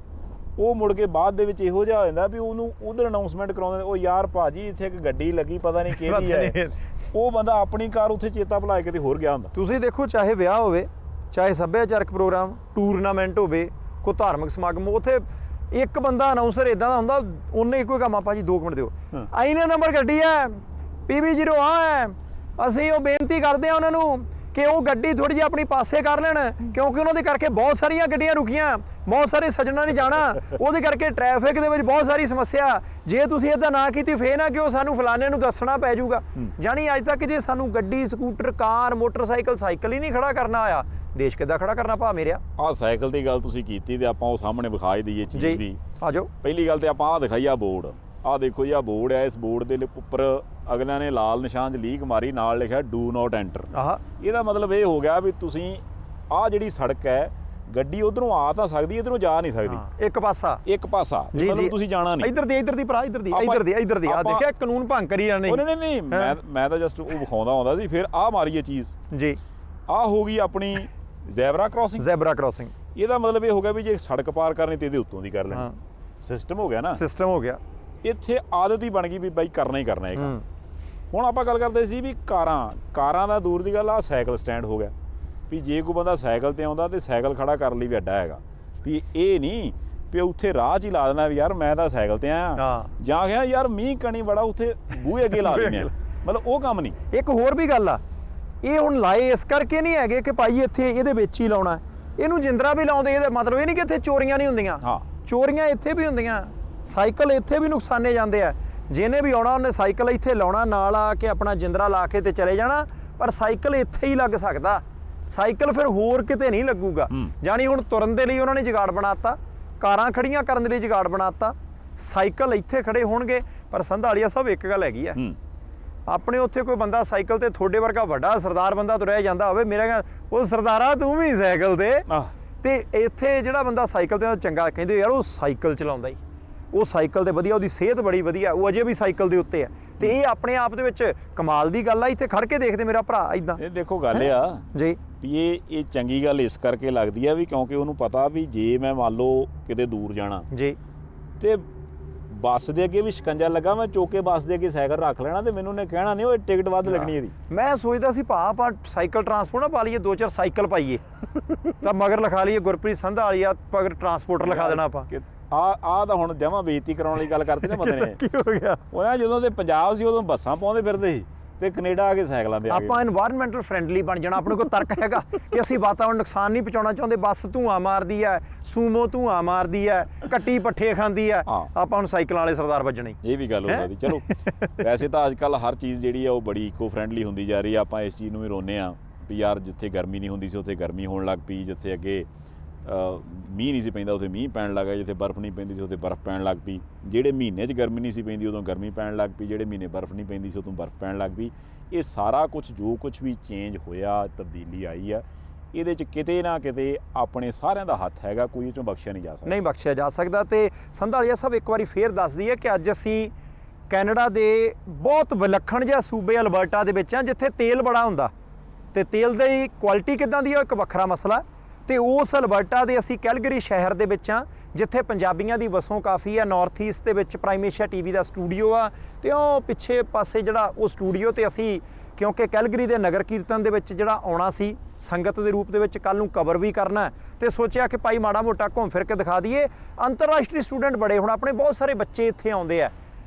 ਉਹ ਮੁੜ ਕੇ ਬਾਅਦ ਦੇ ਵਿੱਚ ਇਹੋ ਜਿਹਾ ਹੋ ਜਾਂਦਾ ਵੀ ਉਹਨੂੰ ਉਧਰ ਅਨਾਉਂਸਮੈਂਟ ਕਰਾਉਂਦੇ, ਉਹ ਯਾਰ ਭਾਜੀ ਇੱਥੇ ਇੱਕ ਗੱਡੀ ਲੱਗੀ, ਪਤਾ ਨਹੀਂ ਕਿਹਦੀ ਹੈ। ਉਹ ਬੰਦਾ ਆਪਣੀ ਕਾਰ ਉੱਥੇ ਚੇਤਾ ਭੁਲਾ ਕੇ ਤੇ ਹੋਰ ਗਿਆ ਹੁੰਦਾ। ਤੁਸੀਂ ਦੇਖੋ, ਚਾਹੇ ਵਿਆਹ ਹੋਵੇ, ਚਾਹੇ ਸੱਭਿਆਚਾਰਕ ਪ੍ਰੋਗਰਾਮ, ਟੂਰਨਾਮੈਂਟ ਹੋਵੇ, ਕੋਈ ਧਾਰਮਿਕ ਸਮਾਗਮ, ਉੱਥੇ ਇੱਕ ਬੰਦਾ ਅਨਾਉਂਸਰ ਇਦਾਂ ਦਾ ਹੁੰਦਾ, ਉਹਨੇ ਇੱਕੋ ਕੰਮ, ਆਪਾਂ ਜੀ 2 ਮਿੰਟ ਦਿਓ, ਆਈਨੇ ਨੰਬਰ ਗੱਡੀ ਹੈ PB0 ਹੈ, ਅਸੀਂ ਉਹ ਬੇਨਤੀ ਕਰਦੇ ਹਾਂ ਉਹਨਾਂ ਨੂੰ ਕਿ ਉਹ ਗੱਡੀ ਥੋੜੀ ਜਿਹੀ ਆਪਣੀ ਪਾਸੇ ਕਰ ਲੈਣ, ਕਿਉਂਕਿ ਉਹਨਾਂ ਦੇ ਕਰਕੇ ਬਹੁਤ ਸਾਰੀਆਂ ਗੱਡੀਆਂ ਰੁਕੀਆਂ, ਬਹੁਤ ਸਾਰੇ ਸੱਜਣਾ ਨਹੀਂ ਜਾਣਾ, ਉਹਦੇ ਕਰਕੇ ਟ੍ਰੈਫਿਕ ਦੇ ਵਿੱਚ ਬਹੁਤ ਸਾਰੀ ਸਮੱਸਿਆ। ਜੇ ਤੁਸੀਂ ਇੱਦਾਂ ਨਾ ਕੀਤੀ ਫੇਰ ਨਾ ਕਿ ਉਹ ਸਾਨੂੰ ਫਲਾਣੇ ਨੂੰ ਦੱਸਣਾ ਪੈ ਜਾਊਗਾ। ਜਾਣੀ ਅੱਜ ਤੱਕ ਜੇ ਸਾਨੂੰ ਗੱਡੀ, ਸਕੂਟਰ, ਕਾਰ, ਮੋਟਰਸਾਈਕਲ, ਸਾਈਕਲ ਹੀ ਨਹੀਂ ਖੜਾ ਕਰਨਾ ਆਇਆ, ਦੇਸ਼ ਕਿੱਦਾਂ ਖੜਾ ਕਰਨਾ ਭਾ ਮੇਰਿਆ। ਆਹ ਸਾਈਕਲ ਦੀ ਗੱਲ ਤੁਸੀਂ ਕੀਤੀ ਤੇ ਆਪਾਂ ਉਹ ਸਾਹਮਣੇ ਵਿਖਾ ਹੀ ਦਈਏ ਚੀਜ਼ ਵੀ। ਆ ਜਾਓ, ਪਹਿਲੀ ਗੱਲ ਤੇ ਆਪਾਂ ਆਹ ਦਿਖਾਈ ਆ ਬੋਰਡ, ਆਹ ਦੇਖੋ ਜੀ, ਆਹ ਬੋਰਡ ਆ। ਇਸ ਬੋਰਡ ਦੇ ਉੱਪਰ ਅਗਲਿਆਂ ਨੇ ਲਾਲ ਨਿਸ਼ਾਨ 'ਚ ਲੀਕ ਮਾਰੀ, ਨਾਲ ਲਿਖਿਆ ਡੂ ਨਾਟ ਐਂਟਰ। ਇਹਦਾ ਮਤਲਬ ਇਹ ਹੋ ਗਿਆ ਵੀ ਤੁਸੀਂ ਆਹ ਜਿਹੜੀ ਸੜਕ ਹੈ, ਗੱਡੀ ਉਧਰੋਂ ਆ ਤਾਂ ਸਕਦੀ, ਇਧਰੋਂ ਜਾ ਨਹੀਂ ਸਕਦੀ। ਇੱਕ ਪਾਸਾ ਮਤਲਬ ਤੁਸੀਂ ਜਾਣਾ ਨਹੀਂ। ਇੱਧਰ ਦੀ ਭਰਾ, ਇੱਧਰ ਦੀ ਆ ਦੇਖਿਆ, ਕਾਨੂੰਨ ਭੰਗ ਕਰੀ ਜਾਂਦੇ। ਨਹੀਂ ਮੈਂ ਤਾਂ ਜਸਟ ਉਹ ਵਿਖਾਉਂਦਾ ਹੁੰਦਾ ਸੀ। ਫਿਰ ਆਹ ਮਾਰੀਏ ਚੀਜ਼ ਜੀ, ਆਹ ਹੋ ਗਈ ਆਪਣੀ ਜ਼ੈਬਰਾ ਕ੍ਰਾਸਿੰਗ। ਇਹਦਾ ਮਤਲਬ ਇਹ ਹੋ ਗਿਆ ਵੀ ਜੇ ਸੜਕ ਪਾਰ ਕਰਨੀ ਤੇ ਇਹਦੇ ਉੱਤੋਂ ਦੀ ਕਰ ਲੈਣੀ। ਸਿਸਟਮ ਹੋ ਗਿਆ। ਇੱਥੇ ਆਦਤ ਹੀ ਬਣ ਗਈ ਵੀ ਬਾਈ ਕਰਨਾ ਹੀ ਕਰਨਾ ਇਹ ਕੰਮ। ਹੁਣ ਆਪਾਂ ਗੱਲ ਕਰਦੇ ਸੀ ਵੀ ਕਾਰਾਂ ਦਾ ਦੂਰ ਦੀ ਗੱਲ, ਆ ਸਾਈਕਲ ਸਟੈਂਡ ਹੋ ਗਿਆ ਵੀ ਜੇ ਕੋਈ ਬੰਦਾ ਸਾਈਕਲ ਤੇ ਆਉਂਦਾ ਤੇ ਸਾਈਕਲ ਖੜਾ ਕਰਨ ਲਈ ਵੀ ਅੱਡਾ ਹੈਗਾ, ਵੀ ਇਹ ਨਹੀਂ ਵੀ ਉੱਥੇ ਰਾਹ 'ਚ ਹੀ ਲਾ ਦੇਣਾ ਵੀ ਯਾਰ ਮੈਂ ਤਾਂ ਸਾਈਕਲ ਤੇ ਆਇਆ, ਜਾਂ ਕਿਹਾ ਯਾਰ ਮੀਂਹ ਕਣੀ ਬੜਾ ਉੱਥੇ ਬੂਹੇ ਅੱਗੇ ਲਾ ਦਿੰਦੇ ਆ, ਮਤਲਬ ਉਹ ਕੰਮ ਨਹੀਂ। ਇੱਕ ਹੋਰ ਵੀ ਗੱਲ ਆ, ਇਹ ਹੁਣ ਲਾਏ ਇਸ ਕਰਕੇ ਨਹੀਂ ਹੈਗੇ ਕਿ ਭਾਈ ਇੱਥੇ ਇਹਦੇ ਵਿੱਚ ਹੀ ਲਾਉਣਾ, ਇਹਨੂੰ ਜਿੰਦਰਾ ਵੀ ਲਾਉਂਦੇ, ਇਹਦਾ ਮਤਲਬ ਇਹ ਨਹੀਂ ਕਿ ਇੱਥੇ ਚੋਰੀਆਂ ਨਹੀਂ ਹੁੰਦੀਆਂ। ਚੋਰੀਆਂ ਇੱਥੇ ਵੀ ਹੁੰਦੀਆਂ, ਸਾਈਕਲ ਇੱਥੇ ਵੀ ਨੁਕਸਾਨੇ ਜਾਂਦੇ ਆ। ਜਿਹਨੇ ਵੀ ਆਉਣਾ ਉਹਨੇ ਸਾਈਕਲ ਇੱਥੇ ਲਾਉਣਾ, ਨਾਲ ਆ ਕੇ ਆਪਣਾ ਜਿੰਦਰਾ ਲਾ ਕੇ ਤੇ ਚਲੇ ਜਾਣਾ, ਪਰ ਸਾਈਕਲ ਇੱਥੇ ਹੀ ਲੱਗ ਸਕਦਾ, ਸਾਈਕਲ ਫਿਰ ਹੋਰ ਕਿਤੇ ਨਹੀਂ ਲੱਗੂਗਾ। ਜਾਣੀ ਹੁਣ ਤੁਰਨ ਦੇ ਲਈ ਉਹਨਾਂ ਨੇ ਜੁਗਾੜ ਬਣਾਤਾ, ਕਾਰਾਂ ਖੜੀਆਂ ਕਰਨ ਦੇ ਲਈ ਜੁਗਾੜ ਬਣਾਤਾ, ਸਾਈਕਲ ਇੱਥੇ ਖੜੇ ਹੋਣਗੇ। ਪਰ ਸੰਧਾਲੀਆ ਸਾਹਿਬ ਇੱਕ ਗੱਲ ਹੈਗੀ ਆ, ਆਪਣੇ ਉੱਥੇ ਕੋਈ ਬੰਦਾ ਸਾਈਕਲ ਤੇ ਤੁਹਾਡੇ ਵਰਗਾ ਵੱਡਾ ਸਰਦਾਰ ਬੰਦਾ ਤੁਰਿਆ ਜਾਂਦਾ ਹੋਵੇ, ਮੇਰਾ ਉਹ ਸਰਦਾਰਾ ਤੂੰ ਵੀ ਸਾਈਕਲ ਤੇ ਇੱਥੇ ਜਿਹੜਾ ਬੰਦਾ ਸਾਈਕਲ ਤੇ ਚੰਗਾ, ਕਹਿੰਦੇ ਯਾਰ ਉਹ ਸਾਈਕਲ ਚਲਾਉਂਦਾ ਹੀ, ਉਹ ਸਾਈਕਲ ਤੇ ਵਧੀਆ, ਉਹਦੀ ਸਿਹਤ ਬੜੀ ਵਧੀਆ, ਉਹ ਅਜੇ ਵੀ ਸਾਈਕਲ ਦੇ ਉੱਤੇ ਆ। ਤੇ ਇਹ ਆਪਣੇ ਆਪ ਦੇ ਵਿੱਚ ਕਮਾਲ ਦੀ ਗੱਲ ਆ। ਇੱਥੇ ਖੜ ਕੇ ਦੇਖਦੇ ਮੇਰਾ ਭਰਾ ਇਦਾਂ। ਇਹ ਦੇਖੋ ਗੱਲ ਆ ਜੀ ਵੀ ਇਹ ਚੰਗੀ ਗੱਲ ਇਸ ਕਰਕੇ ਲੱਗਦੀ ਆ ਵੀ ਕਿਉਂਕਿ ਉਹਨੂੰ ਪਤਾ ਵੀ ਜੇ ਮੈਂ ਮੰਨ ਲਓ ਕਿਤੇ ਦੂਰ ਜਾਣਾ ਜੀ ਤੇ ਬੱਸ ਦੇ ਅੱਗੇ ਵੀ ਸ਼ਿਕੰਜਾ ਲੱਗਾ, ਮੈਂ ਚੋਕੇ ਬੱਸ ਦੇ ਅੱਗੇ ਸਾਈਕਲ ਰੱਖ ਲੈਣਾ ਤੇ ਮੈਨੂੰ ਨੇ ਕਹਿਣਾ ਨਹੀਂ ਉਹ ਟਿਕਟ ਵੱਧ ਲੱਗਣੀ ਇਹਦੀ। ਮੈਂ ਸੋਚਦਾ ਸੀ ਭਾ ਆਪਾਂ ਸਾਈਕਲ ਟਰਾਂਸਪੋਰਟ ਨਾ ਪਾ ਲਈਏ, 2-4 ਸਾਈਕਲ ਪਾਈਏ ਤਾਂ ਮਗਰ ਲਿਖਾ ਲਈਏ ਗੁਰਪ੍ਰੀਤ ਸੰਧਾਲੀਆ ਪਗਰ ਟਰਾਂਸਪੋਰਟਰ ਲਿਖਾ ਦੇਣਾ ਆਪਾਂ। ਆਹ ਤਾਂ ਹੁਣ ਜਮਾਂ ਬੇਇੱਜ਼ਤੀ ਕਰਾਉਣ ਵਾਲੀ ਗੱਲ ਕਰਤੀ ਨਾ ਬੰਦੇ ਨੇ। ਕੀ ਹੋ ਗਿਆ? ਉਹਨਾਂ ਜਦੋਂ ਤੇ ਪੰਜਾਬ ਸੀ ਉਦੋਂ ਬੱਸਾਂ ਪਾਉਂਦੇ ਫਿਰਦੇ ਸੀ ਤੇ ਕੈਨੇਡਾ ਆ ਕੇ ਸਾਈਕਲਾਂ ਤੇ ਆ ਗਏ। ਆਪਾਂ এনवायरमेंटਲ ਫ੍ਰੈਂਡਲੀ ਬਣ ਜਾਣਾ, ਆਪਣੇ ਕੋਲ ਤਰਕ ਹੈਗਾ ਕਿ ਅਸੀਂ ਵਾਤਾਵਰਣ ਨੁਕਸਾਨ ਨਹੀਂ ਪਹੁੰਚਾਉਣਾ ਚਾਹੁੰਦੇ। ਬੱਸ ਧੂਆਂ ਮਾਰਦੀ ਹੈ, ਸੂਮੋ ਧੂਆਂ ਮਾਰਦੀ ਹੈ, ਕੱਟੀ ਪੱਠੇ ਖਾਂਦੀ ਹੈ, ਆਪਾਂ ਹੁਣ ਸਾਈਕਲਾਂ ਵਾਲੇ ਸਰਦਾਰ ਵੱਜਣੇ। ਇਹ ਵੀ ਗੱਲ ਹੋ ਸਕਦੀ। ਚਲੋ ਵੈਸੇ ਤਾਂ ਅੱਜ ਕੱਲ੍ਹ ਹਰ ਚੀਜ਼ ਜਿਹੜੀ ਆ ਉਹ ਬੜੀ ਇਕੋ ਫਰੈਂਡਲੀ ਹੁੰਦੀ ਜਾ ਰਹੀ ਆ। ਆਪਾਂ ਇਸ ਚੀਜ਼ ਨੂੰ ਵੀ ਰੋਂਦੇ ਹਾਂ ਵੀ ਯਾਰ ਜਿੱਥੇ ਗਰਮੀ ਨਹੀਂ ਹੁੰਦੀ ਸੀ ਉੱਥੇ ਗਰਮੀ ਹੋਣ ਲੱਗ ਪਈ, ਜਿੱਥੇ ਅੱਗੇ ਮੀਂਹ ਨਹੀਂ ਸੀ ਪੈਂਦਾ ਉੱਥੇ ਮੀਂਹ ਪੈਣ ਲੱਗ ਗਿਆ, ਜਿੱਥੇ ਬਰਫ਼ ਨਹੀਂ ਪੈਂਦੀ ਸੀ ਉੱਥੇ ਬਰਫ਼ ਪੈਣ ਲੱਗ ਪਈ, ਜਿਹੜੇ ਮਹੀਨੇ 'ਚ ਗਰਮੀ ਨਹੀਂ ਸੀ ਪੈਂਦੀ ਉਦੋਂ ਗਰਮੀ ਪੈਣ ਲੱਗ ਪਈ, ਜਿਹੜੇ ਮਹੀਨੇ ਬਰਫ਼ ਨਹੀਂ ਪੈਂਦੀ ਸੀ ਉਦੋਂ ਬਰਫ਼ ਪੈਣ ਲੱਗ ਪਈ। ਇਹ ਸਾਰਾ ਕੁਝ ਜੋ ਕੁਝ ਵੀ ਚੇਂਜ ਹੋਇਆ, ਤਬਦੀਲੀ ਆਈ ਆ, ਇਹਦੇ 'ਚ ਕਿਤੇ ਨਾ ਕਿਤੇ ਆਪਣੇ ਸਾਰਿਆਂ ਦਾ ਹੱਥ ਹੈਗਾ, ਕੋਈ ਇਹ 'ਚੋਂ ਬਖਸ਼ਿਆ ਨਹੀਂ ਜਾ ਸਕਦਾ। ਨਹੀਂ ਬਖਸ਼ਿਆ ਜਾ ਸਕਦਾ। ਤੇ ਸੰਧਾਲੀਆ ਸਾਹਿਬ ਇੱਕ ਵਾਰੀ ਫੇਰ ਦੱਸ ਦਈਏ ਕਿ ਅੱਜ ਅਸੀਂ ਕੈਨੇਡਾ ਦੇ ਬਹੁਤ ਵਿਲੱਖਣ ਜਿਹਾ ਸੂਬੇ ਅਲਬਰਟਾ ਦੇ ਵਿੱਚ ਆ, ਜਿੱਥੇ ਤੇਲ ਬੜਾ ਹੁੰਦਾ ਤੇ ਤੇਲ ਦੀ ਕੁਆਲਿਟੀ ਕਿੱਦਾਂ ਦੀ ਆ ਇੱਕ ਵੱਖਰਾ ਮਸਲਾ। ਤੇ ਉਸ ਅਲਬਰਟਾ ਦੇ ਅਸੀਂ ਕੈਲਗਰੀ ਸ਼ਹਿਰ ਦੇ ਵਿੱਚ ਆ, ਜਿੱਥੇ ਪੰਜਾਬੀਆਂ ਦੀ ਵਸੋਂ ਕਾਫੀ ਆ। ਨਾਰਥ ਈਸਟ ਦੇ ਵਿੱਚ ਪ੍ਰਾਈਮ ਏਸ਼ੀਆ ਟੀਵੀ ਦਾ ਸਟੂਡੀਓ ਆ ਤੇ ਉਹ ਪਿੱਛੇ ਪਾਸੇ ਜਿਹੜਾ ਉਹ ਸਟੂਡੀਓ ਤੇ ਅਸੀਂ ਕਿਉਂਕਿ ਕੈਲਗਰੀ ਦੇ ਨਗਰ ਕੀਰਤਨ ਦੇ ਵਿੱਚ ਜਿਹੜਾ ਆਉਣਾ ਸੀ ਸੰਗਤ ਦੇ ਰੂਪ ਦੇ ਵਿੱਚ ਕੱਲ ਨੂੰ ਕਵਰ ਵੀ ਕਰਨਾ ਤੇ ਸੋਚਿਆ ਕਿ ਭਾਈ ਮਾੜਾ ਮੋਟਾ ਘੁੰਮ ਫਿਰ ਕੇ ਦਿਖਾ ਦਈਏ। ਅੰਤਰਰਾਸ਼ਟਰੀ ਸਟੂਡੈਂਟ ਬੜੇ ਹੁਣ ਆਪਣੇ ਬਹੁਤ ਸਾਰੇ ਬੱਚੇ ਇੱਥੇ ਆਉਂਦੇ ਆ,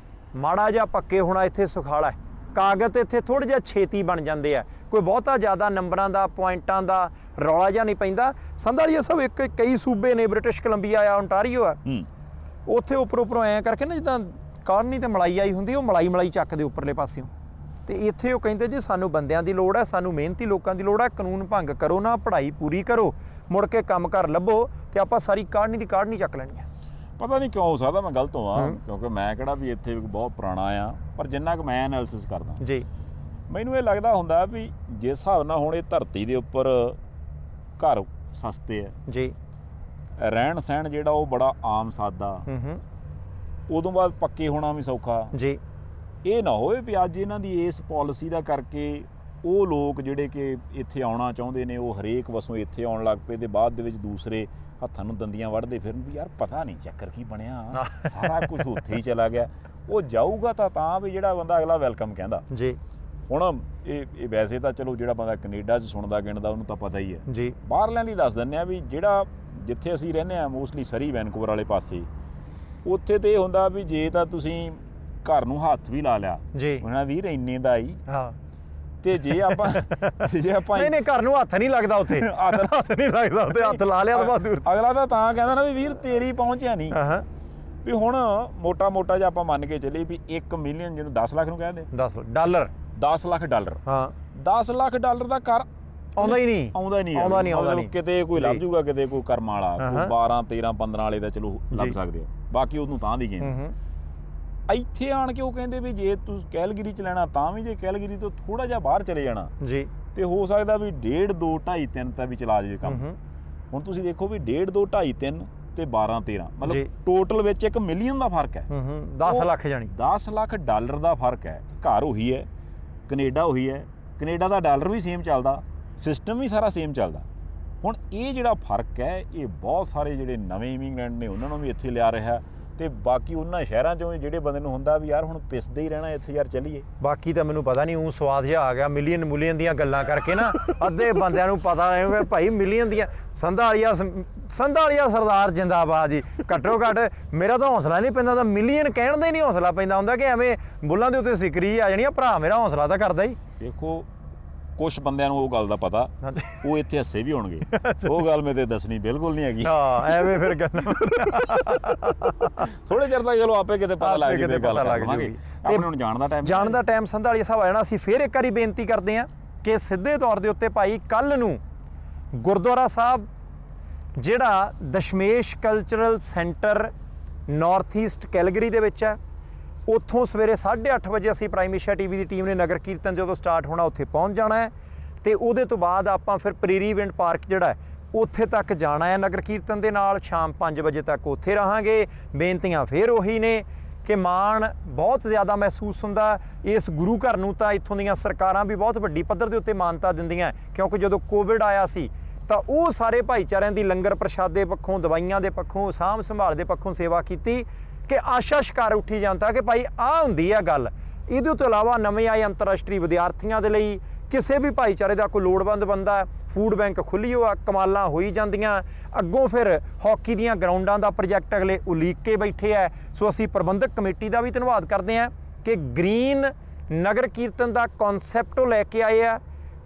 ਮਾੜਾ ਜਿਹਾ ਪੱਕੇ ਹੋਣਾ ਇੱਥੇ ਸੁਖਾਲਾ ਹੈ। ਕਾਗਜ਼ ਇੱਥੇ ਥੋੜ੍ਹੇ ਜਿਹਾ ਛੇਤੀ ਬਣ ਜਾਂਦੇ ਆ, ਕੋਈ ਬਹੁਤਾ ਜ਼ਿਆਦਾ ਨੰਬਰਾਂ ਦਾ ਪੁਆਇੰਟਾਂ ਦਾ ਰੌਲਾ ਜਿਹਾ ਨਹੀਂ ਪੈਂਦਾ। ਸੰਧਾਲੀਆ ਸਾਹਿਬ ਇੱਕ ਕਈ ਸੂਬੇ ਨੇ, ਬ੍ਰਿਟਿਸ਼ ਕੋਲੰਬੀਆ ਆ, ਓਨਟਾਰੀਓ ਆ, ਉੱਥੇ ਉੱਪਰੋਂ ਐਂ ਕਰਕੇ ਨਾ ਜਿੱਦਾਂ ਕਾੜਨੀ ਤੇ ਮਲਾਈ ਆਈ ਹੁੰਦੀ, ਉਹ ਮਲਾਈ ਚੱਕਦੇ ਉੱਪਰਲੇ ਪਾਸਿਓਂ। ਤੇ ਇੱਥੇ ਉਹ ਕਹਿੰਦੇ ਜੀ ਸਾਨੂੰ ਬੰਦਿਆਂ ਦੀ ਲੋੜ ਹੈ, ਸਾਨੂੰ ਮਿਹਨਤੀ ਲੋਕਾਂ ਦੀ ਲੋੜ ਹੈ, ਕਾਨੂੰਨ ਭੰਗ ਕਰੋ ਨਾ, ਪੜ੍ਹਾਈ ਪੂਰੀ ਕਰੋ, ਮੁੜ ਕੇ ਕੰਮ ਘਰ ਲੱਭੋ ਤੇ ਆਪਾਂ ਸਾਰੀ ਕਾੜਨੀ ਚੱਕ ਲੈਣੀ ਹੈ। ਪਤਾ ਨਹੀਂ ਕਿਉਂ ਹੋ ਸਕਦਾ ਮੈਂ ਗਲਤ ਹੋਵਾਂ, ਕਿਉਂਕਿ ਮੈਂ ਕਿਹੜਾ ਵੀ ਇੱਥੇ ਬਹੁਤ ਪੁਰਾਣਾ ਆ, ਪਰ ਜਿੰਨਾ ਕੁ ਮੈਂ ਐਨਾਲਿਸਿਸ ਕਰਦਾ ਜੀ ਮੈਨੂੰ ਇਹ ਲੱਗਦਾ ਹੁੰਦਾ ਵੀ ਜਿਸ ਹਿਸਾਬ ਨਾਲ ਹੁਣ ਇਹ ਧਰਤੀ ਦੇ ਉੱਪਰ ਘਰ ਸਸਤੇ ਆ ਜੀ, ਰਹਿਣ ਸਹਿਣ ਜਿਹੜਾ ਉਹ ਬੜਾ ਆਮ ਸਾਦਾ, ਉਦੋਂ ਬਾਅਦ ਪੱਕੇ ਹੋਣਾ ਵੀ ਸੌਖਾ ਜੀ। ਇਹ ਨਾ ਹੋਵੇ ਵੀ ਅੱਜ ਇਹਨਾਂ ਦੀ ਇਸ ਪਾਲਿਸੀ ਦਾ ਕਰਕੇ ਉਹ ਲੋਕ ਜਿਹੜੇ ਕਿ ਇੱਥੇ ਆਉਣਾ ਚਾਹੁੰਦੇ ਨੇ ਉਹ ਹਰੇਕ ਵਸੋਂ ਇੱਥੇ ਆਉਣ ਲੱਗ ਪਏ ਤੇ ਬਾਅਦ ਦੇ ਵਿੱਚ ਦੂਸਰੇ ਹੱਥਾਂ ਨੂੰ ਦੰਦੀਆਂ ਵੱਢਦੇ ਫਿਰਨ ਵੀ ਯਾਰ ਪਤਾ ਨਹੀਂ ਚੱਕਰ ਕੀ ਬਣਿਆ, ਸਾਰਾ ਕੁਝ ਉੱਥੇ ਹੀ ਚਲਾ ਗਿਆ। ਉਹ ਜਾਊਗਾ ਤਾਂ ਵੀ ਜਿਹੜਾ ਬੰਦਾ ਅਗਲਾ ਵੈਲਕਮ ਕਹਿੰਦਾ ਜੀ। ਹੁਣ ਇਹ ਵੈਸੇ ਤਾਂ ਚਲੋ ਜਿਹੜਾ ਬੰਦਾ ਕੈਨੇਡਾ 'ਚ ਸੁਣਦਾ ਗਿਣਦਾ ਉਹਨੂੰ ਤਾਂ ਪਤਾ ਹੀ ਹੈ ਜੀ। ਬਾਹਰਲਿਆਂ ਦੀ ਦੱਸ ਦਿੰਦੇ ਆ ਵੀ ਜਿਹੜਾ ਜਿੱਥੇ ਅਸੀਂ ਰਹਿੰਦੇ ਹਾਂ ਮੋਸਟਲੀ ਸਰੀ ਵੈਨਕੂਵਰ ਵਾਲੇ ਪਾਸੇ, ਉੱਥੇ ਤੇ ਇਹ ਹੁੰਦਾ ਵੀ ਜੇ ਤਾਂ ਤੁਸੀਂ ਘਰ ਨੂੰ ਹੱਥ ਵੀ ਲਾ ਲਿਆ ਜੀ, ਉਹਨਾਂ ਵੀਰ ਇੰਨੇ ਦਾ ਹੀ ਹਾਂ, ਤੇ ਜੇ ਆਪਾਂ ਨਹੀਂ ਘਰ ਨੂੰ ਹੱਥ ਨਹੀਂ ਲੱਗਦਾ ਉੱਥੇ, ਹੱਥ ਨਹੀਂ ਲੱਗਦਾ ਉੱਥੇ, ਹੱਥ ਲਾ ਲਿਆ ਤਾਂ ਬਹੁਤ ਦੂਰ। ਅਗਲਾ ਤਾਂ ਕਹਿੰਦਾ ਨਾ ਵੀ ਵੀਰ ਤੇਰੀ ਪਹੁੰਚਿਆ ਨਹੀਂ। ਵੀ ਹੁਣ ਮੋਟਾ ਜਿਹਾ ਆਪਾਂ ਮੰਨ ਕੇ ਚੱਲੀਏ ਵੀ 1 ਮਿਲੀਅਨ ਜਿਹਨੂੰ 10 ਲੱਖ ਨੂੰ ਕਹਿੰਦੇ, 10 ਡਾਲਰ 10 ਲੱਖ ਡਾਲਰ, ਹਾਂ 10 ਲੱਖ ਡਾਲਰ ਦਾ ਕਰ ਆਉਂਦਾ ਹੀ ਨਹੀਂ, ਆਉਂਦਾ ਨਹੀਂ। ਕਿਤੇ ਕੋਈ ਲੱਭ ਜੂਗਾ, ਕਿਤੇ ਕੋਈ ਕਰਮ ਵਾਲਾ, ਕੋਈ 12 13 15 ਵਾਲੇ ਦਾ ਚਲੋ ਲੱਭ ਸਕਦੇ ਆ, ਬਾਕੀ ਉਹਨੂੰ ਤਾਂ ਦੀ ਗੇਮ। ਇੱਥੇ ਆਣ ਕੇ ਉਹ ਕਹਿੰਦੇ ਵੀ ਜੇ ਤੁਸੀਂ ਕੈਲਗਰੀ ਚ ਲੈਣਾ ਤਾਂ ਵੀ, ਜੇ ਕੈਲਗਰੀ ਤੋਂ ਥੋੜਾ ਜਿਹਾ ਬਾਹਰ ਚਲੇ ਜਾਣਾ ਜੀ ਤੇ ਹੋ ਸਕਦਾ ਵੀ 1.5 2 2.5 3 ਤਾਂ ਵੀ ਚਲਾ ਜਾਵੇ ਕੰਮ। ਹੁਣ ਤੁਸੀਂ ਦੇਖੋ ਵੀ 1.5 2 2.5 3 ਤੇ 12 13 ਮਤਲਬ ਟੋਟਲ ਵਿੱਚ 1 ਮਿਲੀਅਨ ਦਾ ਫਰਕ ਹੈ। 10 ਲੱਖ ਜਾਣੀ 10 ਲੱਖ ਡਾਲਰ ਦਾ ਫਰਕ ਹੈ। ਘਰ ਉਹੀ ਹੈ, ਕੈਨੇਡਾ ਉਹੀ ਹੈ, ਕੈਨੇਡਾ ਦਾ ਡਾਲਰ ਵੀ ਸੇਮ ਚੱਲਦਾ, ਸਿਸਟਮ ਵੀ ਸਾਰਾ ਸੇਮ ਚੱਲਦਾ। ਹੁਣ ਇਹ ਜਿਹੜਾ ਫਰਕ ਹੈ ਇਹ ਬਹੁਤ ਸਾਰੇ ਜਿਹੜੇ ਨਵੇਂ ਇਮੀਗ੍ਰੈਂਟ ਨੇ ਉਹਨਾਂ ਨੂੰ ਵੀ ਇੱਥੇ ਲਿਆ ਰਿਹਾ, ਤੇ ਬਾਕੀ ਉਹਨਾਂ ਸ਼ਹਿਰਾਂ 'ਚੋਂ ਜਿਹੜੇ ਬੰਦੇ ਨੂੰ ਹੁੰਦਾ ਵੀ ਯਾਰ ਹੁਣ ਪਿਸਦੇ ਹੀ ਰਹਿਣਾ ਇੱਥੇ, ਯਾਰ ਚੱਲੀਏ। ਬਾਕੀ ਤਾਂ ਮੈਨੂੰ ਪਤਾ ਨਹੀਂ, ਉਹ ਸਵਾਦ ਜਿਹਾ ਆ ਗਿਆ ਮਿਲੀਅਨ ਦੀਆਂ ਗੱਲਾਂ ਕਰਕੇ ਨਾ, ਅੱਧੇ ਬੰਦਿਆਂ ਨੂੰ ਪਤਾ ਨਹੀਂ ਭਾਈ ਮਿਲੀਅਨ ਦੀਆਂ। ਸੰਧਾਲੀਆ ਸਰਦਾਰ ਜਿੰਦਾਬਾਦ ਜੀ। ਘੱਟੋ ਘੱਟ ਮੇਰਾ ਤਾਂ ਹੌਸਲਾ ਨਹੀਂ ਪੈਂਦਾ, ਤਾਂ ਮਿਲੀਅਨ ਕਹਿਣ ਦਾ ਹੀ ਨਹੀਂ ਹੌਸਲਾ ਪੈਂਦਾ ਹੁੰਦਾ ਕਿ ਐਵੇਂ ਬੁੱਲਾਂ ਦੇ ਉੱਤੇ ਸਿਕਰੀ ਆ ਜਾਣੀ ਆ। ਭਰਾ ਮੇਰਾ ਹੌਸਲਾ ਤਾਂ ਕਰਦਾ ਹੀ। ਦੇਖੋ ਕੁਛ ਬੰਦਿਆਂ ਨੂੰ ਉਹ ਗੱਲ ਦਾ ਪਤਾ, ਉਹ ਇੱਥੇ ਹੱਸੇ ਵੀ ਹੋਣਗੇ, ਉਹ ਗੱਲ ਮੈਂ ਤੇ ਦੱਸਣੀ ਬਿਲਕੁਲ ਨਹੀਂ ਹੈਗੀ। ਹਾਂ ਐਵੇਂ ਫਿਰ ਗੱਲਾਂ ਥੋੜੇ ਚਿਰ ਤੱਕ ਚਲੋ ਆਪੇ ਕਿਤੇ ਪਤਾ ਲੱਗ ਜਾਵੇ, ਗੱਲ ਕਰਾਂਗੇ। ਆਪਣੇ ਹੁਣ ਜਾਣ ਦਾ ਟਾਈਮ ਸੰਧਾਲੀਆ ਸਾਹਿਬ ਆ ਜਾਣਾ। ਅਸੀਂ ਫਿਰ ਇੱਕ ਵਾਰੀ ਬੇਨਤੀ ਕਰਦੇ ਹਾਂ ਕਿ ਸਿੱਧੇ ਤੌਰ ਦੇ ਉੱਤੇ ਭਾਈ ਕੱਲ ਨੂੰ ਗੁਰਦੁਆਰਾ ਸਾਹਿਬ ਜਿਹੜਾ Dashmesh cultural centre north East Calgary ਦੇ ਵਿੱਚ ਹੈ, ਉੱਥੋਂ ਸਵੇਰੇ 8:30 ਵਜੇ ਅਸੀਂ ਪ੍ਰਾਈਮ ਏਸ਼ੀਆ ਟੀਵੀ ਦੀ ਟੀਮ ਨੇ ਨਗਰ ਕੀਰਤਨ ਜਦੋਂ ਸਟਾਰਟ ਹੋਣਾ ਉੱਥੇ ਪਹੁੰਚ ਜਾਣਾ ਹੈ ਤੇ ਉਹਦੇ ਤੋਂ ਬਾਅਦ ਆਪਾਂ ਫਿਰ ਪ੍ਰੀਰੀ ਇਵੈਂਟ ਪਾਰਕ ਜਿਹੜਾ ਹੈ ਉੱਥੇ ਤੱਕ ਜਾਣਾ ਹੈ ਨਗਰ ਕੀਰਤਨ ਦੇ ਨਾਲ। ਸ਼ਾਮ 5 ਵਜੇ ਤੱਕ ਉੱਥੇ ਰਹਾਂਗੇ। ਬੇਨਤੀਆਂ ਫਿਰ ਉਹੀ ਨੇ ਕਿ ਮਾਣ ਬਹੁਤ ਜ਼ਿਆਦਾ ਮਹਿਸੂਸ ਹੁੰਦਾ ਇਸ ਗੁਰੂ ਘਰ ਨੂੰ। ਤਾਂ ਇੱਥੋਂ ਦੀਆਂ ਸਰਕਾਰਾਂ ਵੀ ਬਹੁਤ ਵੱਡੀ ਪੱਧਰ ਦੇ ਉੱਤੇ ਮਾਨਤਾ ਦਿੰਦੀਆਂ, ਕਿਉਂਕਿ ਜਦੋਂ ਕੋਵਿਡ ਆਇਆ ਸੀ ਤਾਂ ਉਹ ਸਾਰੇ ਭਾਈਚਾਰਿਆਂ ਦੀ ਲੰਗਰ ਪ੍ਰਸ਼ਾਦੇ ਪੱਖੋਂ, ਦਵਾਈਆਂ ਦੇ ਪੱਖੋਂ, ਸਾਂਭ ਸੰਭਾਲ ਦੇ ਪੱਖੋਂ ਸੇਵਾ ਕੀਤੀ ਕਿ ਆਸ਼ਾ ਸ਼ਿਕਾਰ ਉੱਠੀ ਜਾਂਦਾ ਕਿ ਭਾਈ ਆਹ ਹੁੰਦੀ ਆ ਗੱਲ। ਇਹਦੇ ਤੋਂ ਇਲਾਵਾ ਨਵੇਂ ਆਏ ਅੰਤਰਰਾਸ਼ਟਰੀ ਵਿਦਿਆਰਥੀਆਂ ਦੇ ਲਈ, ਕਿਸੇ ਵੀ ਭਾਈਚਾਰੇ ਦਾ ਕੋਈ ਲੋੜਵੰਦ ਬੰਦਾ, ਫੂਡ ਬੈਂਕ ਖੁੱਲ੍ਹੀ ਹੋਆ, ਕਮਾਲਾਂ ਹੋਈ ਜਾਂਦੀਆਂ। ਅੱਗੋਂ ਫਿਰ ਹਾਕੀ ਦੀਆਂ ਗਰਾਊਂਡਾਂ ਦਾ ਪ੍ਰੋਜੈਕਟ ਅਗਲੇ ਉਲੀਕ ਕੇ ਬੈਠੇ ਹੈ। ਸੋ ਅਸੀਂ ਪ੍ਰਬੰਧਕ ਕਮੇਟੀ ਦਾ ਵੀ ਧੰਨਵਾਦ ਕਰਦੇ ਹਾਂ ਕਿ ਗ੍ਰੀਨ ਨਗਰ ਕੀਰਤਨ ਦਾ ਕਨਸੈਪਟ ਉਹ ਲੈ ਕੇ ਆਏ ਆ।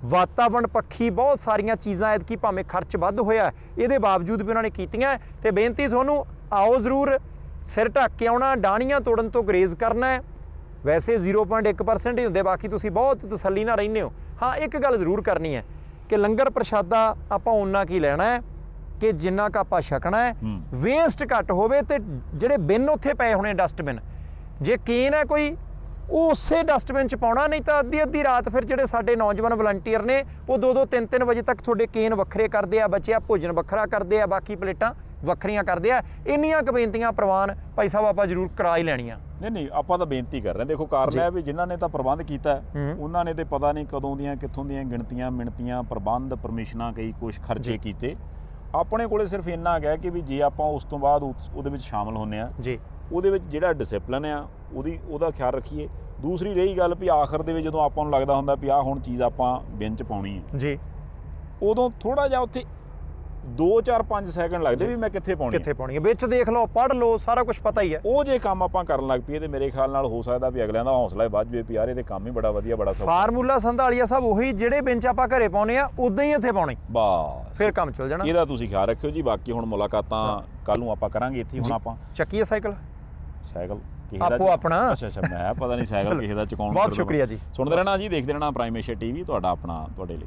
ਵਾਤਾਵਰਣ ਪੱਖੀ ਬਹੁਤ ਸਾਰੀਆਂ ਚੀਜ਼ਾਂ ਐਤਕੀ ਭਾਵੇਂ ਖਰਚ ਵੱਧ ਹੋਇਆ, ਇਹਦੇ ਬਾਵਜੂਦ ਵੀ ਉਹਨਾਂ ਨੇ ਕੀਤੀਆਂ। ਤੇ ਬੇਨਤੀ ਤੁਹਾਨੂੰ, ਆਓ ਜ਼ਰੂਰ, ਸਿਰ ਢੱਕ ਕੇ ਆਉਣਾ, ਡਾਣੀਆਂ ਤੋੜਨ ਤੋਂ ਗਰੇਜ਼ ਕਰਨਾ ਹੈ। ਵੈਸੇ 0.1% ਹੀ ਹੁੰਦੇ, ਬਾਕੀ ਤੁਸੀਂ ਬਹੁਤ ਤਸੱਲੀ ਨਾਲ ਰਹਿੰਦੇ ਹੋ। ਹਾਂ ਇੱਕ ਗੱਲ ਜ਼ਰੂਰ ਕਰਨੀ ਹੈ ਕਿ ਲੰਗਰ ਪ੍ਰਸ਼ਾਦਾ ਆਪਾਂ ਓਨਾ ਕੀ ਲੈਣਾ ਹੈ ਕਿ ਜਿੰਨਾ ਕੁ ਆਪਾਂ ਛਕਣਾ ਹੈ, ਵੇਸਟ ਘੱਟ ਹੋਵੇ। ਤੇ ਜਿਹੜੇ ਬਿਨ ਉੱਥੇ ਪਏ ਹੋਣੇ ਡਸਟਬਿਨ, ਜੇ ਕੇਨ ਹੈ ਕੋਈ, ਉਹ ਉਸੇ ਡਸਟਬਿਨ 'ਚ ਪਾਉਣਾ। ਨਹੀਂ ਤਾਂ ਅੱਧੀ ਰਾਤ ਫਿਰ ਜਿਹੜੇ ਸਾਡੇ ਨੌਜਵਾਨ ਵਲੰਟੀਅਰ ਨੇ ਉਹ 2-2 3-3 ਵਜੇ ਤੱਕ ਤੁਹਾਡੇ ਕੇਨ ਵੱਖਰੇ ਕਰਦੇ ਆ, ਬੱਚਿਆ ਭੋਜਨ ਵੱਖਰਾ ਕਰਦੇ ਆ, ਬਾਕੀ ਪਲੇਟਾਂ ਵੱਖਰੀਆਂ ਕਰਦੇ ਆ। ਇੰਨੀਆਂ ਕੁ ਬੇਨਤੀਆਂ ਪ੍ਰਵਾਨ ਭਾਈ ਸਾਹਿਬ ਆਪਾਂ ਜ਼ਰੂਰ ਕਰਾ ਹੀ ਲੈਣੀਆਂ। ਨਹੀਂ ਆਪਾਂ ਤਾਂ ਬੇਨਤੀ ਕਰ ਰਹੇ ਹਾਂ। ਦੇਖੋ ਕਾਰਨ ਹੈ ਵੀ ਜਿਨ੍ਹਾਂ ਨੇ ਤਾਂ ਪ੍ਰਬੰਧ ਕੀਤਾ ਉਹਨਾਂ ਨੇ ਤੇ ਪਤਾ ਨਹੀਂ ਕਦੋਂ ਦੀਆਂ ਕਿੱਥੋਂ ਦੀਆਂ ਗਿਣਤੀਆਂ ਮਿਣਤੀਆਂ ਪ੍ਰਬੰਧ ਪਰਮਿਸ਼ਨਾਂ ਕਈ ਕੁਛ ਖਰਚੇ ਕੀਤੇ। ਆਪਣੇ ਕੋਲੇ ਸਿਰਫ ਇੰਨਾ ਹੈਗਾ ਕਿ ਵੀ ਜੇ ਆਪਾਂ ਉਸ ਤੋਂ ਬਾਅਦ ਉਹਦੇ ਵਿੱਚ ਸ਼ਾਮਲ ਹੁੰਨੇ ਆ ਜੀ, ਉਹਦੇ ਵਿੱਚ ਜਿਹੜਾ ਡਿਸਪਲਿਨ ਆ ਉਹਦਾ ਖਿਆਲ ਰੱਖੀਏ। ਦੂਸਰੀ ਰਹੀ ਗੱਲ ਵੀ ਆਖਰ ਦੇ ਵਿੱਚ ਜਦੋਂ ਆਪਾਂ ਨੂੰ ਲੱਗਦਾ ਹੁੰਦਾ ਵੀ ਆਹ ਹੁਣ ਚੀਜ਼ ਆਪਾਂ ਬਿਨ ਚ ਪਾਉਣੀ ਹੈ ਜੀ, ਉਦੋਂ ਥੋੜਾ ਜਿਹਾ ਉੱਥੇ 2-4-5 ਸੈਕਿੰਡ ਲੱਗਦੇ ਵੀ ਮੈਂ ਕਿੱਥੇ ਪਾਉਣੀ ਹੈ, ਵਿੱਚ ਦੇਖ ਲਓ, ਪੜ੍ਹ ਲਓ, ਸਾਰਾ ਕੁਝ ਪਤਾ ਹੀ ਹੈ। ਉਹ ਜੇ ਕੰਮ ਆਪਾਂ ਕਰਨ ਲੱਗ ਪਈਏ ਤੇ ਮੇਰੇ ਖਿਆਲ ਨਾਲ ਹੋ ਸਕਦਾ ਵੀ ਅਗਲਿਆਂ ਦਾ ਹੌਸਲਾ ਹੀ ਵੱਧ ਜਾਵੇ ਵੀ ਯਾਰ ਇਹ ਤੇ ਕੰਮ ਹੀ ਬੜਾ ਵਧੀਆ, ਬੜਾ ਸੌਖਾ। ਫਾਰਮੂਲਾ ਸੰਧਾਲੀਆ ਸਾਹਿਬ ਉਹੀ ਜਿਹੜੇ ਬੈਂਚ ਆਪਾਂ ਘਰੇ ਪਾਉਨੇ ਆ ਉਦਾਂ ਹੀ ਇੱਥੇ ਪਾਉਣੇ, ਬਸ ਫਿਰ ਕੰਮ ਚੱਲ ਜਾਣਾ। ਇਹਦਾ ਤੁਸੀਂ ਖਿਆਲ ਰੱਖਿਓ ਜੀ। ਬਾਕੀ ਹੁਣ ਮੁਲਾਕਾਤਾਂ ਕੱਲ ਨੂੰ ਆਪਾਂ ਕਰਾਂਗੇ ਇੱਥੇ। ਹੁਣ ਆਪਾਂ ਚੱਕੀਏ ਸਾਈਕਲ ਕਿਸੇ ਦਾ ਆਪੋ ਆਪਣਾ। ਅੱਛਾ ਮੈਂ ਪਤਾ ਨਹੀਂ ਸਾਈਕਲ ਕਿਸੇ ਦਾ ਚੁਕਾਉਣ। ਬਹੁਤ ਸ਼ੁਕਰੀਆ ਜੀ। ਸੁਣਦੇ ਰਹਿਣਾ ਜੀ, ਦੇਖਦੇ ਰਹਿਣਾ ਪ੍ਰਾਈਮ ਏਸ਼ੀਆ ਟੀਵੀ, ਤੁਹਾਡਾ ਆਪਣਾ ਤੁਹਾਡੇ ਲਈ।